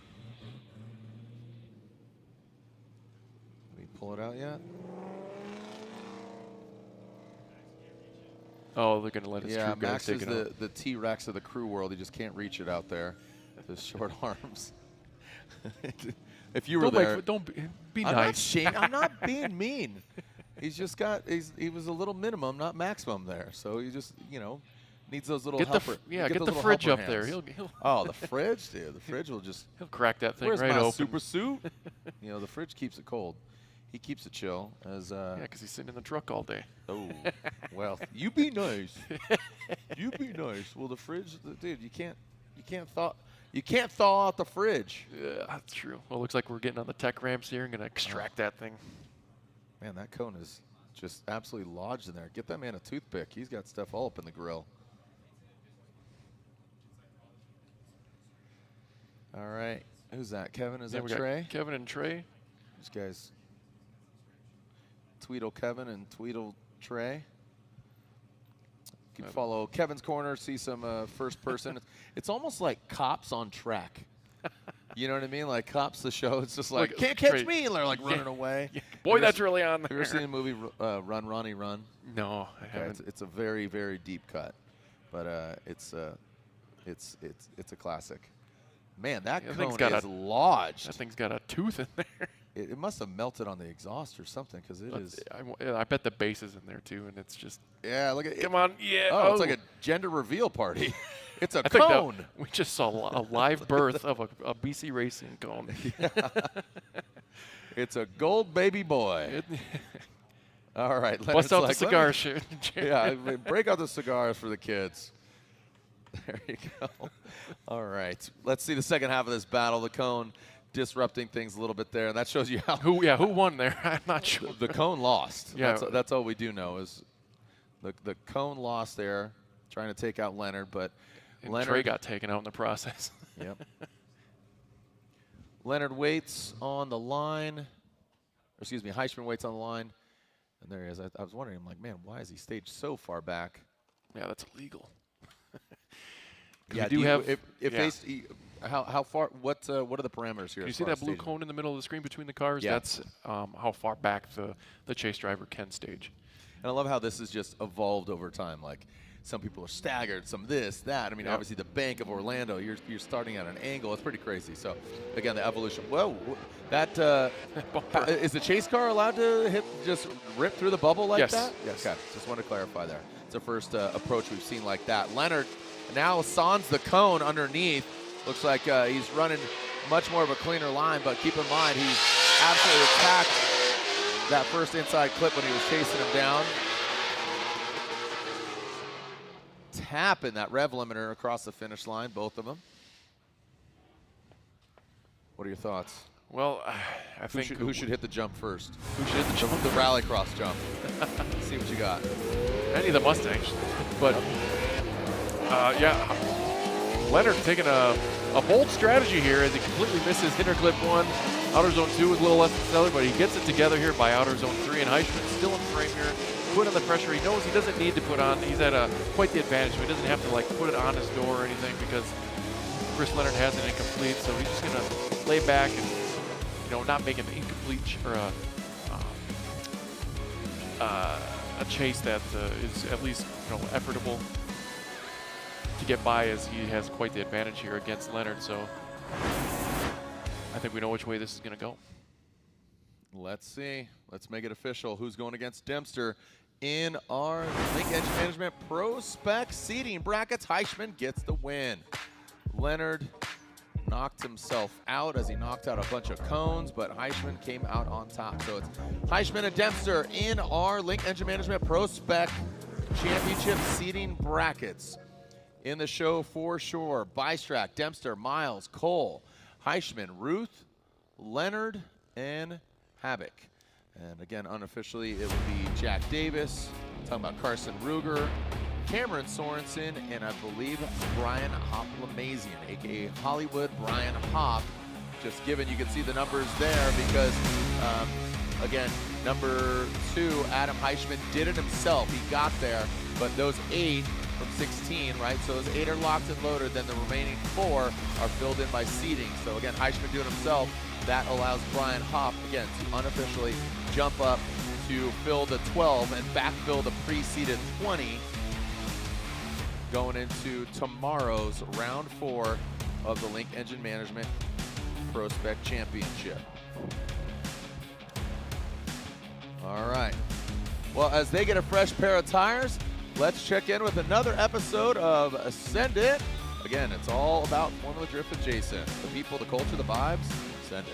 we pull it out yet? Oh, they're going to let his yeah, crew guys Max take is it out. the T-Rex of the crew world. He just can't reach it out there with his short arms. If you were there, don't be I'm nice. I'm not being mean. He's just got. He was a little minimum, not maximum there. So he just, needs those little helper. Get the fridge up there. He'll oh, the fridge, dude. The fridge will just. He'll crack that thing Where's right my open. super suit? The fridge keeps it cold. He keeps it chill as. Yeah, because he's sitting in the truck all day. Oh, well, you be nice. You be nice. Well, the fridge, dude. You can't thaw out the fridge. Yeah, that's true. Well, it looks like we're getting on the tech ramps here and gonna extract that thing. Man, that cone is just absolutely lodged in there. Get that man a toothpick. He's got stuff all up in the grill. All right. Who's that? Kevin? Is that Trey? Kevin and Trey. These guys. Tweedle Kevin and Tweedle Trey. You can follow Kevin's Corner, see some first person. It's almost like Cops on track. You know what I mean? Like Cops, the show. It's just like, can't catch me. And they're like running away. Yeah. Boy, that's really on there. Have you ever seen the movie Run, Ronnie, Run? No, I haven't. It's a very, very deep cut, but it's a classic. Man, that cone is lodged. That thing's got a tooth in there. It must have melted on the exhaust or something, because it is. I bet the bass is in there too, and it's just. Yeah, look at it. Come on, yeah. Oh, it's like a gender reveal party. It's a I cone. Think we just saw a live birth of a BC Racing cone. Yeah. It's a gold baby boy. All right. Bust out the cigar shit. Yeah, break out the cigars for the kids. There you go. All right. Let's see the second half of this battle. The cone disrupting things a little bit there. And that shows you how. Who won there? I'm not sure. The cone lost. Yeah. That's all we do know is the cone lost there, trying to take out Leonard, but Leonard. Trey got taken out in the process. Yep. Leonard waits on the line. Or excuse me, Heischman waits on the line. And there he is. I was wondering, I'm like, man, why is he staged so far back? Yeah, that's illegal. Yeah, we do have. How far? What are the parameters here? Do you see that blue cone in the middle of the screen between the cars? Yeah. That's how far back the chase driver can stage. And I love how this has just evolved over time. Like, some people are staggered, some this, that. I mean, obviously the Bank of Orlando, you're starting at an angle. It's pretty crazy. So, again, the evolution. Whoa, that is the chase car allowed to just rip through the bubble like that? Yes. Okay, just want to clarify there. It's the first approach we've seen like that. Leonard now sans the cone underneath. Looks like he's running much more of a cleaner line, but keep in mind he absolutely attacked that first inside clip when he was chasing him down. Tapping that rev limiter across the finish line, both of them. What are your thoughts? Well, I think who should hit the jump first? Who should hit the jump? The rallycross jump. See what you got. Any of the Mustangs, but yeah, Leonard taking a bold strategy here as he completely misses interclip 1. Outer zone 2 was a little less than stellar, but he gets it together here by outer zone 3, and Heischman still in frame here. Put on the pressure. He knows he doesn't need to put on. He's at quite the advantage, so he doesn't have to like put it on his door or anything because Chris Leonard has it incomplete. So he's just gonna lay back and not make an incomplete or a chase that is at least effortable to get by, as he has quite the advantage here against Leonard. So I think we know which way this is gonna go. Let's see. Let's make it official. Who's going against Dempster in our Link Engine Management ProSpec seating brackets? Heischman gets the win. Leonard knocked himself out as he knocked out a bunch of cones, but Heischman came out on top. So it's Heischman and Dempster in our Link Engine Management ProSpec Championship seating brackets. In the show for sure, Bystrack, Dempster, Miles, Cole, Heischman, Ruth, Leonard, and Habak. And again, unofficially, it would be Jack Davis, talking about Carson Ruger, Cameron Sorensen, and I believe Brian Hoplamazian, aka Hollywood Brian Hop. Just given, you can see the numbers there because, again, number 2, Adam Heischman, did it himself. He got there, but those 8 from 16, right? So those 8 are locked and loaded, then the remaining 4 are filled in by seeding. So again, Heischman doing it himself. That allows Brian Hop, again, to unofficially jump up to fill the 12 and backfill the pre-seeded 20 going into tomorrow's round 4 of the Link Engine Management ProSpec Championship. All right. Well, as they get a fresh pair of tires, let's check in with another episode of Send It. Again, it's all about Formula Drift with Jason. The people, the culture, the vibes. Send it.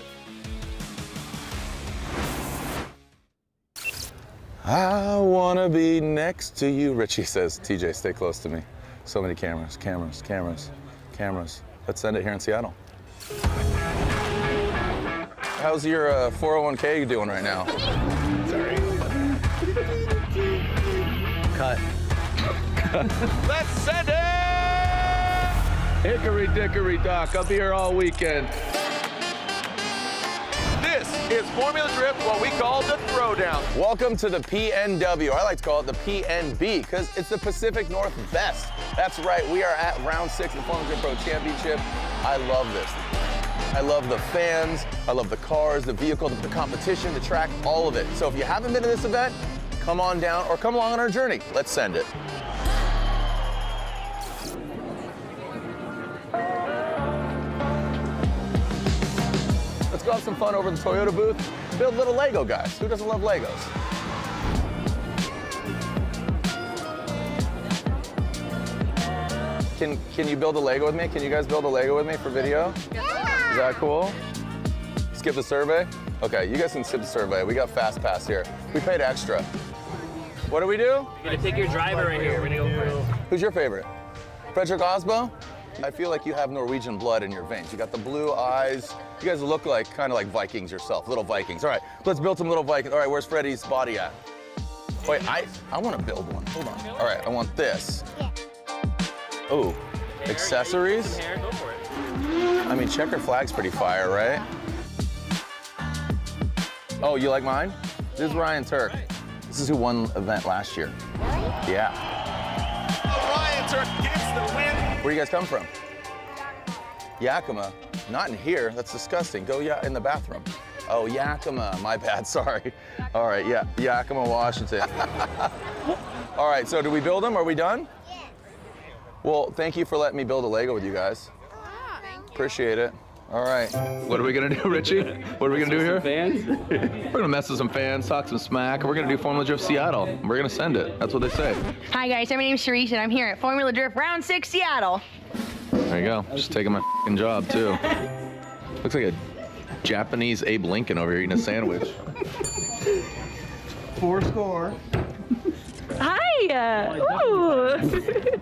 I wanna be next to you. Richie says, TJ, stay close to me. So many cameras, cameras, cameras, cameras. Let's send it here in Seattle. How's your 401k doing right now? Sorry. Cut. Let's send it! Hickory dickory dock. I'll be here all weekend. This is Formula Drift, what we call the Throwdown. Welcome to the PNW. I like to call it the PNB because it's the Pacific Northwest. That's right, we are at round 6 of the Formula Drift Pro Championship. I love this. I love the fans, I love the cars, the vehicle, the competition, the track, all of it. So if you haven't been to this event, come on down or come along on our journey. Let's send it. Let's go have some fun over at the Toyota booth. Build little Lego guys. Who doesn't love Legos? Can you build a Lego with me? Can you guys build a Lego with me for video? Yeah. Is that cool? Skip the survey? Okay, you guys can skip the survey. We got fast pass here. We paid extra. What do we do? You're gonna pick your driver right here. We're gonna go for it. Who's your favorite? Frederick Osbo? I feel like you have Norwegian blood in your veins. You got the blue eyes. You guys look like kind of like Vikings yourself, little Vikings. All right, let's build some little Vikings. All right, where's Freddie's body at? Wait, I want to build one. Hold on. All right, I want this. Oh, accessories? Go for it. I mean, checker flag's pretty fire, right? Oh, you like mine? This is Ryan Turk. This is who won the event last year. Yeah. Ryan Turk gets the win. Where do you guys come from? Yakima. Not in here. That's disgusting. Go in the bathroom. Oh, Yakima. My bad. Sorry. All right. Yeah. Yakima, Washington. All right. So, do we build them? Are we done? Yeah. Well, thank you for letting me build a Lego with you guys. Appreciate it. All right. What are we gonna do, Richie? What are we gonna do here? Fans? We're gonna mess with some fans, talk some smack, and we're gonna do Formula Drift Seattle. We're gonna send it. That's what they say. Hi guys, my name's Sharice and I'm here at Formula Drift Round 6 Seattle. There you go. Just taking my f***ing job too. Looks like a Japanese Abe Lincoln over here eating a sandwich. 4 score. Hi. Ooh.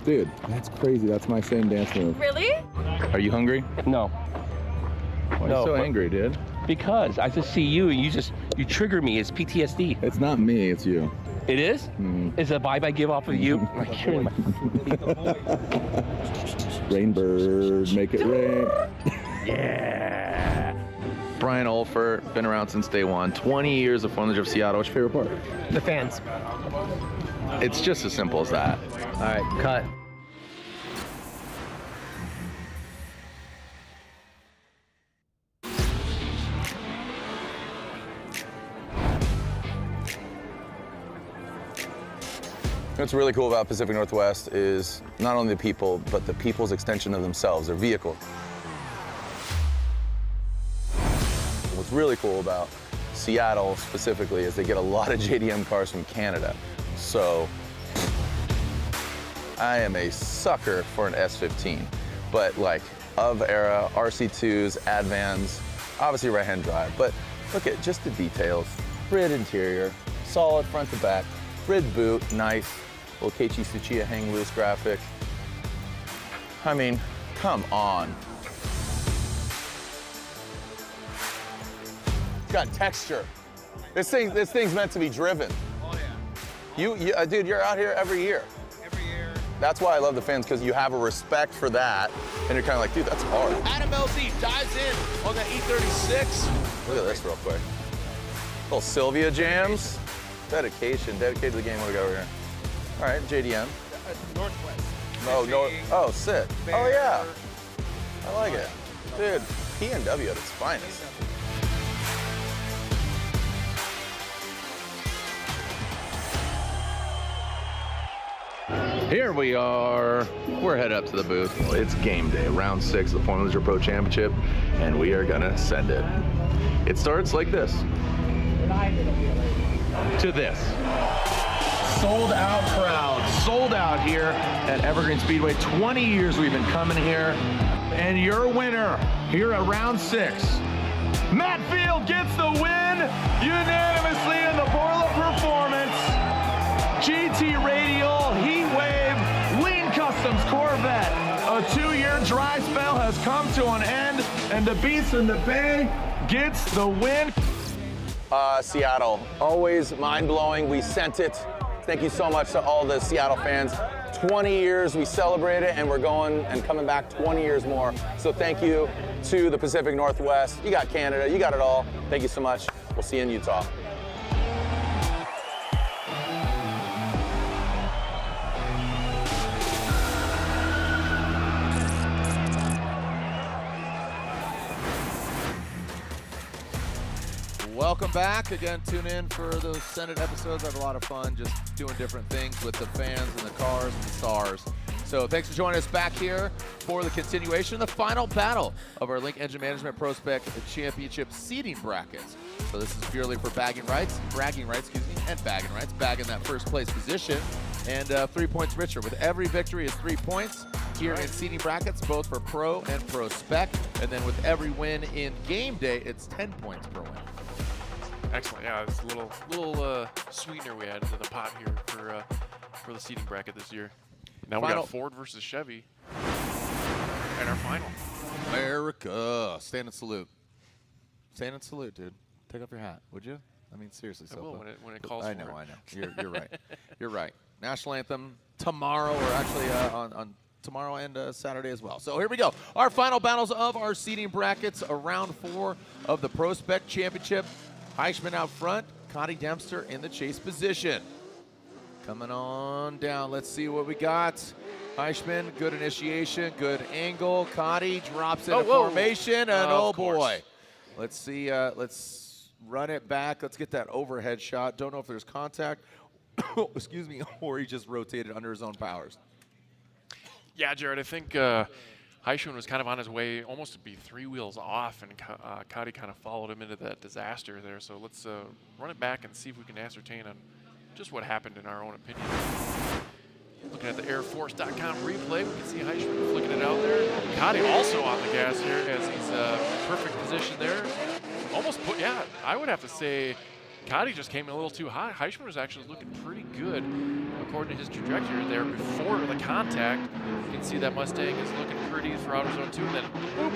Dude, that's crazy. That's my same dance move. Really? Are you hungry? No. Why are you so angry, dude? Because I just see you and you trigger me. It's PTSD. It's not me, it's you. It is? Mm-hmm. It's a vibe I give off of you. Rainbird, make it rain. Yeah. Brian Olfert, been around since day one. 20 years of Formula Drift Seattle. What's your favorite part? The fans. It's just as simple as that. All right, cut. What's really cool about Pacific Northwest is not only the people, but the people's extension of themselves, their vehicle. What's really cool about Seattle specifically is they get a lot of JDM cars from Canada. So I am a sucker for an S15, but like of era, RC2s, Advans, obviously right-hand drive, but look at just the details. Grid interior, solid front to back, grid boot, nice. Little Keiichi Tsuchiya hang loose graphic. I mean, come on. It's got texture. This thing's meant to be driven. Oh yeah. Dude, you're out here every year. Every year. That's why I love the fans, because you have a respect for that, and you're kind of like, dude, that's hard. Adam LZ dives in on that E36. Look at this real quick. Little Sylvia jams. Dedication, dedicated to the game. What do we got over here? All right, JDM. Northwest. Oh, sick. Oh, yeah. I like it. Dude, PNW at its finest. Here we are. We're headed up to the booth. It's game day, round 6 of the Formula Drift Pro Championship, and we are gonna send it. It starts like this. To this. Sold out crowd, sold out here at Evergreen Speedway. 20 years we've been coming here. And your winner here at round 6, Matt Field gets the win unanimously in the Borla Performance GT Radial Heat Wave Lean Customs Corvette. A 2-year dry spell has come to an end, and the Beast in the Bay gets the win. Seattle, always mind-blowing. We sent it. Thank you so much to all the Seattle fans. 20 years, we celebrate it, and we're going and coming back 20 years more. So thank you to the Pacific Northwest. You got Canada, you got it all. Thank you so much. We'll see you in Utah. Welcome back. Again, tune in for those Senate episodes. I have a lot of fun just doing different things with the fans and the cars and the stars. So thanks for joining us back here for the continuation, the final battle of our Link Engine Management ProSpec Championship seeding brackets. So this is purely for bragging rights, and bagging rights, bagging that first place position, and 3 points richer. With every victory is 3 points here in seeding brackets, both for Pro and ProSpec. And then with every win in game day, it's 10 points per win. Excellent. Yeah, it's a little sweetener we added to the pot here for the seeding bracket this year. Now we got Ford versus Chevy in our final. America. Stand and salute. Stand and salute, dude. Take off your hat, would you? I mean, seriously. I will when it calls for it. I know. You're right. You're right. National anthem tomorrow, or actually on tomorrow and Saturday as well. So here we go. Our final battles of our seeding brackets, round 4 of the ProSpec Championship. Heischman out front, Cotty Dempster in the chase position. Coming on down, let's see what we got. Heischman, good initiation, good angle. Cotty drops into formation, and oh boy. Let's see, let's run it back. Let's get that overhead shot. Don't know if there's contact, excuse me, or he just rotated under his own powers. Yeah, Jared, I think Heischman was kind of on his way almost to be 3 wheels off, and Cotty kind of followed him into that disaster there. So let's run it back and see if we can ascertain on just what happened in our own opinion. Looking at the airforce.com replay, we can see Heischman flicking it out there. Cotty also on the gas here as he's perfect position there. Almost put, yeah, I would have to say Cotty just came in a little too high. Heischman was actually looking pretty good according to his trajectory there before the contact. You can see that Mustang is looking pretty for outer zone 2, and then whoop,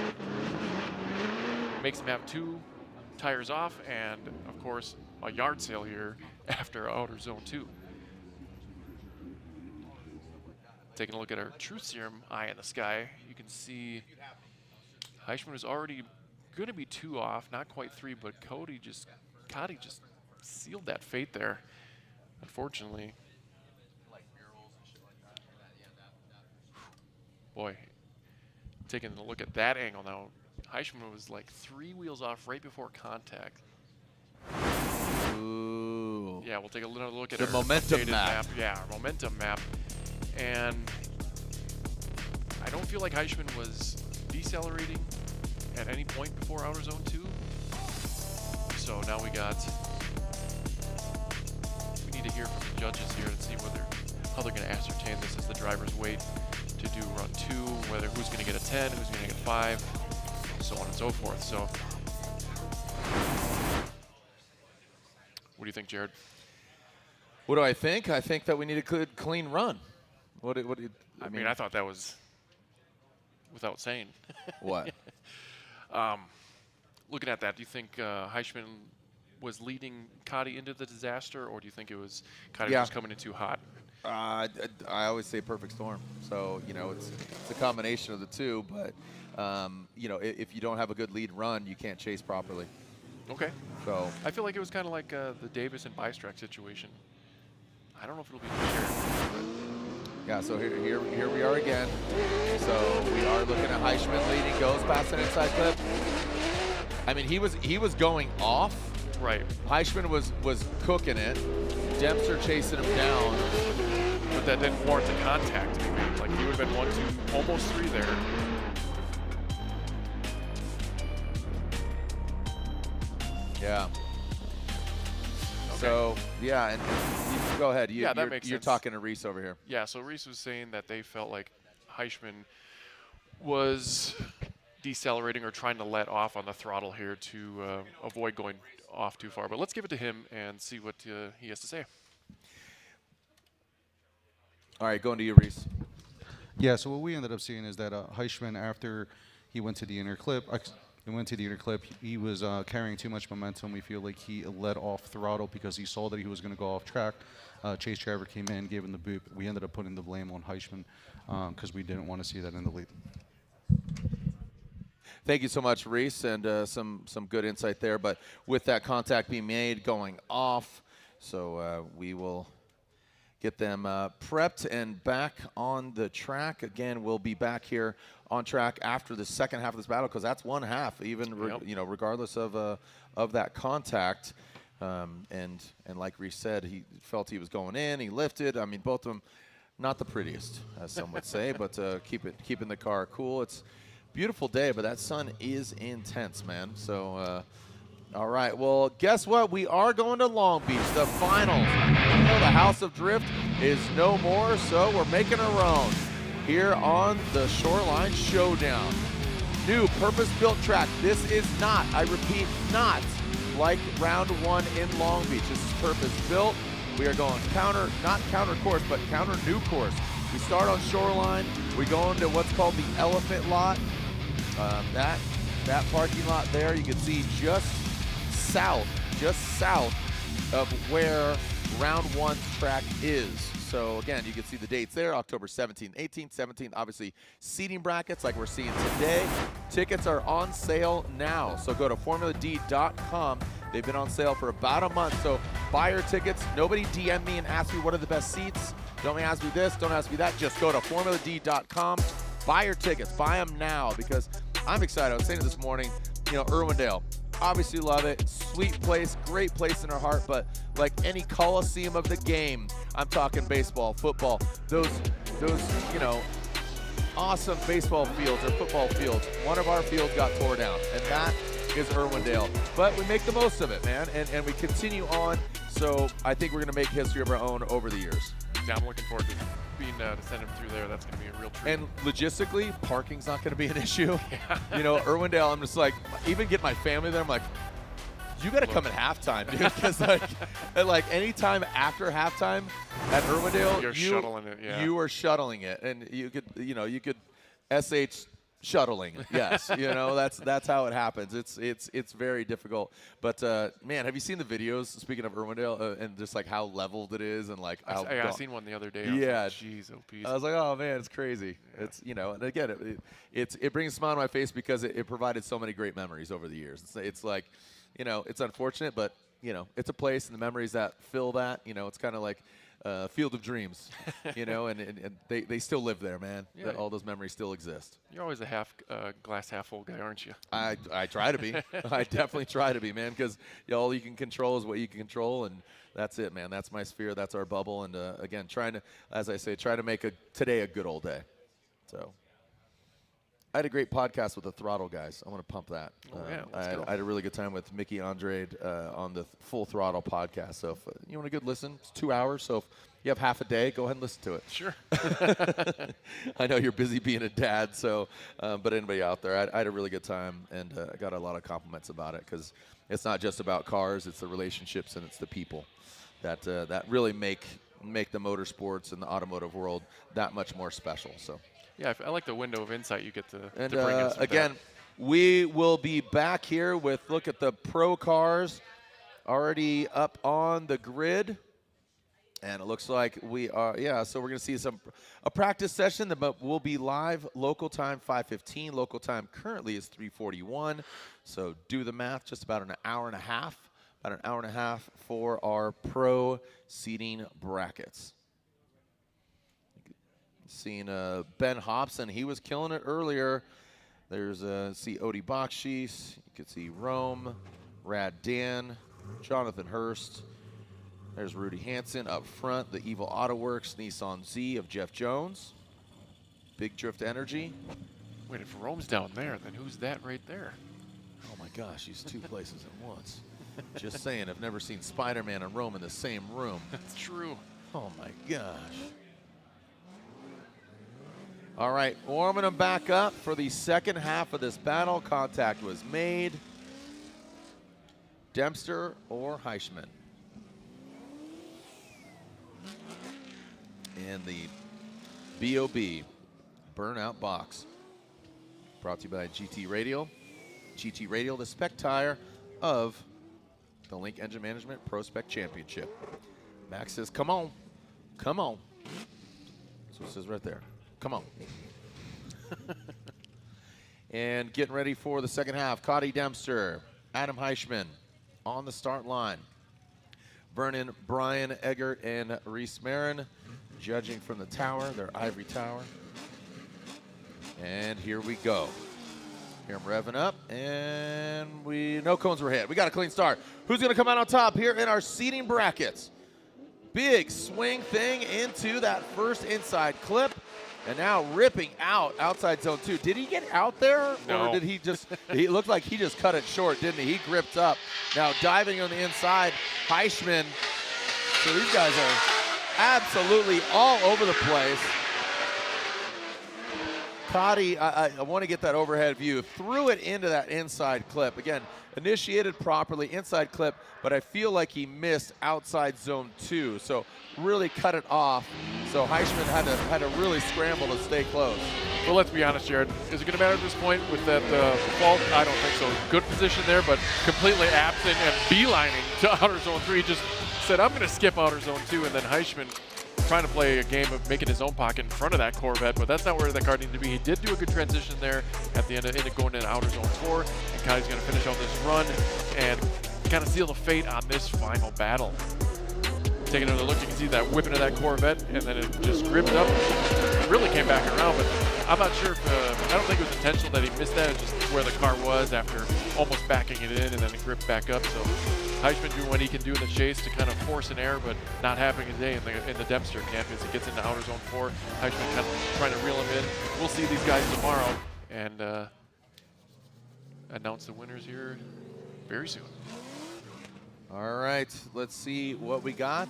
makes him have 2 tires off, and of course a yard sale here after outer zone 2. Taking a look at our truth serum eye in the sky, you can see Heischman is already going to be 2 off, not quite 3, but Cotty just sealed that fate there, unfortunately. Boy, taking a look at that angle now, Heischman was like 3 wheels off right before contact. Ooh. Yeah, we'll take another look at the our momentum map. Yeah, our momentum map. And I don't feel like Heischman was decelerating at any point before outer zone 2. So now we need to hear from the judges here and see how they're going to ascertain this as the drivers wait to do run 2, whether who's going to get a 10, who's going to get 5, so on and so forth. So what do you think, Jared? What do I think? I think that we need a good, clean run. I mean, I thought that was without saying. What? Looking at that, do you think Heischman was leading Cotty into the disaster, or do you think it was Cotty was coming in too hot? I always say perfect storm. So, you know, it's a combination of the two, but, you know, if you don't have a good lead run, you can't chase properly. Okay. So I feel like it was kind of like the Davis and Bystrack situation. I don't know if it'll be for sure. Yeah, so here we are again. So we are looking at Heischman leading, goes past an inside clip. I mean, he was going off. Right. Heischman was cooking it. Dempster chasing him down. But that didn't warrant the contact to be made. Like, he would have been 1, 2, almost 3 there. Yeah. Okay. So, yeah, and you, go ahead. Yeah, that makes sense. You're talking to Reese over here. Yeah, so Reese was saying that they felt like Heischman was decelerating or trying to let off on the throttle here to avoid going off too far. But let's give it to him and see what he has to say. All right, going to you, Reese. Yeah, so what we ended up seeing is that Heischman, after he went to the inner clip, he was carrying too much momentum. We feel like he let off throttle because he saw that he was going to go off track. Chase driver came in, gave him the boot. We ended up putting the blame on Heischman because we didn't want to see that in the lead. Thank you so much, Reese, and some good insight there. But with that contact being made, going off, so we will get them prepped and back on the track. Again, we'll be back here on track after the second half of this battle, because that's one half, even you know, regardless of that contact. And like Reese said, he felt he was going in. He lifted. I mean, both of them not the prettiest, as some would say, but keeping the car cool. It's a beautiful day, but that sun is intense, man. So, all right, well, guess what? We are going to Long Beach, the finals. You know, the House of Drift is no more, so we're making our own here on the Shoreline Showdown. New purpose-built track. This is not, I repeat, not like round 1 in Long Beach. This is purpose-built. We are going not counter course, but counter new course. We start on Shoreline. We go into what's called the Elephant Lot. That parking lot there, you can see just south of where round 1's track is. So again, you can see the dates there, October 17th, 18th, 17th, obviously seating brackets like we're seeing today. Tickets are on sale now, so go to formuladee.com. They've been on sale for about a month, so buy your tickets. Nobody DM me and ask me what are the best seats. Don't ask me this, don't ask me that. Just go to formuladee.com, buy your tickets, buy them now, because I'm excited. I was saying it this morning, you know, Irwindale, obviously love it. Sweet place, great place in our heart, but like any coliseum of the game, I'm talking baseball, football, those you know, awesome baseball fields or football fields. One of our fields got tore down, and that is Irwindale. But we make the most of it, man, and we continue on. So I think we're going to make history of our own over the years. Yeah, I'm looking forward to being to send him through there. That's going to be a real treat. And logistically, parking's not going to be an issue. Yeah. You know, Irwindale, I'm just like, even get my family there, I'm like, you got to come at halftime, dude, because like any time after halftime at Irwindale, you're shuttling it. Yeah, you are shuttling it, and you could SH shuttling. Yes, you know, that's how it happens. It's very difficult. But man, have you seen the videos? Speaking of Irwindale, and just like how leveled it is, and like how I seen one the other day. Yeah, jeez, oh peace. I was like, oh man, it's crazy. Yeah. It's, you know, and again, it brings a smile on my face because it provided so many great memories over the years. It's like, you know, it's unfortunate, but you know, it's a place, and the memories that fill that, you know, it's kind of like Field of Dreams, you know, and they still live there, man. Yeah. All those memories still exist. You're always a glass half full guy, aren't you? I try to be. I definitely try to be, man, because all you can control is what you can control, and that's it, man. That's my sphere. That's our bubble. And again, trying to, as I say, try to make today a good old day. So I had a great podcast with the Throttle guys. I want to pump that. Oh, yeah, I had a really good time with Mickey Andrade on the Full Throttle podcast. So if you want a good listen, it's 2 hours. So if you have half a day, go ahead and listen to it. Sure. I know you're busy being a dad, so but anybody out there, I had a really good time, and I got a lot of compliments about it, because it's not just about cars, it's the relationships and it's the people that really make the motorsports and the automotive world that much more special. So. Yeah, I like the window of insight you get to bring in. Again, we will be back here with look at the pro cars already up on the grid. And it looks like we are, so we're going to see a practice session that will be live local time 5:15. Local time currently is 3:41. So do the math, just about an hour and a half for our pro seating brackets. Seeing Ben Hobson, he was killing it earlier. There's see Odie Bakshis, you could see Rome, Rad Dan, Jonathan Hurst. There's Rudy Hansen up front, the Evil Auto Works Nissan Z of Jeff Jones. Big Drift Energy. Wait, if Rome's down there, then who's that right there? Oh my gosh, he's two places at once. Just saying, I've never seen Spider-Man and Rome in the same room. That's true. Oh my gosh. All right, warming them back up for the second half of this battle. Contact was made. Dempster or Heischman. And the BOB burnout box. Brought to you by GT Radial. GT Radial, the spec tire of the Link Engine Management ProSpec Championship. Max says, come on. Come on. That's what it says right there. Come on. And getting ready for the second half. Cody Dempster, Adam Heischman on the start line. Vernon, Brian Eggert, and Reese Marin judging from the tower, their ivory tower. And here we go. Hear them revving up, and no cones were hit. We got a clean start. Who's going to come out on top here in our seating brackets? big swing thing into that first inside clip. And now ripping out outside zone 2. Did he get out there? No. Or did he just, he looked like he just cut it short, didn't he? He gripped up. Now diving on the inside, Heischman. So these guys are absolutely all over the place. Cotty, I want to get that overhead view. Threw it into that inside clip. Again, initiated properly, inside clip, but I feel like he missed outside zone 2. So really cut it off. So Heischman had to really scramble to stay close. Well, let's be honest, Jared. Is it going to matter at this point with that fault? I don't think so. Good position there, but completely absent and beelining to outer zone 3. Just said, I'm going to skip outer zone 2, and then Heischman trying to play a game of making his own pocket in front of that Corvette, but that's not where that car needed to be. He did do a good transition there at the end of going into outer zone 4, and Kylie's going to finish out this run and kind of seal the fate on this final battle. Taking another look, you can see that whip into that Corvette, and then it just gripped up. It really came back around, but I'm not sure if, I don't think it was intentional that he missed that. It's just where the car was after almost backing it in, and then it gripped back up. So Heischman doing what he can do in the chase to kind of force an error, but not having a day in the Dempster camp as he gets into outer zone 4. Heischman kind of trying to reel him in. We'll see these guys tomorrow and announce the winners here very soon. All right, let's see what we got.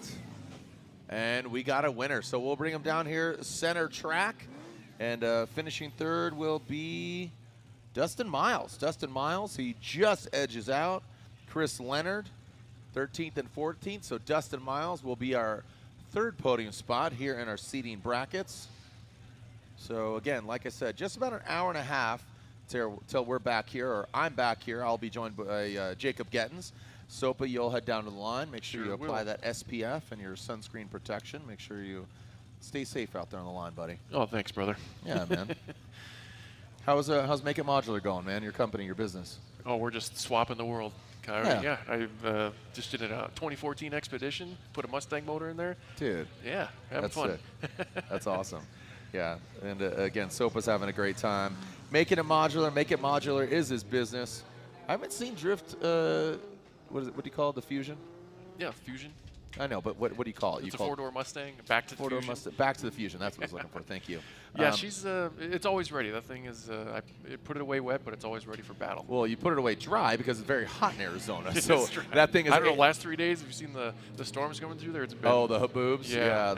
And we got a winner. So we'll bring him down here, center track. And finishing third will be Dustin Miles. Dustin Miles, he just edges out Chris Leonard, 13th and 14th. So Dustin Miles will be our third podium spot here in our seating brackets. So again, like I said, just about an hour and a half till we're back here, or I'm back here. I'll be joined by Jacob Gettins. Sopa, you'll head down to the line. Make sure you apply that SPF and your sunscreen protection. Make sure you stay safe out there on the line, buddy. Oh, thanks, brother. Yeah, man. How's Make It Modular going, man? Your company, your business? Oh, we're just swapping the world. Yeah, I just did a 2014 Expedition, put a Mustang motor in there. Dude. Yeah, having fun. That's awesome. Yeah, and again, Sopa's having a great time. Making it modular. Make It Modular is his business. I haven't seen Drift, what do you call it, the Fusion? Yeah, Fusion. I know, but what do you call it? It's a four-door Mustang, back to the Fusion. Mustang, back to the Fusion, that's what I was looking for, thank you. Yeah, she's, it's always ready. That thing is, I put it away wet, but it's always ready for battle. Well, you put it away dry because it's very hot in Arizona. So that thing is. I don't know, last 3 days, have you seen the storms coming through there? It's been, oh, the haboobs? Yeah.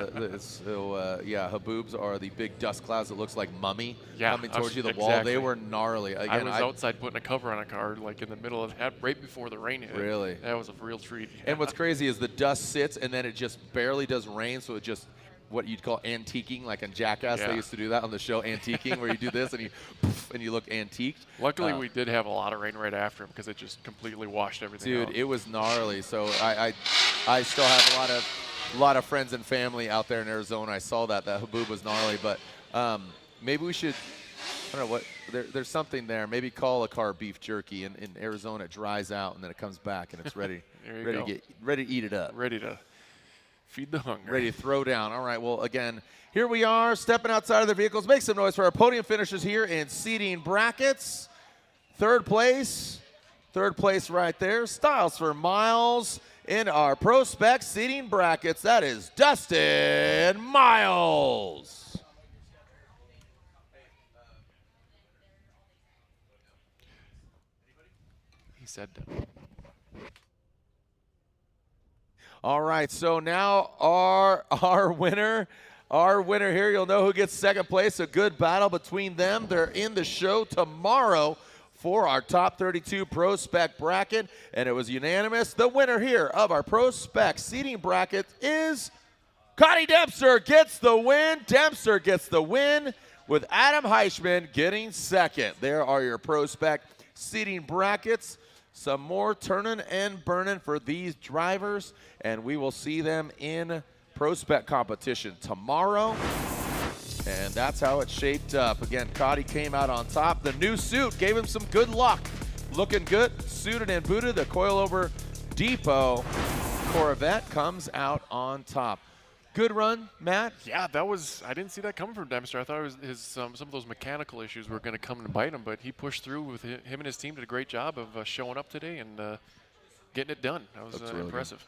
Yeah, haboobs are the big dust clouds that looks like mummy coming towards you, the exactly. wall. They were gnarly. Again, I was outside putting a cover on a car, like in the middle of that, right before the rain hit. Really? That was a real treat. And what's crazy is the dust sits and then it just barely does rain, so it just, what you'd call antiquing, like in Jackass, they used to do that on the show, antiquing, where you do this and you look antiqued. Luckily, we did have a lot of rain right after him because it just completely washed everything out. Dude, it was gnarly. So I still have a lot of friends and family out there in Arizona. I saw that haboob was gnarly, but maybe we should, I don't know what, there's something there. Maybe call a car beef jerky. In Arizona, it dries out and then it comes back and it's ready, ready to eat it up. Ready to feed the hunger. Ready to throw down. All right, well, again, here we are, stepping outside of their vehicles. Make some noise for our podium finishers here in seating brackets. Third place right there. Styles for Miles in our PROSPEC seating brackets. That is Dustin Miles. He said All right, so now our winner here, you'll know who gets second place. A good battle between them. They're in the show tomorrow for our top 32 PROSPEC bracket, and it was unanimous. The winner here of our PROSPEC seating bracket is Connie Dempster gets the win. Dempster gets the win with Adam Heischman getting second. There are your PROSPEC seating brackets. Some more turning and burning for these drivers, and we will see them in PROSPEC competition tomorrow. And that's how it shaped up. Again, Cotty came out on top. The new suit gave him some good luck. Looking good, suited and booted. The coilover depot Corvette comes out on top. Good run, Matt. Yeah, that was, I didn't see that coming from Dempster. I thought it was some of those mechanical issues were going to come and bite him, but he pushed through with him and his team. Did a great job of showing up today and getting it done. That was really impressive.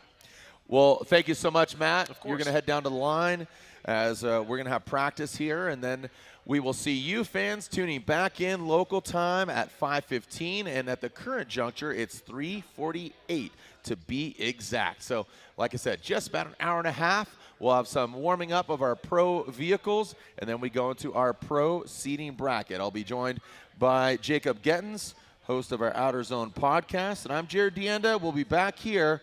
Well, thank you so much, Matt. Of course. You're going to head down to the line as we're going to have practice here, and then we will see you fans tuning back in local time at 5:15, and at the current juncture, it's 3:48 to be exact. So, like I said, just about an hour and a half. We'll have some warming up of our pro vehicles, and then we go into our pro seating bracket. I'll be joined by Jacob Gettens, host of our Outer Zone podcast, and I'm Jared Deanda. We'll be back here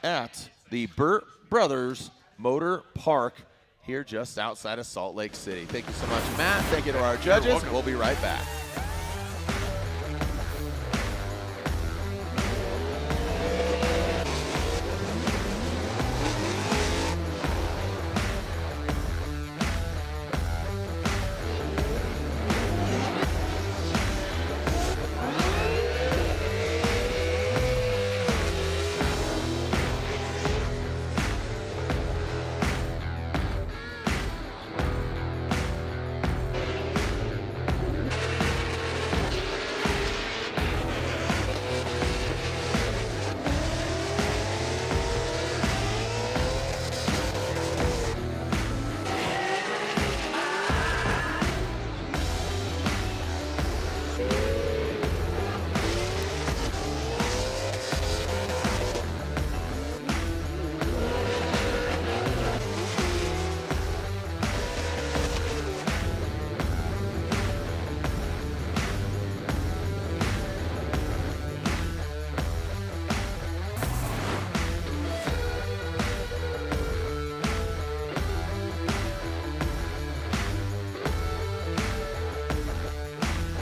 at the Burt Brothers Motor Park here just outside of Salt Lake City. Thank you so much, Matt. Thank you to our judges. We'll be right back.